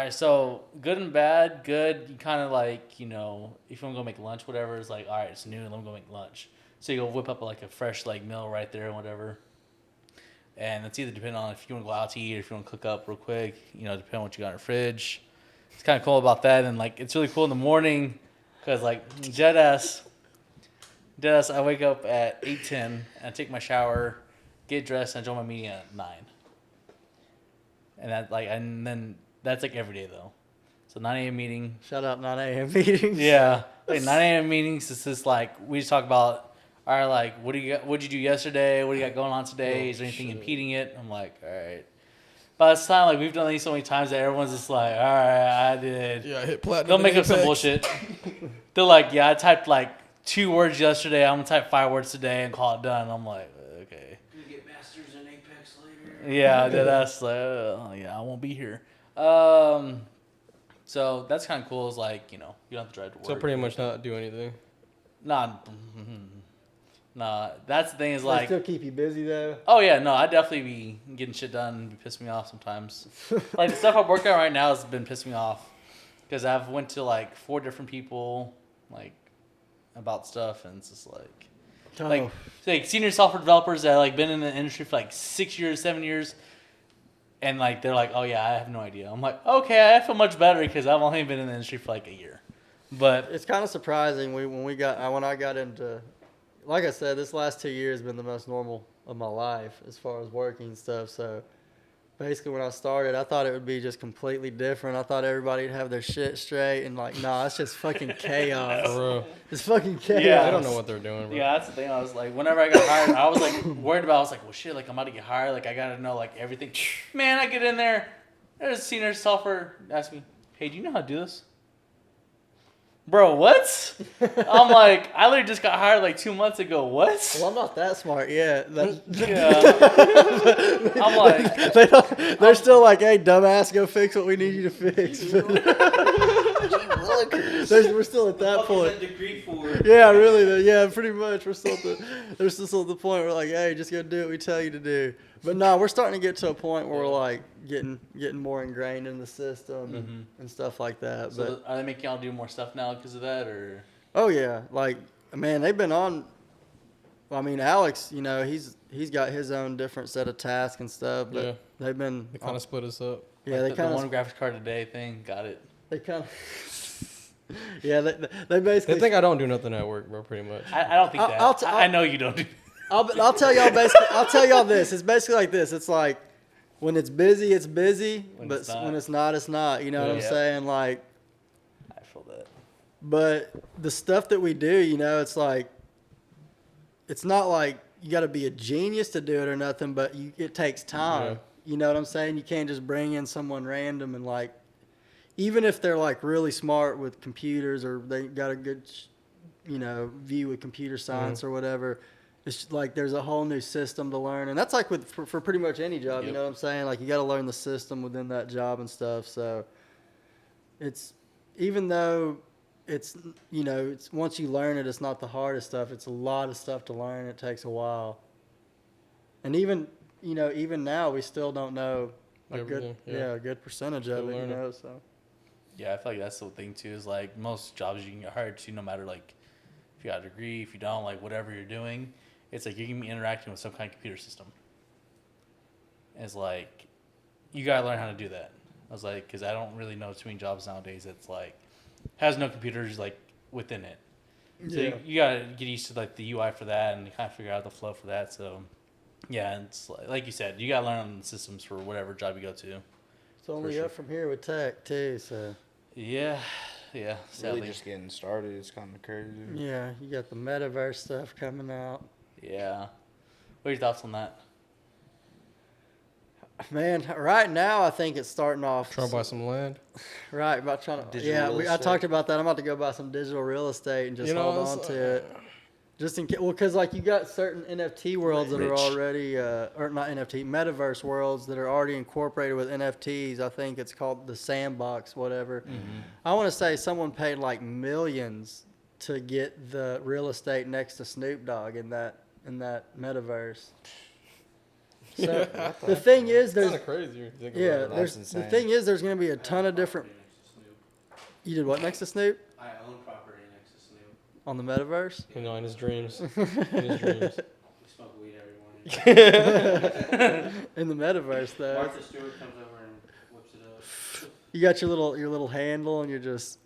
Speaker 6: right, so good and bad. Good, you kind of like, you know, if you want to go make lunch, whatever, it's like, all right, it's noon, let me go make lunch. So you go whip up like a fresh like meal right there and whatever. And it's either depending on if you want to go out to eat or if you want to cook up real quick, you know, depending on what you got in your fridge. It's kind of cool about that. And like, it's really cool in the morning because like dead ass, I wake up at 8:10 and I take my shower, get dressed, and I join my meeting at 9. And then that's like every day though. So 9 a.m. meeting.
Speaker 4: Shout out 9 a.m. meetings.
Speaker 6: Yeah, like 9 a.m. meetings. It's just like we just talk about, all right, like what'd you do yesterday? What do you got going on today? Is there anything impeding it? I'm like, all right. By this time, like we've done these so many times that everyone's just like, all right, I did.
Speaker 5: Yeah, I hit platinum.
Speaker 6: They'll
Speaker 5: in
Speaker 6: make up some
Speaker 5: Apex.
Speaker 6: bullshit. They're like, yeah, I typed like 2 words yesterday. I'm gonna type 5 words today and call it done. I'm like, okay.
Speaker 7: Gonna get masters in Apex later.
Speaker 6: Yeah, that's like, yeah, I won't be here. So that's kind of cool. Is like, you know, you don't have to drive to work.
Speaker 5: So pretty much not do anything.
Speaker 6: Nah, that's the thing is
Speaker 4: They
Speaker 6: like,
Speaker 4: still keep you busy though.
Speaker 6: oh yeah, no, I'd definitely be getting shit done and be pissing me off sometimes. Like the stuff I'm working on right now has been pissing me off because I've went to like 4 different people like about stuff and it's just like senior software developers that like been in the industry for like 6 years, 7 years. And like they're like, oh yeah, I have no idea. I'm like, okay, I feel much better because I've only been in the industry for like a year. But
Speaker 4: It's kind of surprising when I got into, like I said, this last 2 years has been the most normal of my life as far as working and stuff. So basically when I started, I thought it would be just completely different. I thought everybody'd have their shit straight and like, nah, it's just fucking chaos.
Speaker 5: Bro,
Speaker 4: It's fucking chaos.
Speaker 6: Yeah.
Speaker 5: they don't know what they're doing, bro.
Speaker 6: yeah, that's the thing. I was like, whenever I got hired, I was like worried about. I was like, well, shit, like I'm about to get hired. Like I gotta know like everything. Man, I get in there. There's a senior software ask me, hey, do you know how to do this? bro, what? I'm like, I literally just got hired like 2 months ago. What?
Speaker 4: Well, I'm not that smart yet.
Speaker 6: Yeah. I'm like,
Speaker 4: They're still like, hey, dumbass, go fix what we need you to fix. We're still at that point.
Speaker 7: Degree for?
Speaker 4: Yeah, really. Yeah, pretty much. We're still at the point where like, hey, just go do what we tell you to do. But no, we're starting to get to a point where we're like getting more ingrained in the system and stuff like that.
Speaker 6: so are they making y'all do more stuff now because of that, or?
Speaker 4: Oh yeah, like man, they've been on. Well, I mean, Alex, you know, he's got his own different set of tasks and stuff, but they've been.
Speaker 5: They kind of split us up.
Speaker 4: Yeah,
Speaker 6: Like
Speaker 4: they kind
Speaker 6: the
Speaker 4: of
Speaker 6: one graphics card today thing. Got it.
Speaker 4: They kind of. Yeah, they basically.
Speaker 5: They think I don't do nothing at work, bro. Pretty much.
Speaker 6: I don't think that. I know you don't do.
Speaker 4: I'll tell y'all basically. I'll tell y'all this. It's basically like this. It's like when it's busy, it's busy, but when it's not, it's not. You know what I'm saying? Like.
Speaker 6: I feel that.
Speaker 4: But the stuff that we do, you know, it's like. It's not like you got to be a genius to do it or nothing, but it takes time.
Speaker 5: Yeah.
Speaker 4: You know what I'm saying? You can't just bring in someone random and like. Even if they're like really smart with computers or they got a good, you know, view with computer science or whatever, it's like there's a whole new system to learn, and that's like for pretty much any job. You know what I'm saying? Like you got to learn the system within that job and stuff. So it's even though it's you know it's once you learn it, it's not the hardest stuff. It's a lot of stuff to learn. It takes a while, and even now we still don't know a good percentage of it. You know, so.
Speaker 6: Yeah, I feel like that's the thing too. Is like most jobs you can get hired to, no matter like if you got a degree, if you don't, like whatever you're doing, it's like you're gonna be interacting with some kind of computer system. And it's like you gotta learn how to do that. I was like, because I don't really know too many jobs nowadays that's like has no computers like within it. So you gotta get used to like the UI for that and kind of figure out the flow for that. So yeah, it's like you said, you gotta learn on the systems for whatever job you go to.
Speaker 4: It's only up from here with tech too, so.
Speaker 6: Yeah. Sadly.
Speaker 3: Really just getting started. It's kind of crazy.
Speaker 4: Yeah, you got the metaverse stuff coming out.
Speaker 6: Yeah. What are your thoughts on that?
Speaker 4: Man, right now I think it's starting off.
Speaker 5: Trying to buy some land.
Speaker 4: Right, about trying to.
Speaker 3: Digital real
Speaker 4: I
Speaker 3: estate.
Speaker 4: talked about that. I'm about to go buy some digital real estate and just hold on to it. Just in case, well, because like you got certain NFT worlds that are already, or not NFT, metaverse worlds that are already incorporated with NFTs. I think it's called the Sandbox, whatever. I want to say someone paid like millions to get the real estate next to Snoop Dogg in that metaverse. So the thing is, there's
Speaker 5: Kind of crazy. When you think
Speaker 4: yeah,
Speaker 5: about it.
Speaker 4: there's
Speaker 3: insane.
Speaker 4: the thing is, there's going to be a ton of different. You did what next to Snoop
Speaker 7: I own property next to Snoop.
Speaker 4: on the metaverse?
Speaker 5: You know, in his dreams. In his dreams.
Speaker 7: We smoke weed every morning.
Speaker 4: In the metaverse, though.
Speaker 7: Martha Stewart comes over and whips it up.
Speaker 4: You got your little handle, and you're just.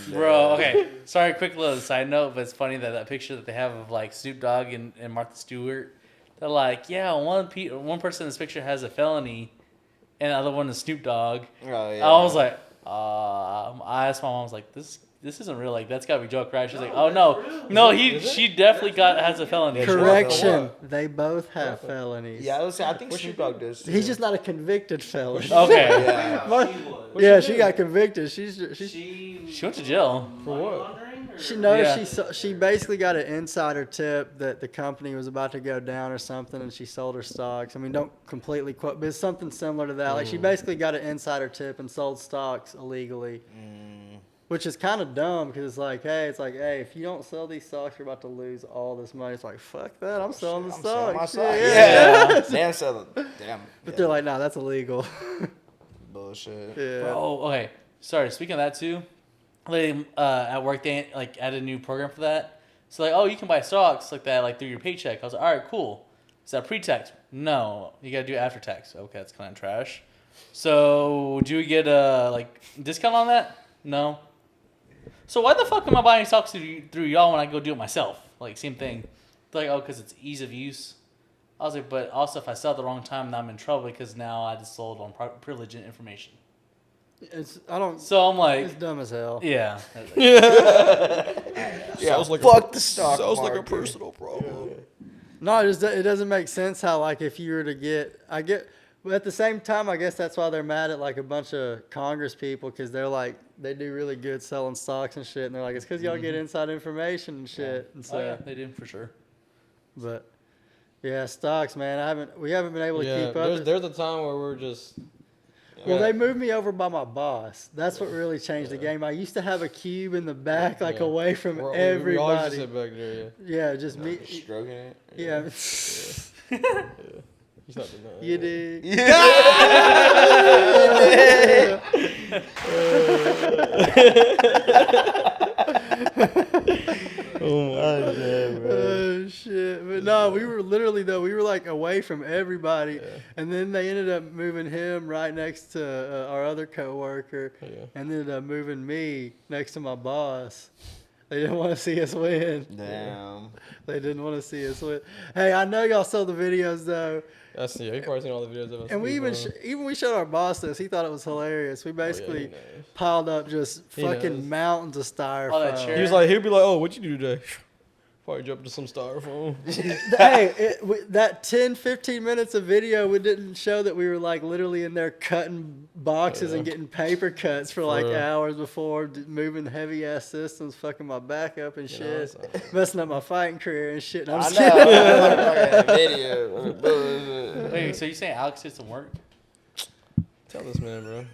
Speaker 6: Bro, okay. Sorry, quick little side note, but it's funny that picture that they have of like Snoop Dogg and Martha Stewart. They're like, yeah, one person in this picture has a felony, and the other one is Snoop Dogg.
Speaker 3: Oh, yeah.
Speaker 6: I was like, I asked my mom, I was like, this isn't real. Like, that's gotta be joke, right? She's like, oh no, she definitely has a felony.
Speaker 4: Correction. They both have felonies.
Speaker 3: Yeah, I think Snoop Dogg does.
Speaker 4: He's just not a convicted felon.
Speaker 6: Okay.
Speaker 3: Yeah.
Speaker 4: Yeah, she got convicted. She
Speaker 6: She went to jail.
Speaker 7: For what?
Speaker 4: she basically got an insider tip that the company was about to go down or something, and she sold her stocks. I mean, don't completely quote, but it's something similar to that. Like she basically got an insider tip and sold stocks illegally, which is kind of dumb because it's like, hey, if you don't sell these stocks, you're about to lose all this money. It's like, fuck that, I'm selling the stocks.
Speaker 3: Yeah. Damn, sell it. Damn.
Speaker 4: But they're like, nah, that's illegal.
Speaker 3: Bullshit.
Speaker 4: Yeah.
Speaker 6: Oh, okay. Sorry. Speaking of that too, like, at work they like added a new program for that. So like, oh, you can buy stocks like that, like through your paycheck. I was like, all right, cool. Is that pre-tax? No, you gotta do it after tax. Okay, that's kind of trash. So do we get a like discount on that? No. So why the fuck am I buying stocks through y'all when I go do it myself? Like same thing. They're like, oh, because it's ease of use. I was like, but also if I sell at the wrong time, then I'm in trouble because now I just sold on privileged information.
Speaker 4: So
Speaker 6: I'm like,
Speaker 4: it's dumb as hell.
Speaker 6: yeah.
Speaker 5: Sounds like
Speaker 3: Fuck the stock
Speaker 5: Sounds like a
Speaker 3: market.
Speaker 5: personal problem.
Speaker 4: No, it doesn't make sense how like if you were to get But at the same time, I guess that's why they're mad at like a bunch of Congress people because they're like they do really good selling stocks and shit, and they're like it's because y'all get inside information and shit. And so,
Speaker 6: Oh yeah, they do for sure.
Speaker 4: but yeah, stocks, man. We haven't been able to keep up.
Speaker 5: There's a time where we're just.
Speaker 4: Well, they moved me over by my boss. That's what really changed the game. I used to have a cube in the back, like away from everybody. We always
Speaker 5: sit back there,
Speaker 4: yeah, just me.
Speaker 3: Stroking it.
Speaker 4: Yeah.
Speaker 5: yeah. He's not doing that.
Speaker 4: You did.
Speaker 5: Oh my god, bro.
Speaker 4: Oh shit! But no, we were literally we were like away from everybody, and then they ended up moving him right next to our other coworker, and ended up moving me next to my boss. They didn't want to see us win.
Speaker 3: Damn.
Speaker 4: They didn't want to see us win. Hey, I know y'all saw the videos though.
Speaker 5: You've probably seen all the videos of us.
Speaker 4: And we even we showed our boss this. He thought it was hilarious. We basically piled up just fucking mountains of styrofoam.
Speaker 5: He was like, he'd be like, "Oh, what'd you do today?" Probably jumped to some styrofoam.
Speaker 4: Hey, that 10, 15 minutes of video, we didn't show that we were like literally in there cutting boxes and getting paper cuts for like hours before, moving heavy ass systems, fucking my back up and shit, messing up my fighting career and shit. And I'm just
Speaker 3: Video.
Speaker 6: Wait, so you saying Alex did some work?
Speaker 5: Tell this man, bro.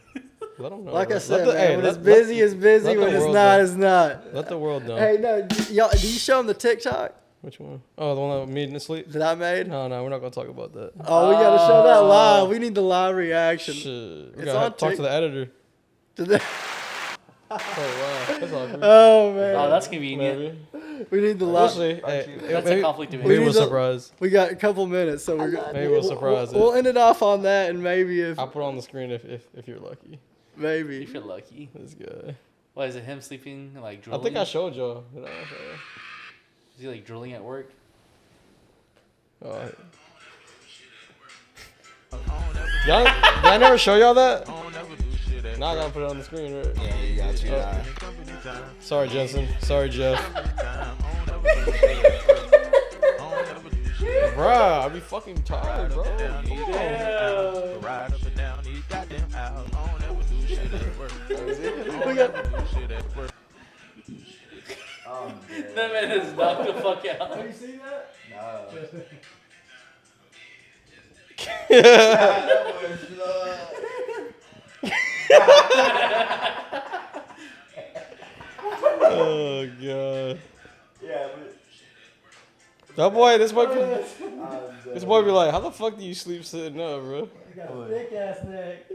Speaker 5: Let him know.
Speaker 4: like
Speaker 5: bro.
Speaker 4: I said, man, when it's busy, it's busy. When it's not, it's not.
Speaker 5: Let the world know.
Speaker 4: Hey, no, y'all, do you show them the TikTok
Speaker 5: Which one? Oh, the one that made in sleep?
Speaker 4: that I made?
Speaker 5: No, we're not gonna talk about that.
Speaker 4: Oh, we gotta show that live. We need the live reaction.
Speaker 5: Shit. We
Speaker 4: It's
Speaker 5: gotta
Speaker 4: on
Speaker 5: talk to the editor.
Speaker 4: Today.
Speaker 5: Oh, wow. That's awkward.
Speaker 4: Oh man.
Speaker 6: Oh, that's convenient.
Speaker 5: Maybe.
Speaker 4: We need the
Speaker 5: We'll
Speaker 4: live.
Speaker 5: see.
Speaker 6: That's a conflict of
Speaker 5: Maybe
Speaker 6: interest.
Speaker 5: we'll
Speaker 4: need the-
Speaker 5: surprise.
Speaker 4: We got a couple minutes, so we're good.
Speaker 5: Maybe we'll surprise
Speaker 4: We'll
Speaker 5: it.
Speaker 4: end it off on that, and maybe if
Speaker 5: I'll put it on the screen if you're lucky.
Speaker 4: maybe.
Speaker 6: If you're lucky.
Speaker 5: This guy.
Speaker 6: What is it? Him sleeping like drooling?
Speaker 5: I think I showed y'all. Did I show
Speaker 6: Is he like drooling at work?
Speaker 5: y'all? Oh. Y'all, did I never show y'all that? Now I gotta put it on the screen, right?
Speaker 3: Yeah, you got to.
Speaker 5: Sorry, Jensen. Sorry, Jeff. Bruh, I be fucking tired, bro.
Speaker 6: That man is knocked the fuck out.
Speaker 4: Have you seen that?
Speaker 5: Oh god. That boy, this boy be like, how the fuck do you sleep sitting up, bro?
Speaker 4: You got a thick ass neck.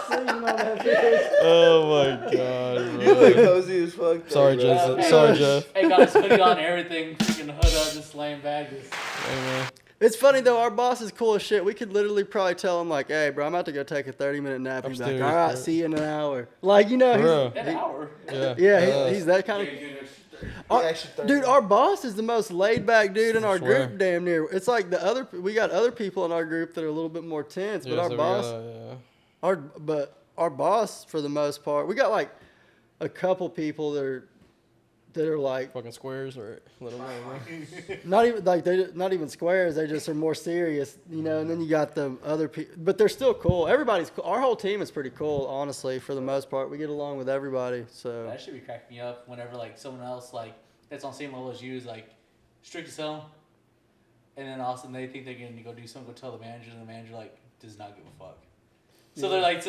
Speaker 4: Sleeping on that bitch.
Speaker 5: Oh my god,
Speaker 3: You look
Speaker 5: bro.
Speaker 3: cozy as fuck.
Speaker 5: Sorry, Jensen. Sorry, Jeff.
Speaker 6: Hey guys, hoodie on, everything, freaking hood up, just laying back. Just...
Speaker 5: Hey, man.
Speaker 4: It's funny though, our boss is cool as shit. We could literally probably tell him like, "Hey, bro, I'm about to go take a 30-minute nap." He's like,
Speaker 5: Upstairs,
Speaker 4: "All right,
Speaker 5: bro.
Speaker 4: see you in an hour." Like, you know,
Speaker 5: Bro.
Speaker 6: An hour.
Speaker 5: Yeah.
Speaker 4: yeah, he's that kind of.
Speaker 3: Extra 30.
Speaker 4: Dude, our boss is the most laid back dude in our
Speaker 5: swear.
Speaker 4: group. Damn near. It's like we got other people in our group that are a little bit more tense, but
Speaker 5: Yeah,
Speaker 4: our
Speaker 5: so we
Speaker 4: boss,
Speaker 5: gotta,
Speaker 4: our boss for the most part, we got like a couple people that are like
Speaker 5: fucking squares or let them know, bro.
Speaker 4: not even like they're not even squares. They just are more serious, you know. And then you got the other people, but they're still cool. Everybody's cool. Our whole team is pretty cool, honestly, for the most part. We get along with everybody. So
Speaker 6: That should be cracking me up whenever like someone else like that's on the same level as you is like strict as hell, and then all of a sudden they think they're gonna go do something, go tell the manager, and the manager like does not give a fuck. So they're like,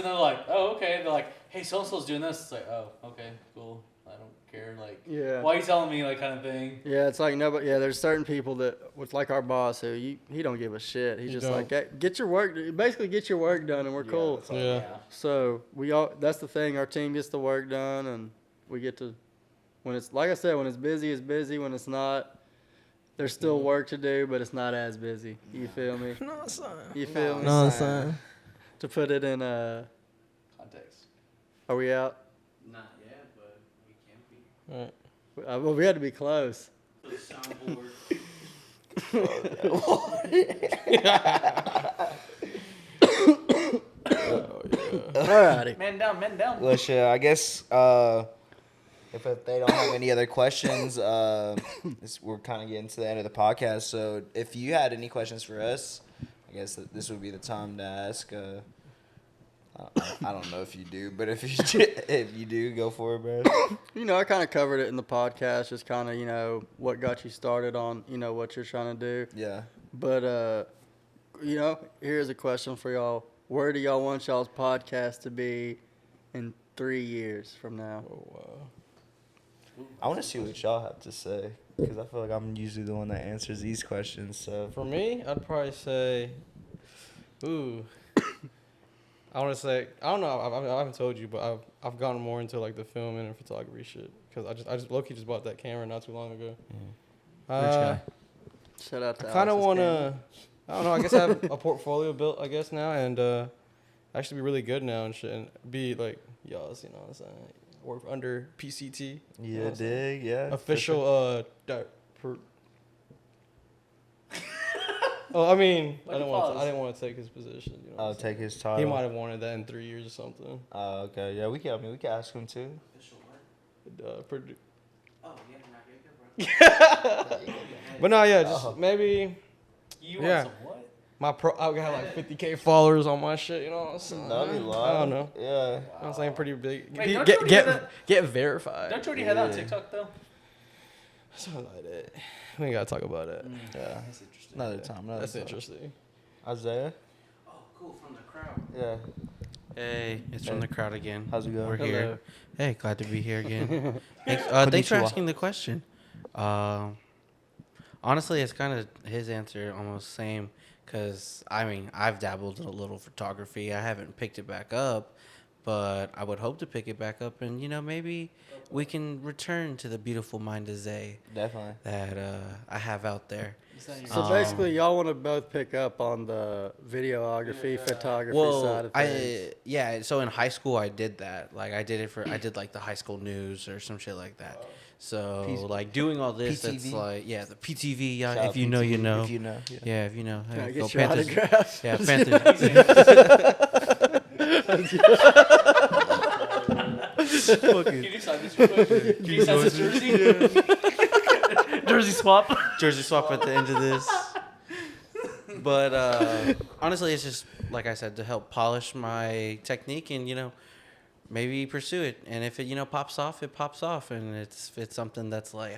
Speaker 6: oh okay. They're like, hey, so and so's doing this. It's like, oh okay, cool. I don't care. Like,
Speaker 4: yeah.
Speaker 6: why are you telling me, like, kind of thing?
Speaker 4: Yeah, it's like nobody. Yeah, there's certain people that, with like our boss, who he don't give a shit. He's just
Speaker 5: don't.
Speaker 4: like, hey, get your work. Basically, get your work done, and we're cool.
Speaker 5: Yeah.
Speaker 4: So we all. That's the thing. Our team gets the work done, and we get to. When it's like I said, when it's busy, it's busy. When it's not, there's still work to do, but it's not as busy. You feel me?
Speaker 5: No, son.
Speaker 4: You feel me?
Speaker 5: No, son.
Speaker 4: To put it in
Speaker 6: Context.
Speaker 4: are we out?
Speaker 7: Not yet, but we can be.
Speaker 5: Alright.
Speaker 4: Well, we had to be close.
Speaker 7: The soundboard.
Speaker 5: Oh, yeah.
Speaker 4: Alrighty.
Speaker 6: Man down, man down.
Speaker 3: Well, shit, I guess if they don't have any other questions, we're kind of getting to the end of the podcast. So if you had any questions for us, I guess that this would be the time to ask. I don't know if you do, but if you do, go for it, bro.
Speaker 4: You know, I kind of covered it in the podcast, just kind of, you know, what got you started on, you know, what you're trying to do.
Speaker 3: Yeah.
Speaker 4: But, you know, here's a question for y'all. Where do y'all want y'all's podcast to be in 3 years from now?
Speaker 5: Oh, wow.
Speaker 3: I want to see what y'all have to say because I feel like I'm usually the one that answers these questions. So
Speaker 5: For me, I'd probably say, I want to say, I don't know, I haven't told you, but I've gotten more into like the filming and photography shit because I just low-key just bought that camera not too long ago.
Speaker 2: Rich guy.
Speaker 4: Shout out to
Speaker 5: I kind of
Speaker 4: Alex's
Speaker 5: want
Speaker 4: camera.
Speaker 5: to, I don't know, I guess I have a portfolio built, I guess, now, and actually be really good now and shit, and be like, y'all's, you know what I'm saying, work under PCT. You know
Speaker 3: yeah,
Speaker 5: what I'm saying?
Speaker 3: dig, yeah.
Speaker 5: Official, oh, I mean,
Speaker 6: Like
Speaker 5: I
Speaker 6: pause.
Speaker 5: didn't want to take his position. You know what
Speaker 3: I'll
Speaker 5: I'm saying?
Speaker 3: take his title.
Speaker 5: He might have wanted that in 3 years or something.
Speaker 3: Oh, okay. Yeah, we can ask him too.
Speaker 7: Official what?
Speaker 5: Purdue.
Speaker 7: Oh, yeah, not good, bro.
Speaker 5: But no, yeah, just maybe
Speaker 6: You
Speaker 5: Yeah.
Speaker 6: want some what?
Speaker 5: I got like 50K followers on my shit. You know what I'm saying?
Speaker 3: That'd be
Speaker 5: I
Speaker 3: live.
Speaker 5: don't know.
Speaker 3: Yeah.
Speaker 5: You know what I'm saying? Pretty big.
Speaker 6: Wait, don't you already have that-
Speaker 5: Get verified.
Speaker 6: Don't you already have that on
Speaker 3: Yeah.
Speaker 6: TikTok though?
Speaker 5: Something like that. We ain't gotta talk about it.
Speaker 3: Yeah.
Speaker 7: That's interesting.
Speaker 3: Another time.
Speaker 5: That's interesting.
Speaker 3: Isaiah.
Speaker 7: Oh, cool, from the crowd.
Speaker 3: Yeah.
Speaker 2: Hey, it's from the crowd again.
Speaker 3: How's it going?
Speaker 2: We're
Speaker 4: Hello.
Speaker 2: here. Hey, glad to be here again. Thanks for
Speaker 3: Konnichiwa.
Speaker 2: asking the question. Honestly, it's kind of his answer, almost same. Because, I mean, I've dabbled in a little photography. I haven't picked it back up, but I would hope to pick it back up. And, you know, maybe we can return to the beautiful mind of Zay
Speaker 3: Definitely.
Speaker 2: that I have out there.
Speaker 6: Is that your
Speaker 4: So basically, y'all want to both pick up on the videography, photography side of things.
Speaker 2: So in high school I did that. Like I did like the high school news or some shit like that. So like doing all this,
Speaker 3: PTV?
Speaker 2: that's like the PTV. Yeah,
Speaker 3: Shout out
Speaker 2: if you know, you
Speaker 3: PTV,
Speaker 2: know.
Speaker 3: If you know. Yeah.
Speaker 2: Yeah, if you know.
Speaker 4: Can I
Speaker 2: Hey,
Speaker 4: get
Speaker 2: go
Speaker 4: your
Speaker 2: Panthers.
Speaker 4: autograph?
Speaker 2: Yeah, Panthers.
Speaker 6: Can you sign this real quick? Can you sign this jersey? Jersey swap.
Speaker 2: Jersey swap at the end of this. But honestly, it's just like I said, to help polish my technique and maybe pursue it. And if it pops off, it pops off. And it's something that's like,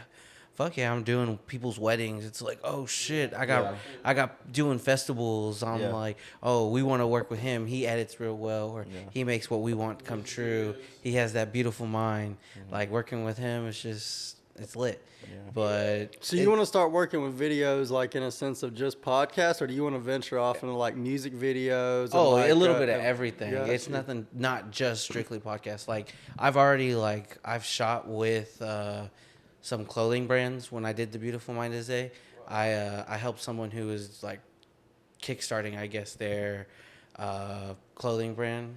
Speaker 2: fuck yeah, I'm doing people's weddings. It's like, oh shit, I got doing festivals. I'm like, oh, we want to work with him. He edits real well, or he makes what we want come true. He has that beautiful mind. Like working with him, it's lit. But
Speaker 4: So you want to start working with videos, like in a sense of just podcasts, or do you want to venture off into like music videos? and,
Speaker 2: Oh,
Speaker 4: like,
Speaker 2: a little bit of everything.
Speaker 4: yeah,
Speaker 2: It's nothing, not just strictly podcasts. Like I've shot with some clothing brands when I did the Beautiful Mind is Day. I helped someone who was like kickstarting, I guess, their clothing brand.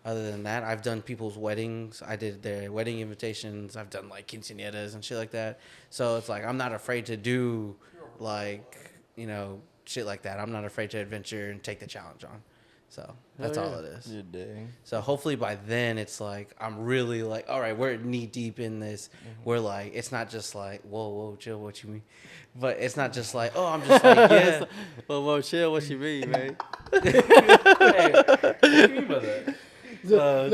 Speaker 2: Other than that, I've done people's weddings. I did their wedding invitations. I've done like quinceañeras and shit like that. So it's like I'm not afraid to do like shit like that. I'm not afraid to adventure and take the challenge on. So that's all it is.
Speaker 3: You're dang.
Speaker 2: So hopefully by then it's like I'm really like, all right, we're knee deep in this. We're like, it's not just like, whoa, chill, what you mean? But it's not just like, oh, I'm just like, yeah.
Speaker 4: Well, chill, what you mean, man?
Speaker 6: What do you mean by that?
Speaker 4: So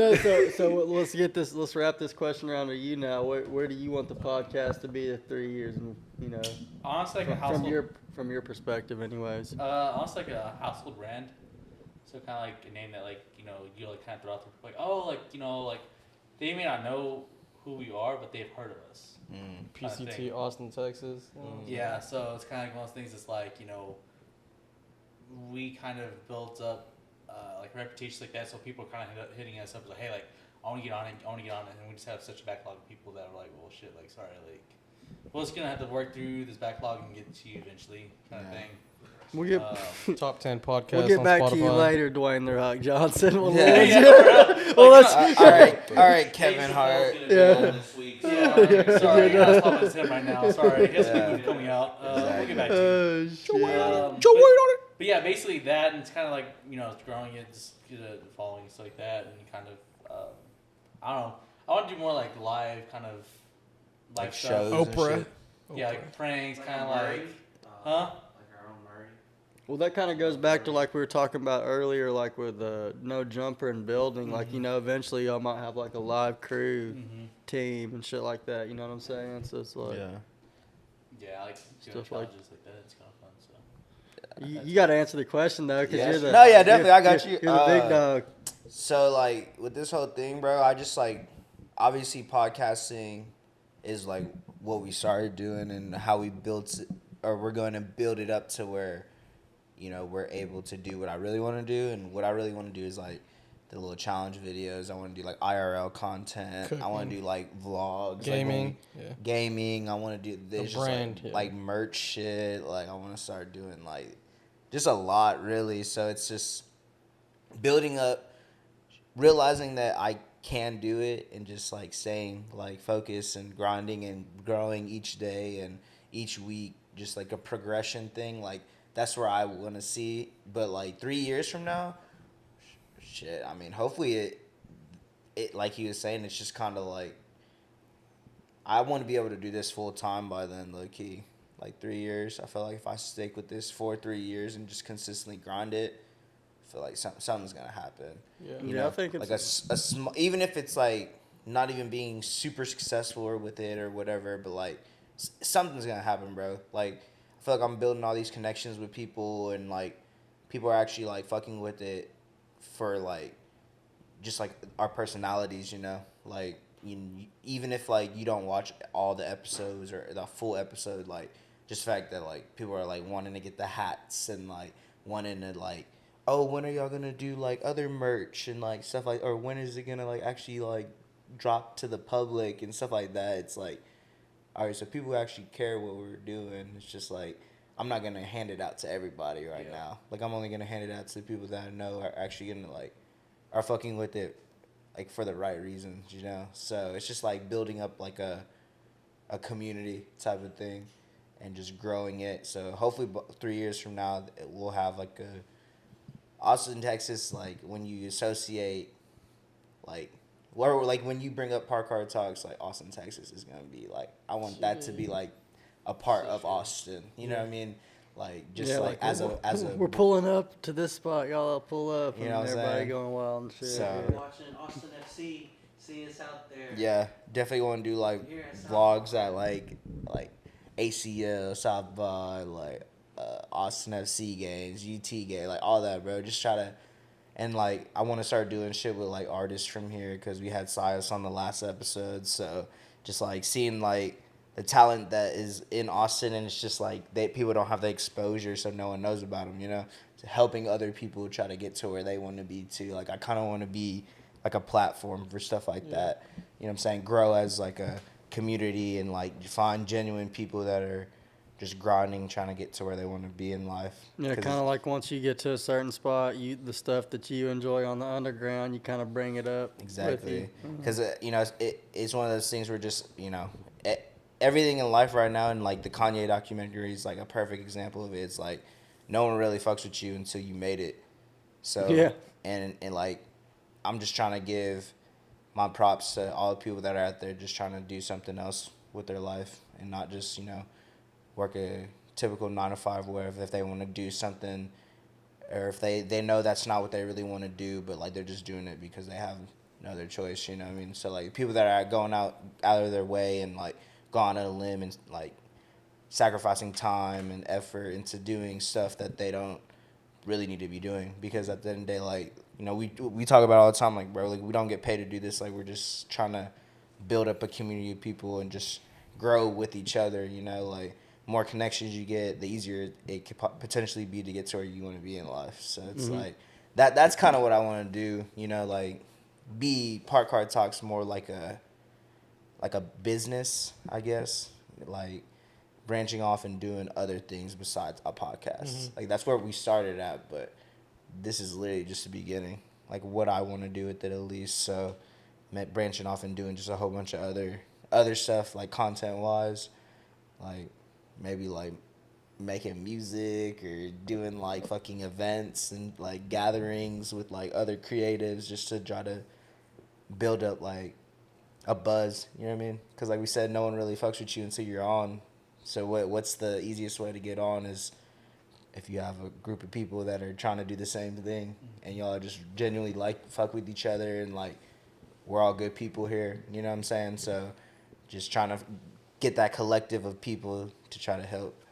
Speaker 4: let's wrap this question around to you now. Where do you want the podcast to be in 3 years? And
Speaker 6: Honestly, like a household.
Speaker 4: from your perspective, anyways.
Speaker 6: Honestly, like a household brand. So kind of like a name that you like kind of throw out there, like like they may not know who we are, but they've heard of us.
Speaker 5: PCT, Austin, Texas.
Speaker 6: Yeah, so it's kind of like one of those things. It's like we kind of built up like reputations like that, so people are kind of hitting us up like, hey, like I want to get on it, and we just have such a backlog of people that are like, well, shit, like sorry, like we're just gonna have to work through this backlog and get to you eventually, kind of thing.
Speaker 4: We'll get
Speaker 5: Top 10 podcasts.
Speaker 4: we'll get
Speaker 5: on
Speaker 4: back
Speaker 5: Spotify.
Speaker 4: to you later, Dwayne The Rock Johnson.
Speaker 3: All right, Kevin Hart.
Speaker 7: This week.
Speaker 6: Sorry, that's not what's him right now. Sorry, I guess we coming out. We'll get back to you. But yeah, basically that, and it's kind of like it's growing it, just get a following, stuff like that, and kind of I don't know. I want to do more like live kind of like
Speaker 3: shows
Speaker 6: stuff.
Speaker 3: and
Speaker 5: Oprah.
Speaker 3: shit.
Speaker 6: Yeah, like pranks, kind of
Speaker 7: Murray,
Speaker 6: like, huh?
Speaker 7: Like our own Murray.
Speaker 4: Well, that kind of goes back to like we were talking about earlier, like with no jumper and building. Like, you know, eventually y'all might have like a live crew team and shit like that. You know what I'm saying? So it's like,
Speaker 6: Yeah, I like doing
Speaker 4: Stuff like-
Speaker 6: challenges like that. It's kind of fun. So
Speaker 4: you got to answer the question though, because
Speaker 3: Yeah.
Speaker 4: you're the
Speaker 3: No, yeah, definitely, I got
Speaker 4: you're
Speaker 3: you.
Speaker 4: You're the big dog.
Speaker 3: So like with this whole thing, bro, I just like obviously podcasting is like what we started doing and how we built it, or we're going to build it up to where, you know, we're able to do what I really want to do. And what I really want to do is like the little challenge videos. I want to do like IRL content. I want to do like vlogs,
Speaker 5: Gaming,
Speaker 3: gaming. I want to do this just
Speaker 5: brand,
Speaker 3: like merch shit. Like I want to start doing like just a lot really. So it's just building up, realizing that I can do it, and just like staying like focused and grinding and growing each day and each week, just like a progression thing. Like that's where I want to see. But like 3 years from now, shit. I mean, hopefully it like he was saying, it's just kind of like I want to be able to do this full time by then. Low key, like 3 years. I feel like if I stick with this for 3 years and just consistently grind it, I feel like something's gonna happen.
Speaker 5: Yeah.
Speaker 3: You
Speaker 4: Yeah,
Speaker 3: know?
Speaker 4: I think
Speaker 3: like
Speaker 4: it's
Speaker 3: even if it's like not even being super successful or with it or whatever, but like something's gonna happen, bro. Like I feel like I'm building all these connections with people, and like people are actually like fucking with it for like just like our personalities, you know. Like even if like you don't watch all the episodes or the full episode, like just the fact that like people are like wanting to get the hats and like wanting to like, oh, when are y'all gonna do like other merch and like stuff like, or when is it gonna like actually like drop to the public and stuff like that. It's like, all right, so people actually care what we're doing. It's just like I'm not gonna hand it out to everybody right now. Like I'm only gonna hand it out to the people that I know are actually gonna like are fucking with it like for the right reasons, you know. So it's just like building up like a community type of thing and just growing it. So hopefully 3 years from now we'll have like a Austin, Texas. Like when you associate like or like when you bring up Park Hard Talks, like Austin, Texas is gonna be like I want that to be like a part of Austin. You know what I mean? Like just
Speaker 4: yeah,
Speaker 3: like as a
Speaker 4: we're pulling up to this spot, y'all pull up,
Speaker 3: You
Speaker 4: and
Speaker 3: know what I'm
Speaker 4: everybody
Speaker 3: saying?
Speaker 4: going wild and shit.
Speaker 3: So-
Speaker 4: yeah.
Speaker 7: Watching Austin FC, see us out there.
Speaker 3: Yeah, definitely want to do like
Speaker 7: Here at South
Speaker 3: vlogs
Speaker 7: by.
Speaker 3: at like ACL, South by, like Austin FC games, UT game, like all that, bro. Just try to, and like I want to start doing shit with like artists from here because we had Sias on the last episode. So just like seeing like the talent that is in Austin, and it's just like people don't have the exposure, so no one knows about them. You know, so helping other people try to get to where they want to be too. Like I kind of want to be like a platform for stuff like that. You know what I'm saying? Grow as like a community and like find genuine people that are just grinding, trying to get to where they want to be in life.
Speaker 4: Yeah,
Speaker 3: 'Cause
Speaker 4: kind of like once you get to a certain spot, the stuff that you enjoy on the underground, you kind of bring it up.
Speaker 3: Exactly,
Speaker 4: With you.
Speaker 3: because you know it's one of those things where just everything in life right now, and like the Kanye documentary is like a perfect example of it. It's like no one really fucks with you until you made it. So
Speaker 4: Yeah.
Speaker 3: and like I'm just trying to give my props to all the people that are out there just trying to do something else with their life and not just work a typical 9 to 5 or whatever. If they want to do something, or if they know that's not what they really want to do, but like they're just doing it because they have no other choice, you know what I mean? So like people that are going out of their way and like going on a limb and like sacrificing time and effort into doing stuff that they don't really need to be doing, because at the end of the day, like we talk about all the time, like, bro, like we don't get paid to do this. Like we're just trying to build up a community of people and just grow with each other, like more connections you get, the easier it could potentially be to get to where you want to be in life. So it's like that's kind of what I want to do, like be Park Hard Talks more like a business, I guess, like branching off and doing other things besides a podcast. Like that's where we started at, but this is literally just the beginning, like what I want to do with it at least. So branching off and doing just a whole bunch of other stuff, like content wise, like maybe like making music or doing like fucking events and like gatherings with like other creatives just to try to build up like a buzz, you know what I mean? Because like we said, no one really fucks with you until you're on. So what's the easiest way to get on is if you have a group of people that are trying to do the same thing and y'all just genuinely like fuck with each other and like we're all good people here, you know what I'm saying? So just trying to get that collective of people to try to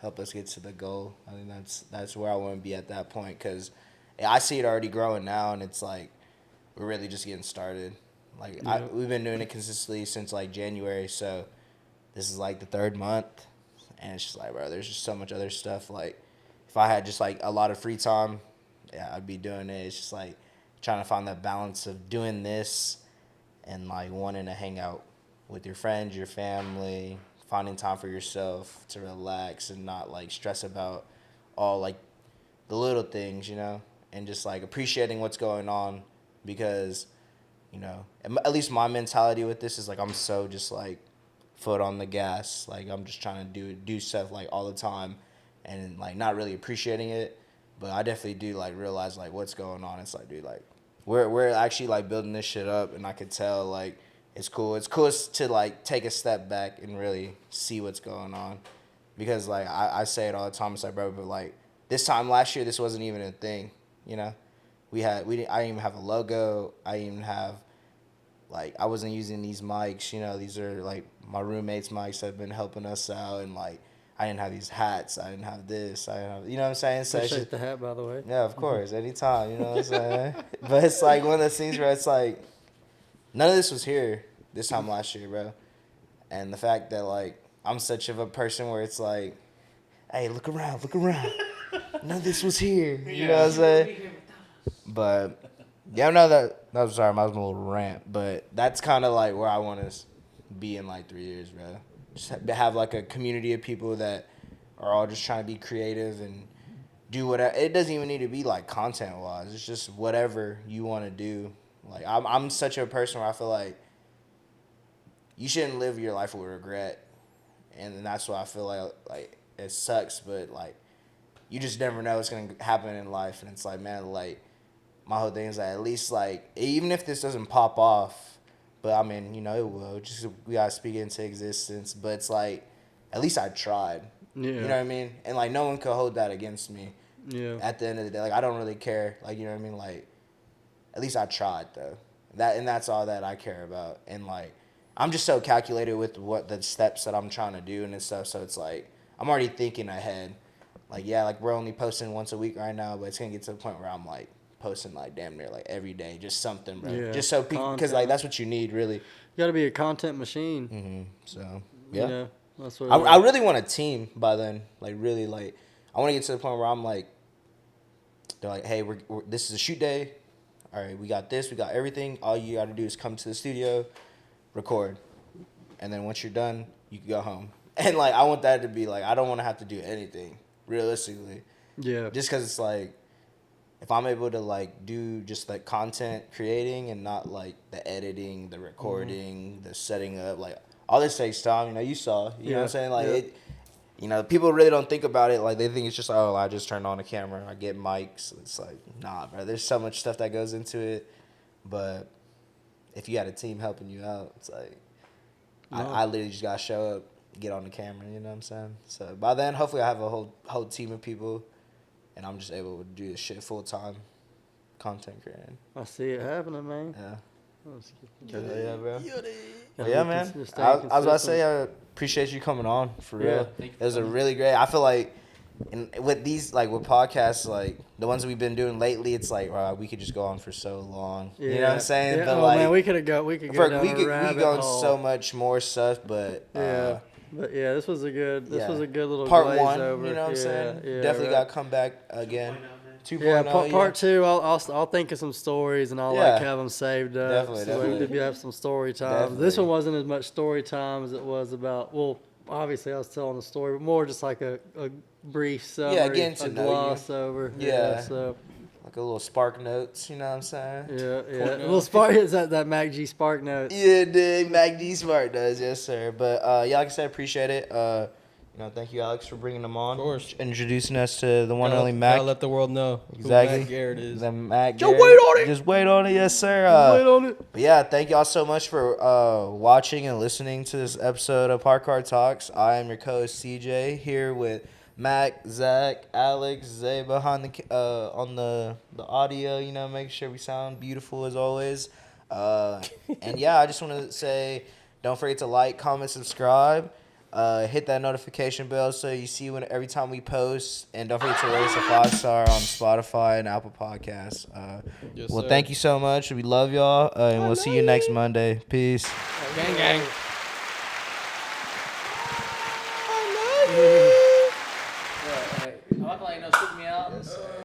Speaker 3: help us get to the goal. I think that's where I want to be at that point, because I see it already growing now, and it's like we're really just getting started. Like we've been doing it consistently since like January, so this is like the 3rd month, and it's just like, bro, there's just so much other stuff. Like if I had just like a lot of free time, yeah, I'd be doing it. It's just like trying to find that balance of doing this and like wanting to hang out with your friends, your family, finding time for yourself to relax and not like stress about all like the little things, you know, and just like appreciating what's going on, because, you know, at least my mentality with this is like I'm so just like foot on the gas, like I'm just trying to do stuff like all the time and like not really appreciating it, but I definitely do like realize like what's going on. It's like, dude, like we're actually like building this shit up, and I could tell like it's cool. It's cool to like take a step back and really see what's going on, because like I say it all the time. It's like, bro, but like this time last year, this wasn't even a thing, you know. I didn't even have a logo. I didn't even have like, I wasn't using these mics, you know. These are like my roommates' mics that have been helping us out, and like I didn't have these hats. I didn't have this. I didn't have, you know what I'm saying? So
Speaker 4: Appreciate the hat, by the way.
Speaker 3: yeah, of course, anytime, you know what I'm saying. But it's like one of those things where it's like none of this was here this time last year, bro. And the fact that like I'm such of a person where it's like, hey, look around. None of this was here. You know what I'm saying? But yeah, no, that was sorry, I was a little rant, but that's kind of like where I want to be in like 3 years, bro. Just have like a community of people that are all just trying to be creative and do whatever. It doesn't even need to be like content wise. It's just whatever you want to do. Like I'm such a person where I feel like you shouldn't live your life with regret, and that's why I feel like it sucks, but like you just never know what's gonna happen in life, and it's like, man, like my whole thing is that at least like even if this doesn't pop off, but I mean, you know, it will. Just we gotta speak it into existence. But it's like at least I tried.
Speaker 4: Yeah.
Speaker 3: You know what I mean? And like no one could hold that against me.
Speaker 4: Yeah.
Speaker 3: At the end of the day, like I don't really care. Like, you know what I mean? Like at least I tried though. That's all that I care about. And like I'm just so calculated with what the steps that I'm trying to do and stuff. So it's like I'm already thinking ahead. Like, yeah, like we're only posting once a week right now, but it's gonna get to the point where I'm like posting like damn near like every day, just something, bro.
Speaker 4: Yeah,
Speaker 3: just so people, because like that's what you need, really.
Speaker 4: You got to be a content machine.
Speaker 3: Mm-hmm. So yeah,
Speaker 4: You know, that's what
Speaker 3: I really want a team by then. Like really, like I want to get to the point where I'm like, they're like, hey, we're this is a shoot day. All right, we got this, we got everything. All you got to do is come to the studio, record, and then once you're done, you can go home. And like I want that to be like, I don't want to have to do anything realistically.
Speaker 4: Yeah.
Speaker 3: Just because it's like, if I'm able to like do just like content creating and not like the editing, the recording, the setting up, like all this takes time. You know, you saw, you know what I'm saying? Like it, you know, people really don't think about it. Like they think it's just, oh, I just turned on a camera, I get mics. It's like, nah, bro. There's so much stuff that goes into it. But if you had a team helping you out, it's like, I literally just gotta show up, get on the camera. You know what I'm saying? So by then, hopefully, I have a whole team of people. And I'm just able to do this shit full time, content creating.
Speaker 4: I see it happening, man.
Speaker 3: Yeah. Yeah, bro. Yeah, man. I was about to say, I appreciate you coming on, for real. It was a really great, I feel like, with these, like, with podcasts, like, the ones we've been doing lately, it's like, wow, we could just go on for so long.
Speaker 4: Yeah.
Speaker 3: You know what I'm saying?
Speaker 4: Yeah.
Speaker 3: But,
Speaker 4: Oh,
Speaker 3: like,
Speaker 4: man, we could go down a rabbit
Speaker 3: go on
Speaker 4: hole.
Speaker 3: so much more stuff, but...
Speaker 4: Yeah. But yeah, this was a good little
Speaker 3: part
Speaker 4: glaze
Speaker 3: one,
Speaker 4: over.
Speaker 3: you know what I'm saying?
Speaker 4: Yeah,
Speaker 3: Definitely
Speaker 4: right.
Speaker 3: got to come back again. 2.0.
Speaker 4: Yeah, part two, I'll think of some stories and I'll like have them saved up.
Speaker 3: Definitely.
Speaker 4: We have some story time.
Speaker 3: Definitely.
Speaker 4: This one wasn't as much story time as it was about. Well, obviously I was telling the story, but more just like a brief summary,
Speaker 3: getting to
Speaker 4: a
Speaker 3: know
Speaker 4: gloss over.
Speaker 3: Yeah.
Speaker 4: So.
Speaker 3: Like a little Spark Notes, you know what I'm saying?
Speaker 4: Yeah. Well, Spark is that Mack G Spark Notes.
Speaker 3: Yeah, dude, Mac D Spark does, yes sir. But yeah, like I said, appreciate it. You know, thank you, Alex, for bringing them on.
Speaker 5: Of course.
Speaker 3: Introducing us to the one and only Mack.
Speaker 5: Gotta let the world know
Speaker 3: Exactly.
Speaker 5: who Mack Garrett is.
Speaker 3: The Mack
Speaker 4: Just
Speaker 3: Garrett.
Speaker 4: wait on it.
Speaker 3: Just wait on it, yes sir.
Speaker 4: Wait on it.
Speaker 3: But yeah, thank y'all so much for watching and listening to this episode of Park Car Talks. I am your co-host CJ here with Mack, Zach, Alex, Zay behind the on the audio. You know, make sure we sound beautiful as always. And yeah, I just want to say, don't forget to like, comment, subscribe. Hit that notification bell so you see when every time we post, and don't forget to rate us a 5-star on Spotify and Apple Podcasts.
Speaker 5: Yes,
Speaker 3: Well,
Speaker 5: sir.
Speaker 3: thank you so much. We love y'all, and we'll see you next Monday. Peace.
Speaker 5: Gang, gang.